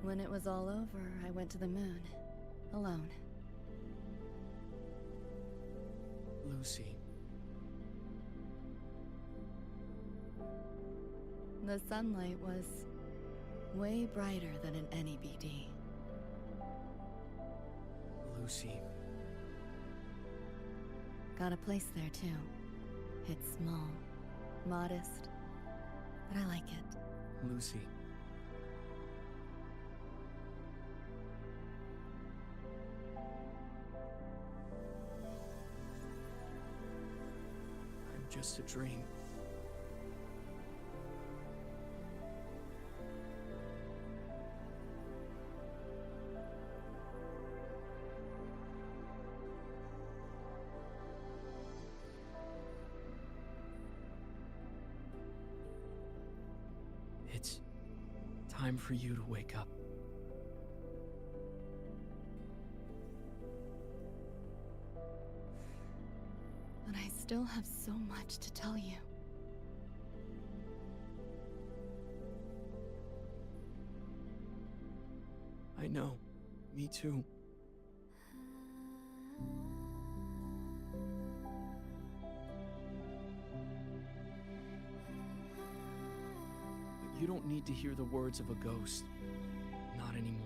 When it was all over, I went to the moon. Alone. Lucy. The sunlight was way brighter than in any BD. Lucy. Got a place there too. It's small, modest, but I like it. Lucy. I'm just a dream. It's time for you to wake up. But I still have so much to tell you. I know. Me too. But you don't need to hear the words of a ghost. Not anymore.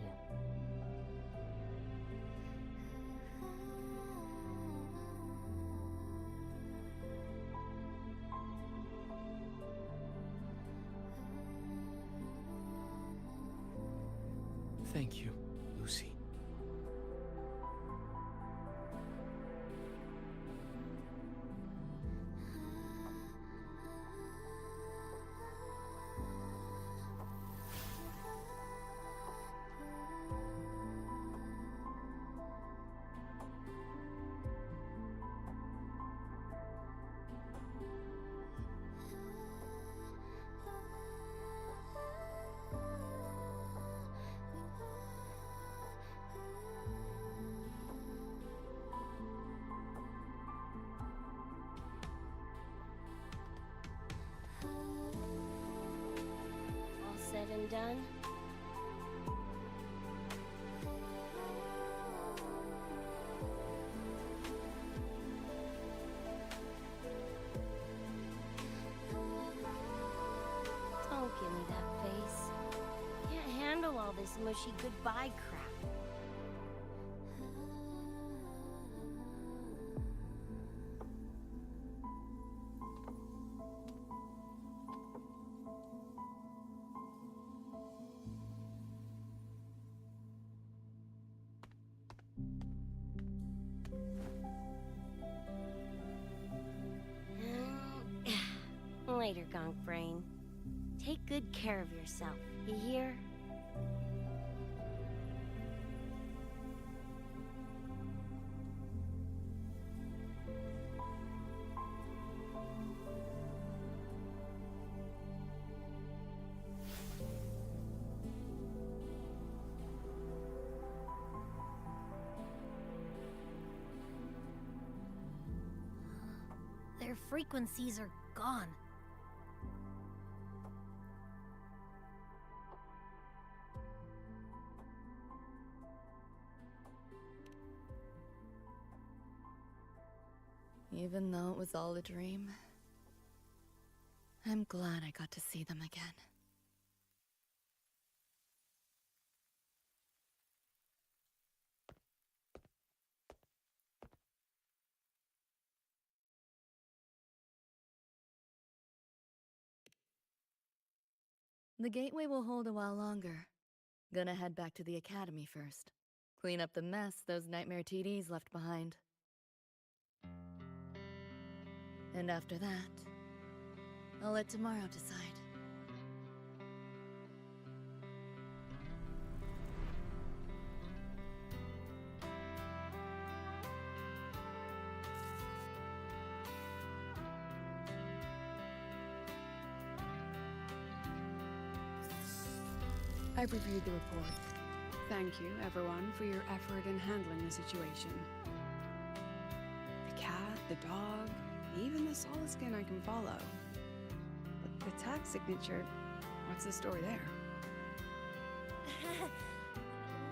Thank you, Lucy. mushy goodbye crap. Later, Gonk Brain. Take good care of yourself, you hear? Their frequencies are gone. Even though it was all a dream, I'm glad I got to see them again. The gateway will hold a while longer. Gonna head back to the academy first. Clean up the mess those nightmare TDs left behind. And after that, I'll let tomorrow decide. I've reviewed the report. Thank you, everyone, for your effort in handling the situation. The cat, the dog, even the solid skin I can follow. But the tag signature, what's the story there?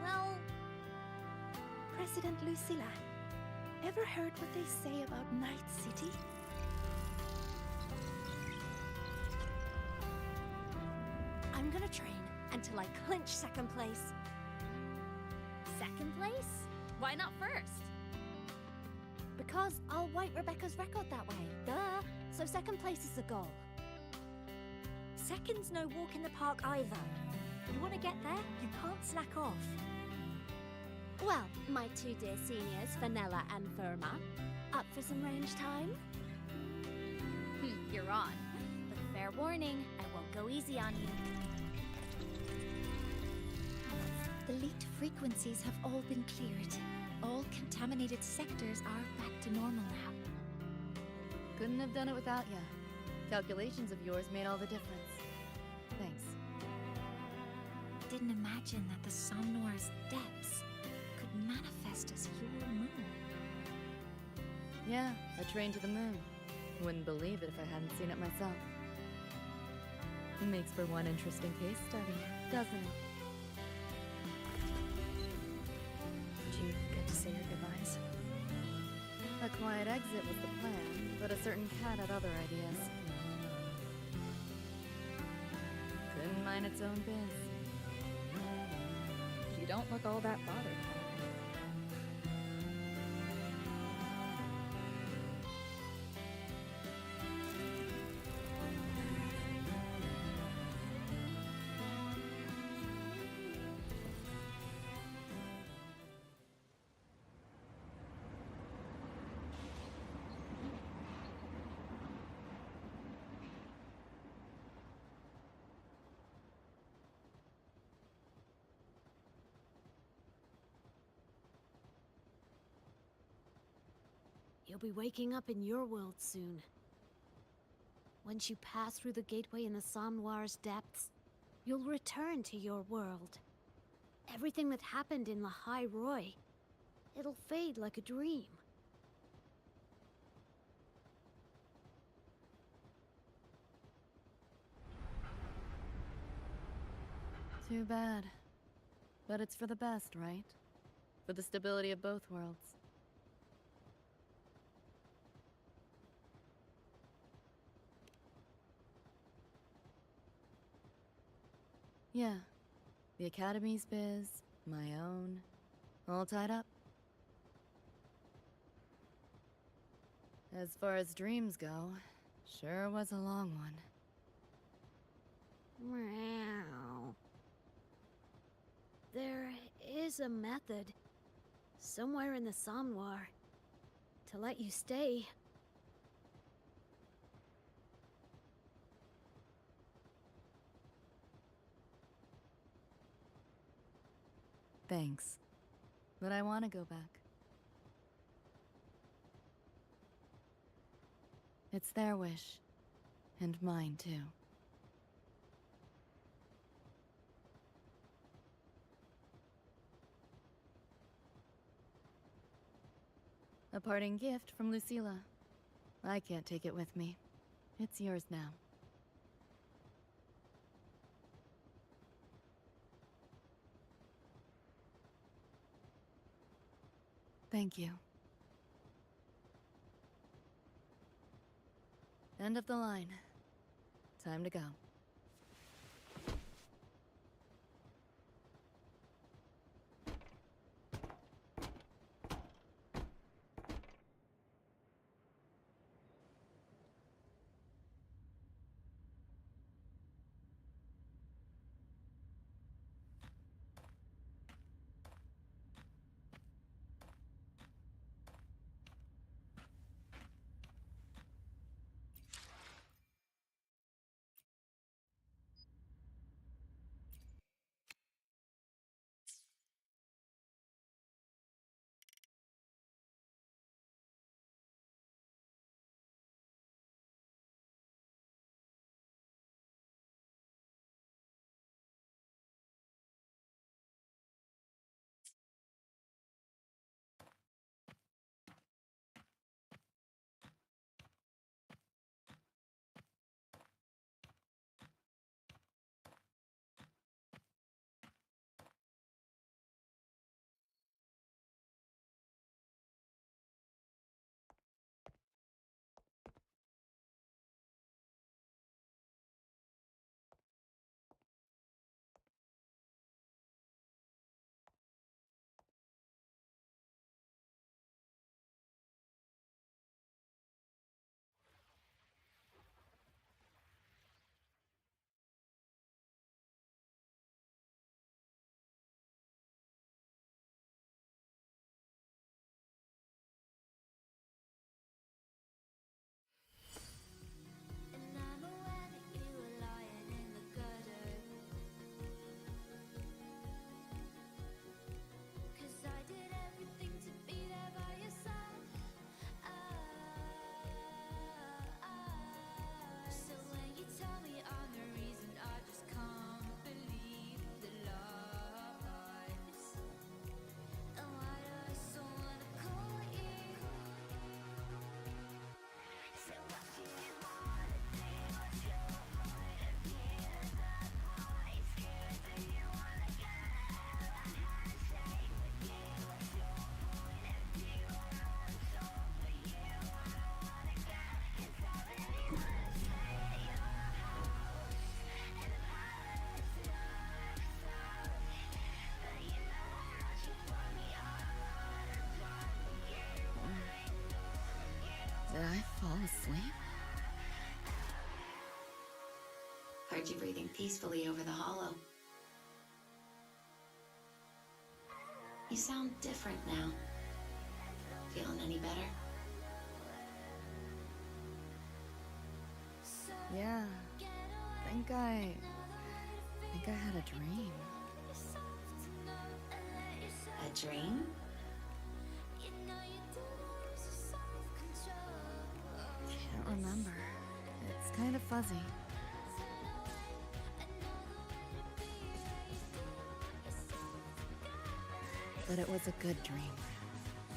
Well... President Lucilla, ever heard what they say about Night City? I'm gonna train until I clinch second place. Second place? Why not first? Because I'll wipe Rebecca's record that way. Duh. So second place is the goal. Second's no walk in the park either. You want to get there, you can't slack off. Well, my two dear seniors, Vanilla and Verma. Up for some range time? You're on. But fair warning, I won't go easy on you. The leaked frequencies have all been cleared. All contaminated sectors are back to normal now. Couldn't have done it without ya. Calculations of yours made all the difference. Thanks. Didn't imagine that the Somnoir's depths could manifest as your moon. Yeah, a train to the moon. Wouldn't believe it if I hadn't seen it myself. Makes for one interesting case study, doesn't it? Did you get to say your goodbyes? A quiet exit was the plan, but a certain cat had other ideas. Couldn't mind its own biz. You don't look all that bothered. You'll be waking up in your world soon. Once you pass through the gateway in the Somnoir's depths, you'll return to your world. Everything that happened in La High Roy, it'll fade like a dream. Too bad. But it's for the best, right? For the stability of both worlds. Yeah, The Academy's biz, my own, all tied up. As far as dreams go, sure was a long one. Meow. There is a method, somewhere in the Somnoir, to let you stay. Thanks. But I want to go back. It's their wish. And mine, too. A parting gift from Lucilla. I can't take it with me. It's yours now. Thank you. End of the line. Time to go. Did I fall asleep? Heard you breathing peacefully over the hollow. You sound different now. Feeling any better? Yeah. Think I had a dream. A dream? Can't remember. It's kind of fuzzy. But it was a good dream.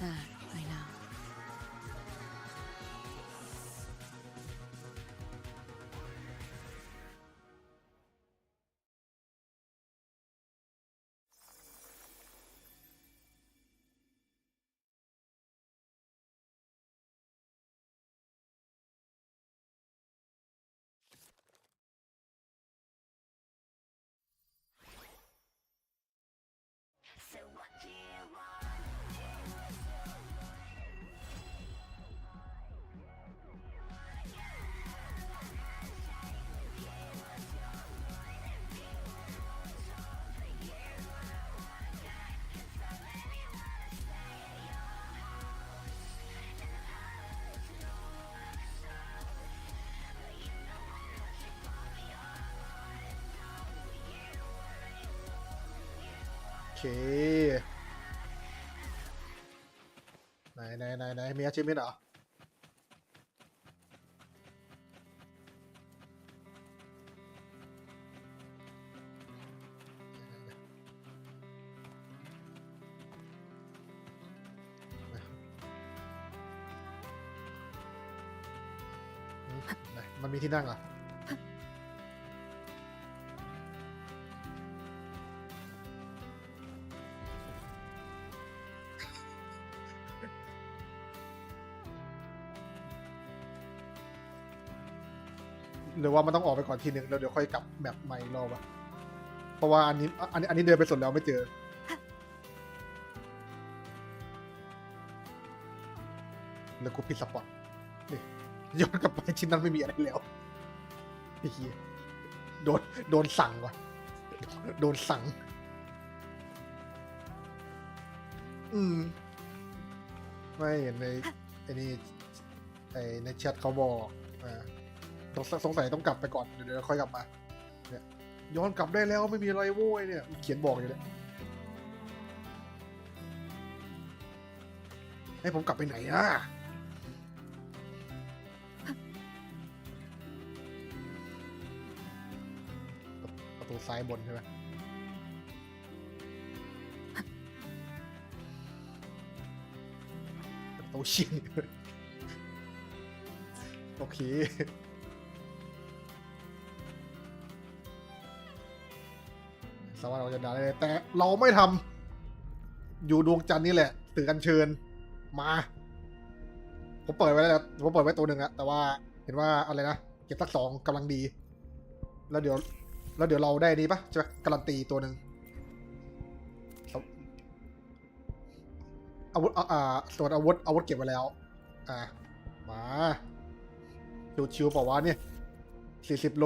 That I know. เคไหนมีอาชีพไหมเหรอมันมีที่นั่งเหรอหรือว่ามันต้องออกไปก่อนทีหนึ่งแล้วเดี๋ยวค่อยกลับแบบใหม่รอบอะเพราะว่าอันนี้เดินไปสุดแล้วไม่เจอแล้วกูผิดสปอตนี่ย้อนกลับไปชิ้นนั้นไม่มีอะไรแล้วไอ้เหี้ยโดนสั่งว่ะโดนสั่งไม่เห็นในไอ้นี่ในแชทเขาบอกสงสัยต้องกลับไปก่อนเดี๋ยวค่อยกลับมาเนี่ยย้อนกลับได้แล้วไม่มีอะไรโว้ยเนี่ยเขียนบอกอยู่เลยให้ผมกลับไปไหนอ่ะประตูซ้ายบนใช่ไหมประตูชิงโอเคสามารถเราจะด่าได้แต่เราไม่ทำอยู่ดวงจันทร์นี่แหละสื่อกันเชิญมาผมเปิดไว้แล้วผมเปิดไว้ตัวหนึ่งอะแต่ว่าเห็นว่าอะไรนะเก็บสัก2กำลังดีแล้วเดี๋ยวเราได้นี้ปะจะการันตีตัวหนึ่งอาวุธส่วนอาวุธเก็บไว้แล้วมาชิวๆเปล่าวะเนี่ย40 โล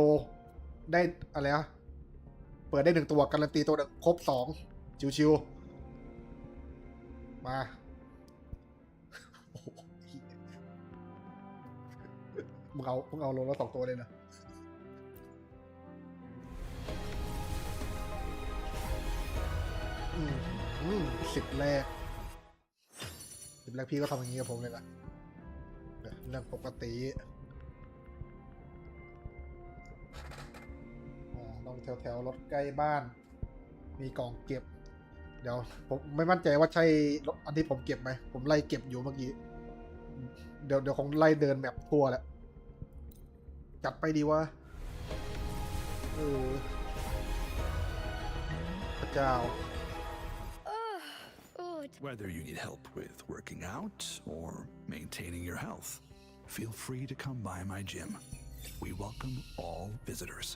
ได้อะไรอะเปิดได้1ตัวการันตีตัวครบ2ชิวๆมามึงเอาโลละ2ตัวเลยนะ10 แรกพี่ก็ทำอย่างนี้กับผมเลยนะเรื่องปกติต้องแถวรถใกล้บ้านมีกล่องเก็บเดี๋ยวผมไม่มั่นใจว่าใช่อันที่ผมเก็บไหมผมไล่เก็บอยู่เมื่อกี้เดี๋ยวคงไล่เดินแบบทั่วแหละจัดไปดีวะพระเจ้าWhether you need help with working out or maintaining your health, feel free to come by my gym. We welcome all visitors.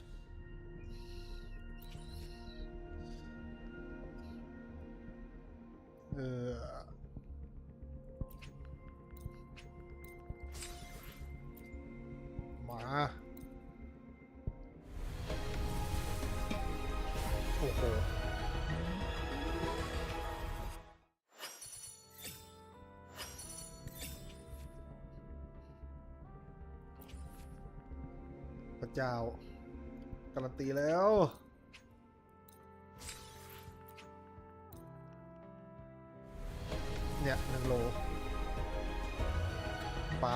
มาโอ้โหพระเจ้าการันตีแล้วเนี่ย1 โลปล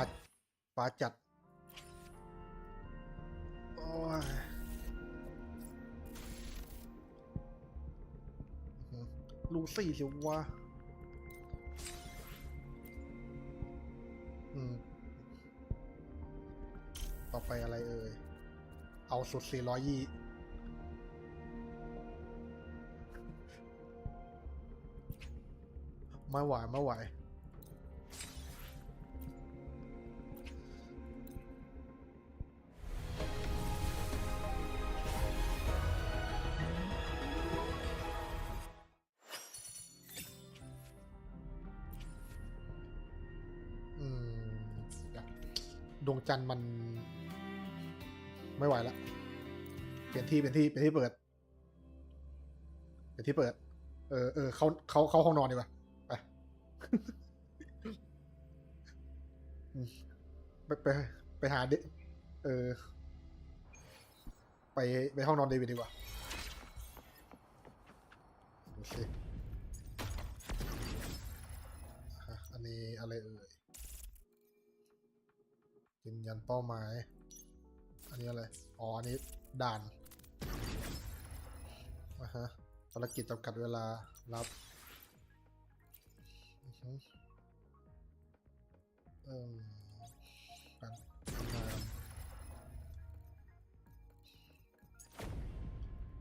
าจัดโอ้ยลูซี่สิวะต่อไปอะไรเอ่ยเอาสุด420ไม่ไหวดวงจันทร์มันไม่ไหวละเปลี่ยนที่เปิดเข้าห้องนอนดีกว่าไปหาไปห้องนอนเดวิดดีกว่าดูสิ นี้อะไรเอ่ยยืนยันเป้าหมายอันนี้อะไรอ๋ออันนี้ด่านฮะภารกิจจำกัดเวลารับการทำงาน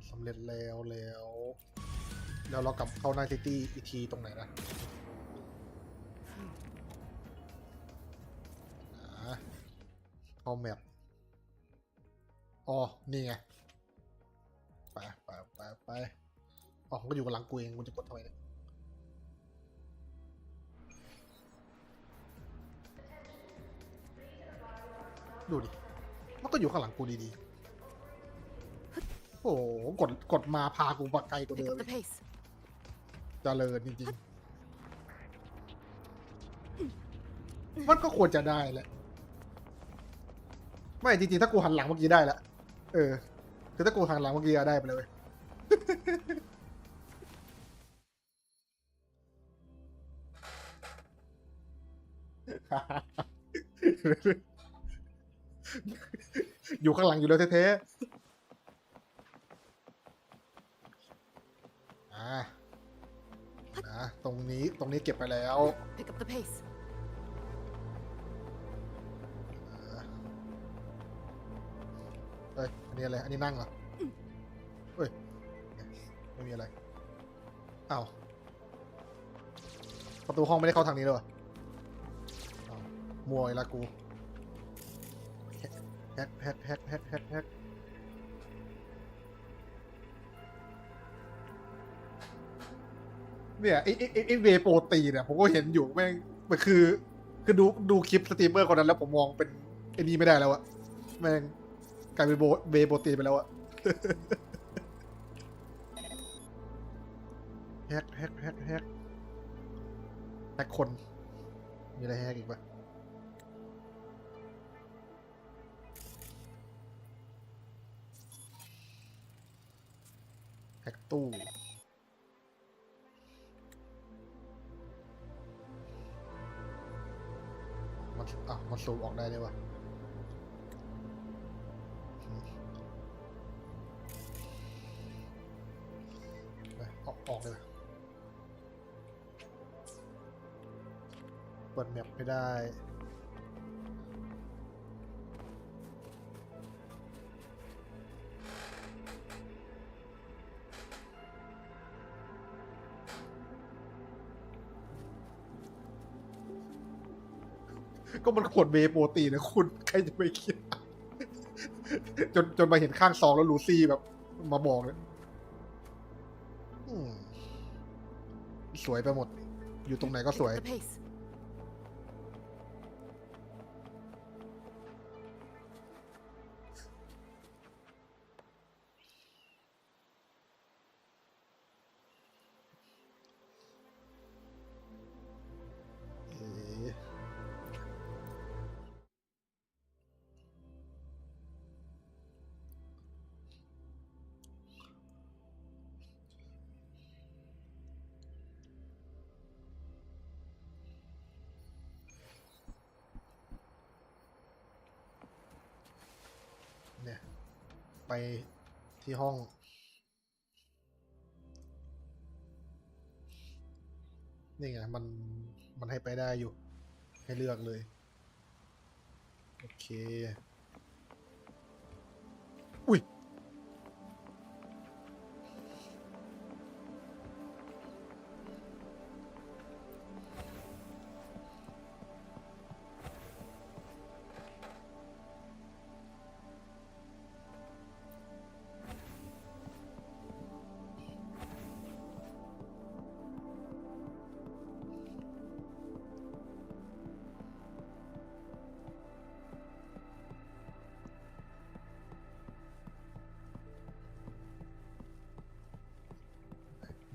สำเร็จแล้วเรากลับเข้าไนท์ซิตี้อีกทีตรงไหนนะเข้าแมปอ๋อนี่ไงไปอ๋อมันก็อยู่กับหลังกูเองกูจะกดทำไมเนี่ยดูดิมันก็อยู่ข้างหลังกูดีๆโอ้โหกดมาพากูไปไกลกว่าเดิมเจริญจริงๆมันก็ควรจะได้แหละไม่จริงๆถ้ากูหันหลังเมื่อกี้ได้แล้วคือถ้ากูหันหลังเมื่อกี้ได้ไปเลยอยู่ข้างหลังอยู่แล้วแท้ๆตรงนี้เก็บไปแล้วอันนี้อะไรอันนี้นั่งเหรอเฮ้ยไม่มีอะไรอ้าวประตูห้องไม่ได้เข้าทางนี้เลยวะมัวอีกละกูแฮกเนี่ยไอ้เวโปรตีเนี่ยผมก็เห็นอยู่แม่งมันคือดูคลิปสตรีมเมอร์คนนั้นแล้วผมมองเป็นไอ้นี่ไม่ได้แล้วอะแม่งกลายเป็นเวโปรตีไปแล้วอะแฮกคนมีอะไรแฮกอีกปะแฮกตู้มันสูบออกได้เลยวะออกเลยเปิดแมปไม่ได้ก็มันขวดเวย์โปรตีนนะคุณใครจะไปคิดจนมาเห็นข้างซองแล้วลูซี่แบบมาบอกเลยสวยไปหมดอยู่ตรงไหนก็สวยเนี่ยไปที่ห้องนี่ไงมันให้ไปได้อยู่ให้เลือกเลยโอเคอุ้ย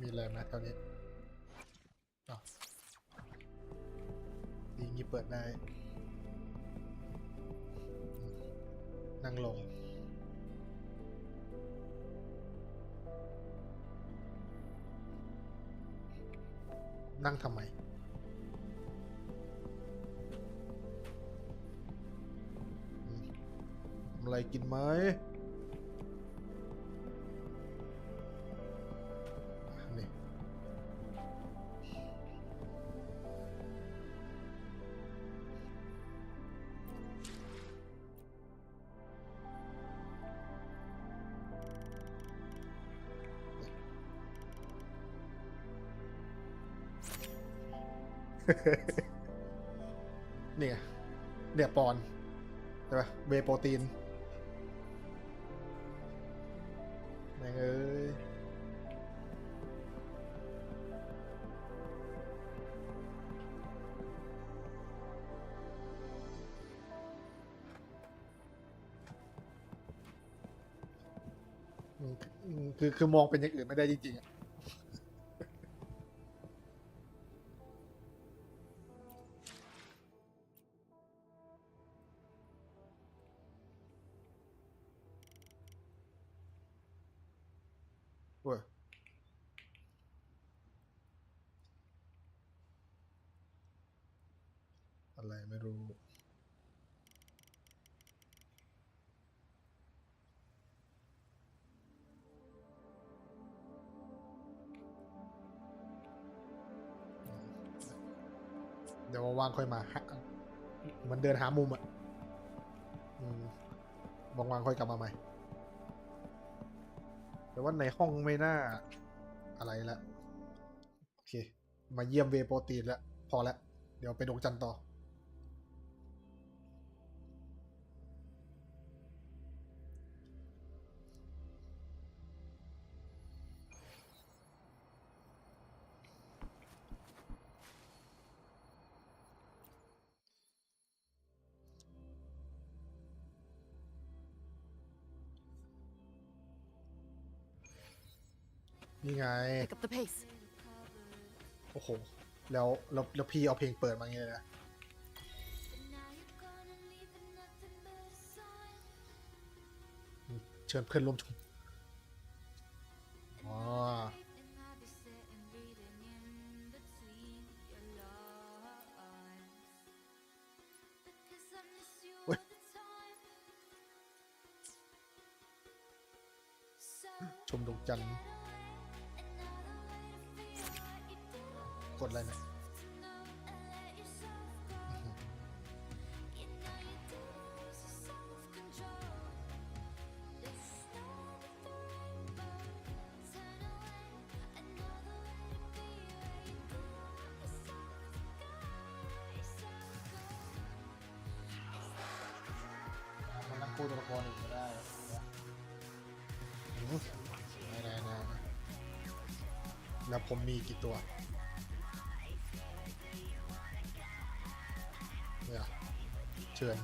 มีอะไรนะตอนนี้ดีงี้เปิดได้นั่งลงนั่งทำไม อะไรกินไหมนี่ เนี่ยเนี่ยปอนใช่ปะเวย์โปรตีนแม่งเอ้ยคือมองเป็นอย่างอื่นไม่ได้จริงๆอะเว้ยอะไรไม่รู้เดี๋ยวว่างๆค่อยมามันเดินหามุมอ่ะว่างๆค่อยกลับมาใหม่แต่ว่าในห้องไม่น่าอะไรละโอเคมาเยี่ยมเวย์โปรตีนแล้วพอแล้วเดี๋ยวไปดวงจันทร์ต่อนี่ไง Pick up the pace. โอ้โหแล้วพี่เอาเพลงเปิดมาอย่างเงี้ยนะเชิญเพื่อนร่วมชมอ๋อเว้ยชมดวงจันทร์กดอะไรเนี่ยมันนั่งพูดตัวละครอีกก็ได้ได้แล้วผมมีกี่ตัวเนี่ยเชิญ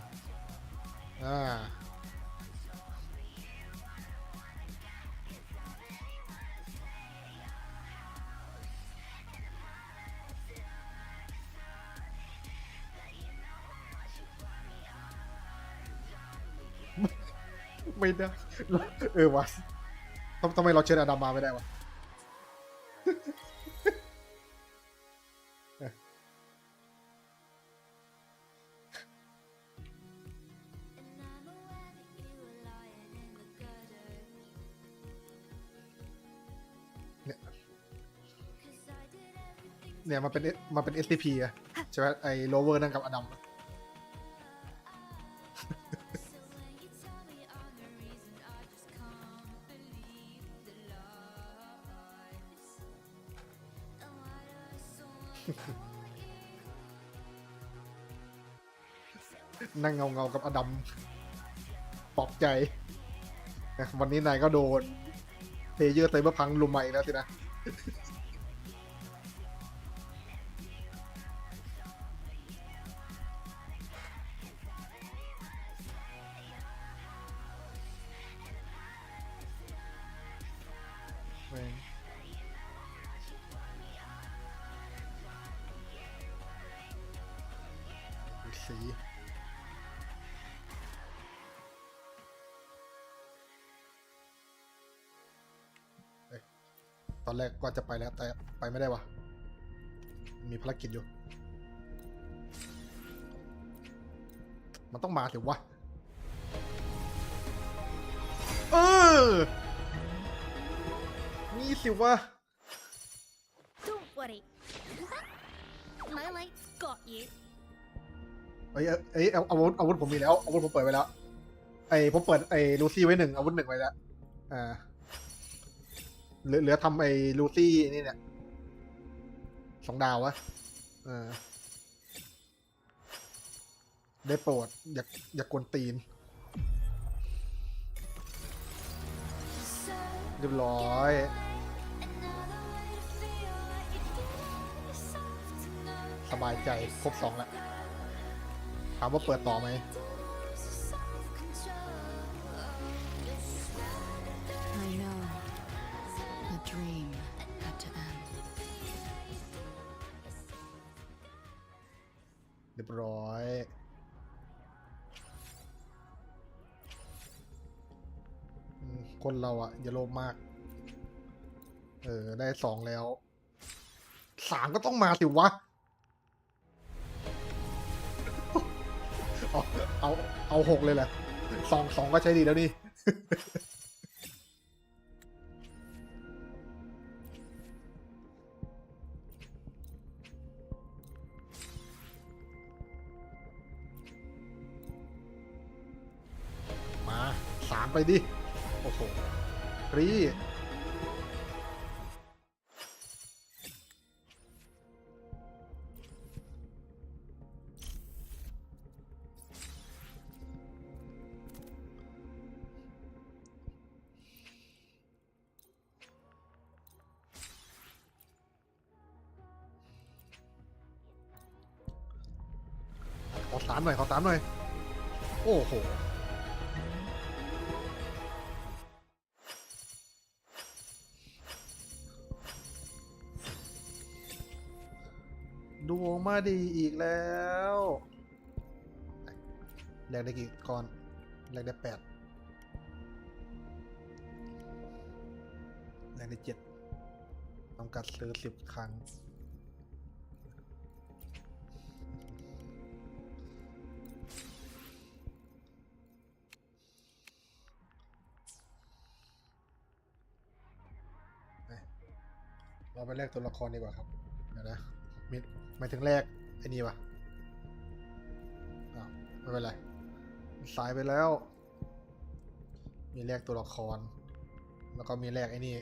ไม่ได้วะทำไมเราเชิญอดัมมาไม่ได้วะเนี่ยมันเป็น SCP อะใช่ไหมไอ้โลเวอร์นั่งกับอดัมนั่งเงากับอดัมปลอบใจวันนี้นายก็โดนเพลเยอร์ไซเบอร์พังลุมใหม่แล้วสินะสีตอนแรกก็จะไปแล้วแต่ไปไม่ได้วะมีภารกิจอยู่มันต้องมาถึงวะ เออนี่สิวะ Don't worry. My light's got you. อาวุธผมมีแล้วอาวุธผมเปิดไว้แล้วผมเปิดลูซี่ไว้1อาวุธ1ไว้แล้วเหลือทำลูซี่นี่เนี่ย2 ดาววะได้โปรดอย่ากวนตีนเรียบร้อยสบายใจครบ2แล้วถามว่าเปิดต่อไหมI know. The dream had to end. เรียบร้อยคนเราอะอย่าโลภมากได้2แล้ว3ก็ต้องมาสิวะเอา6เลยแหละ2ก็ใช้ดีแล้วนี่ มา3ไปดิโอ้โหฟรีขอ3หน่อยโอ้โหดวงมาดีอีกแล้วแลกได้กี่ก้อนแลกได้8แลกได้7จำกัดซื้อ10 ครั้งเราไปแลกตัวละครดีกว่าครับเดี๋ยวนะหมายถึงแลกไอ้นี่วะไม่เป็นไรสายไปแล้วมีแลกตัวละครแล้วก็มีแลกไอ้นี่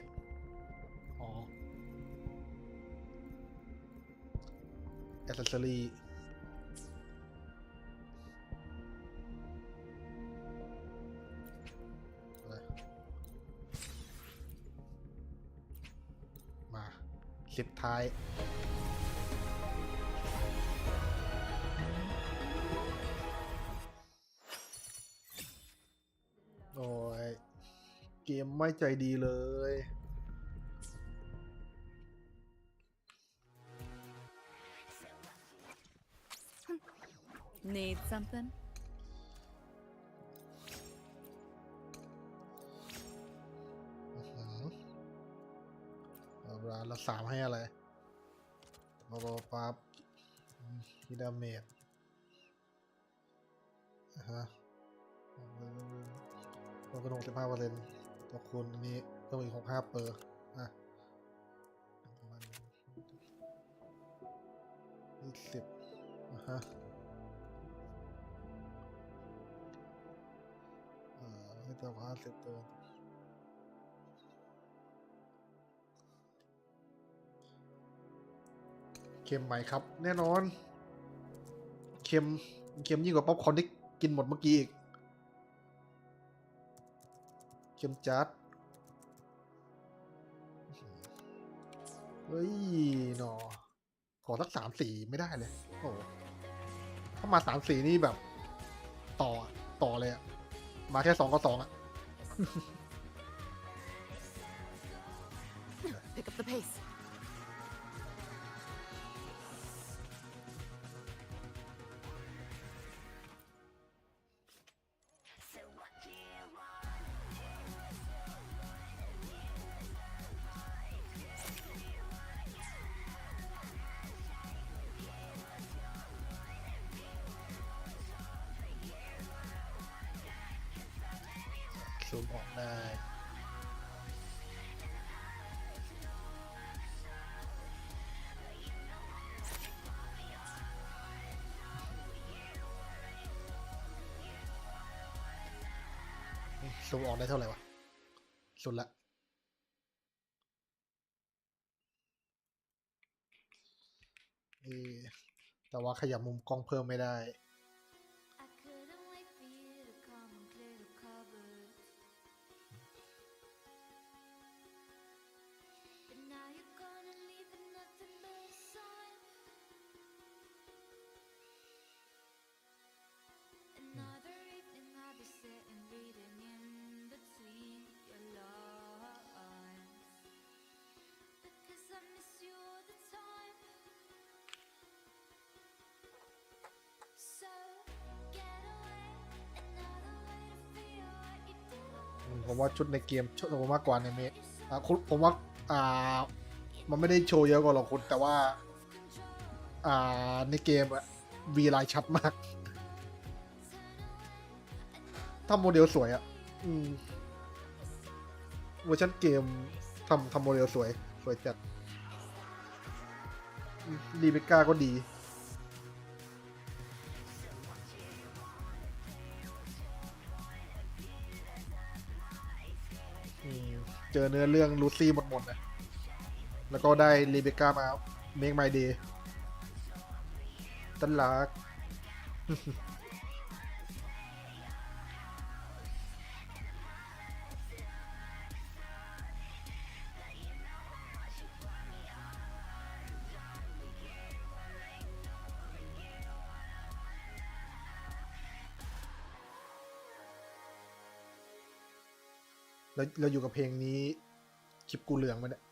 แอคเซสซอรี่มา10 ท้ายโอ้ยเกมไม่ใจดีเลย Need something? ร้านละ3ให้อะไรปั๊บมีดาเมจลดเป็น65%ต่อคูณอันนี้เพิ่มอีก65%20ให้ต่อ50ตัวเค็มไหมครับแน่นอนเค็มยิ่งกว่าป๊อปคอร์นที่กินหมดเมื่อกี้อีกเค็มจัดเฮ้ยหนอขอสัก3-4ไม่ได้เลยโอ้ถ้ามา3-4นี่แบบต่อเลยอะมาแค่2 ก็ 2อะ Pick up the pace. 3 ซูมออกได้ซูมออกได้เท่าไหร่วะสุดละแต่ว่าขยับมุมกล้องเพิ่มไม่ได้ผมว่าชุดในเกมชอบมากกว่าในเมะผมว่ามันไม่ได้โชว์เยอะกว่าหรอกคุณแต่ว่าในเกมวีไลน์ชัดมากทำโมเดลสวยเวอร์ชันเกมทำโมเดลสวยจัดรีเบคก้าก็ดีเจอเนื้อเรื่องลูซี่หมดนะแล้วก็ได้รีเบคก้ามา Make My Day ตันลัก เราอยู่กับเพลงนี้คลิปกูเหลืองมันเนี่ย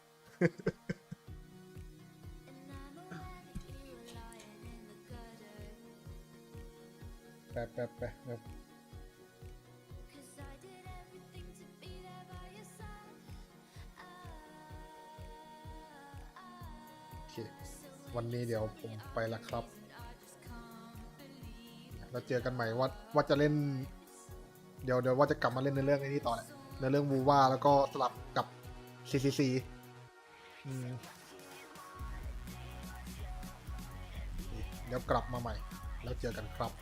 แปะโอเควันนี้เดี๋ยวผมไปละครับแล้วเจอกันใหม่ว่าจะเล่นเดี๋ยวว่าจะกลับมาเล่นในเรื่องนี้ต่อแหละในเรื่องวูว่าแล้วก็สลับกับ CCC เดี๋ยวกลับมาใหม่แล้วเจอกันครับ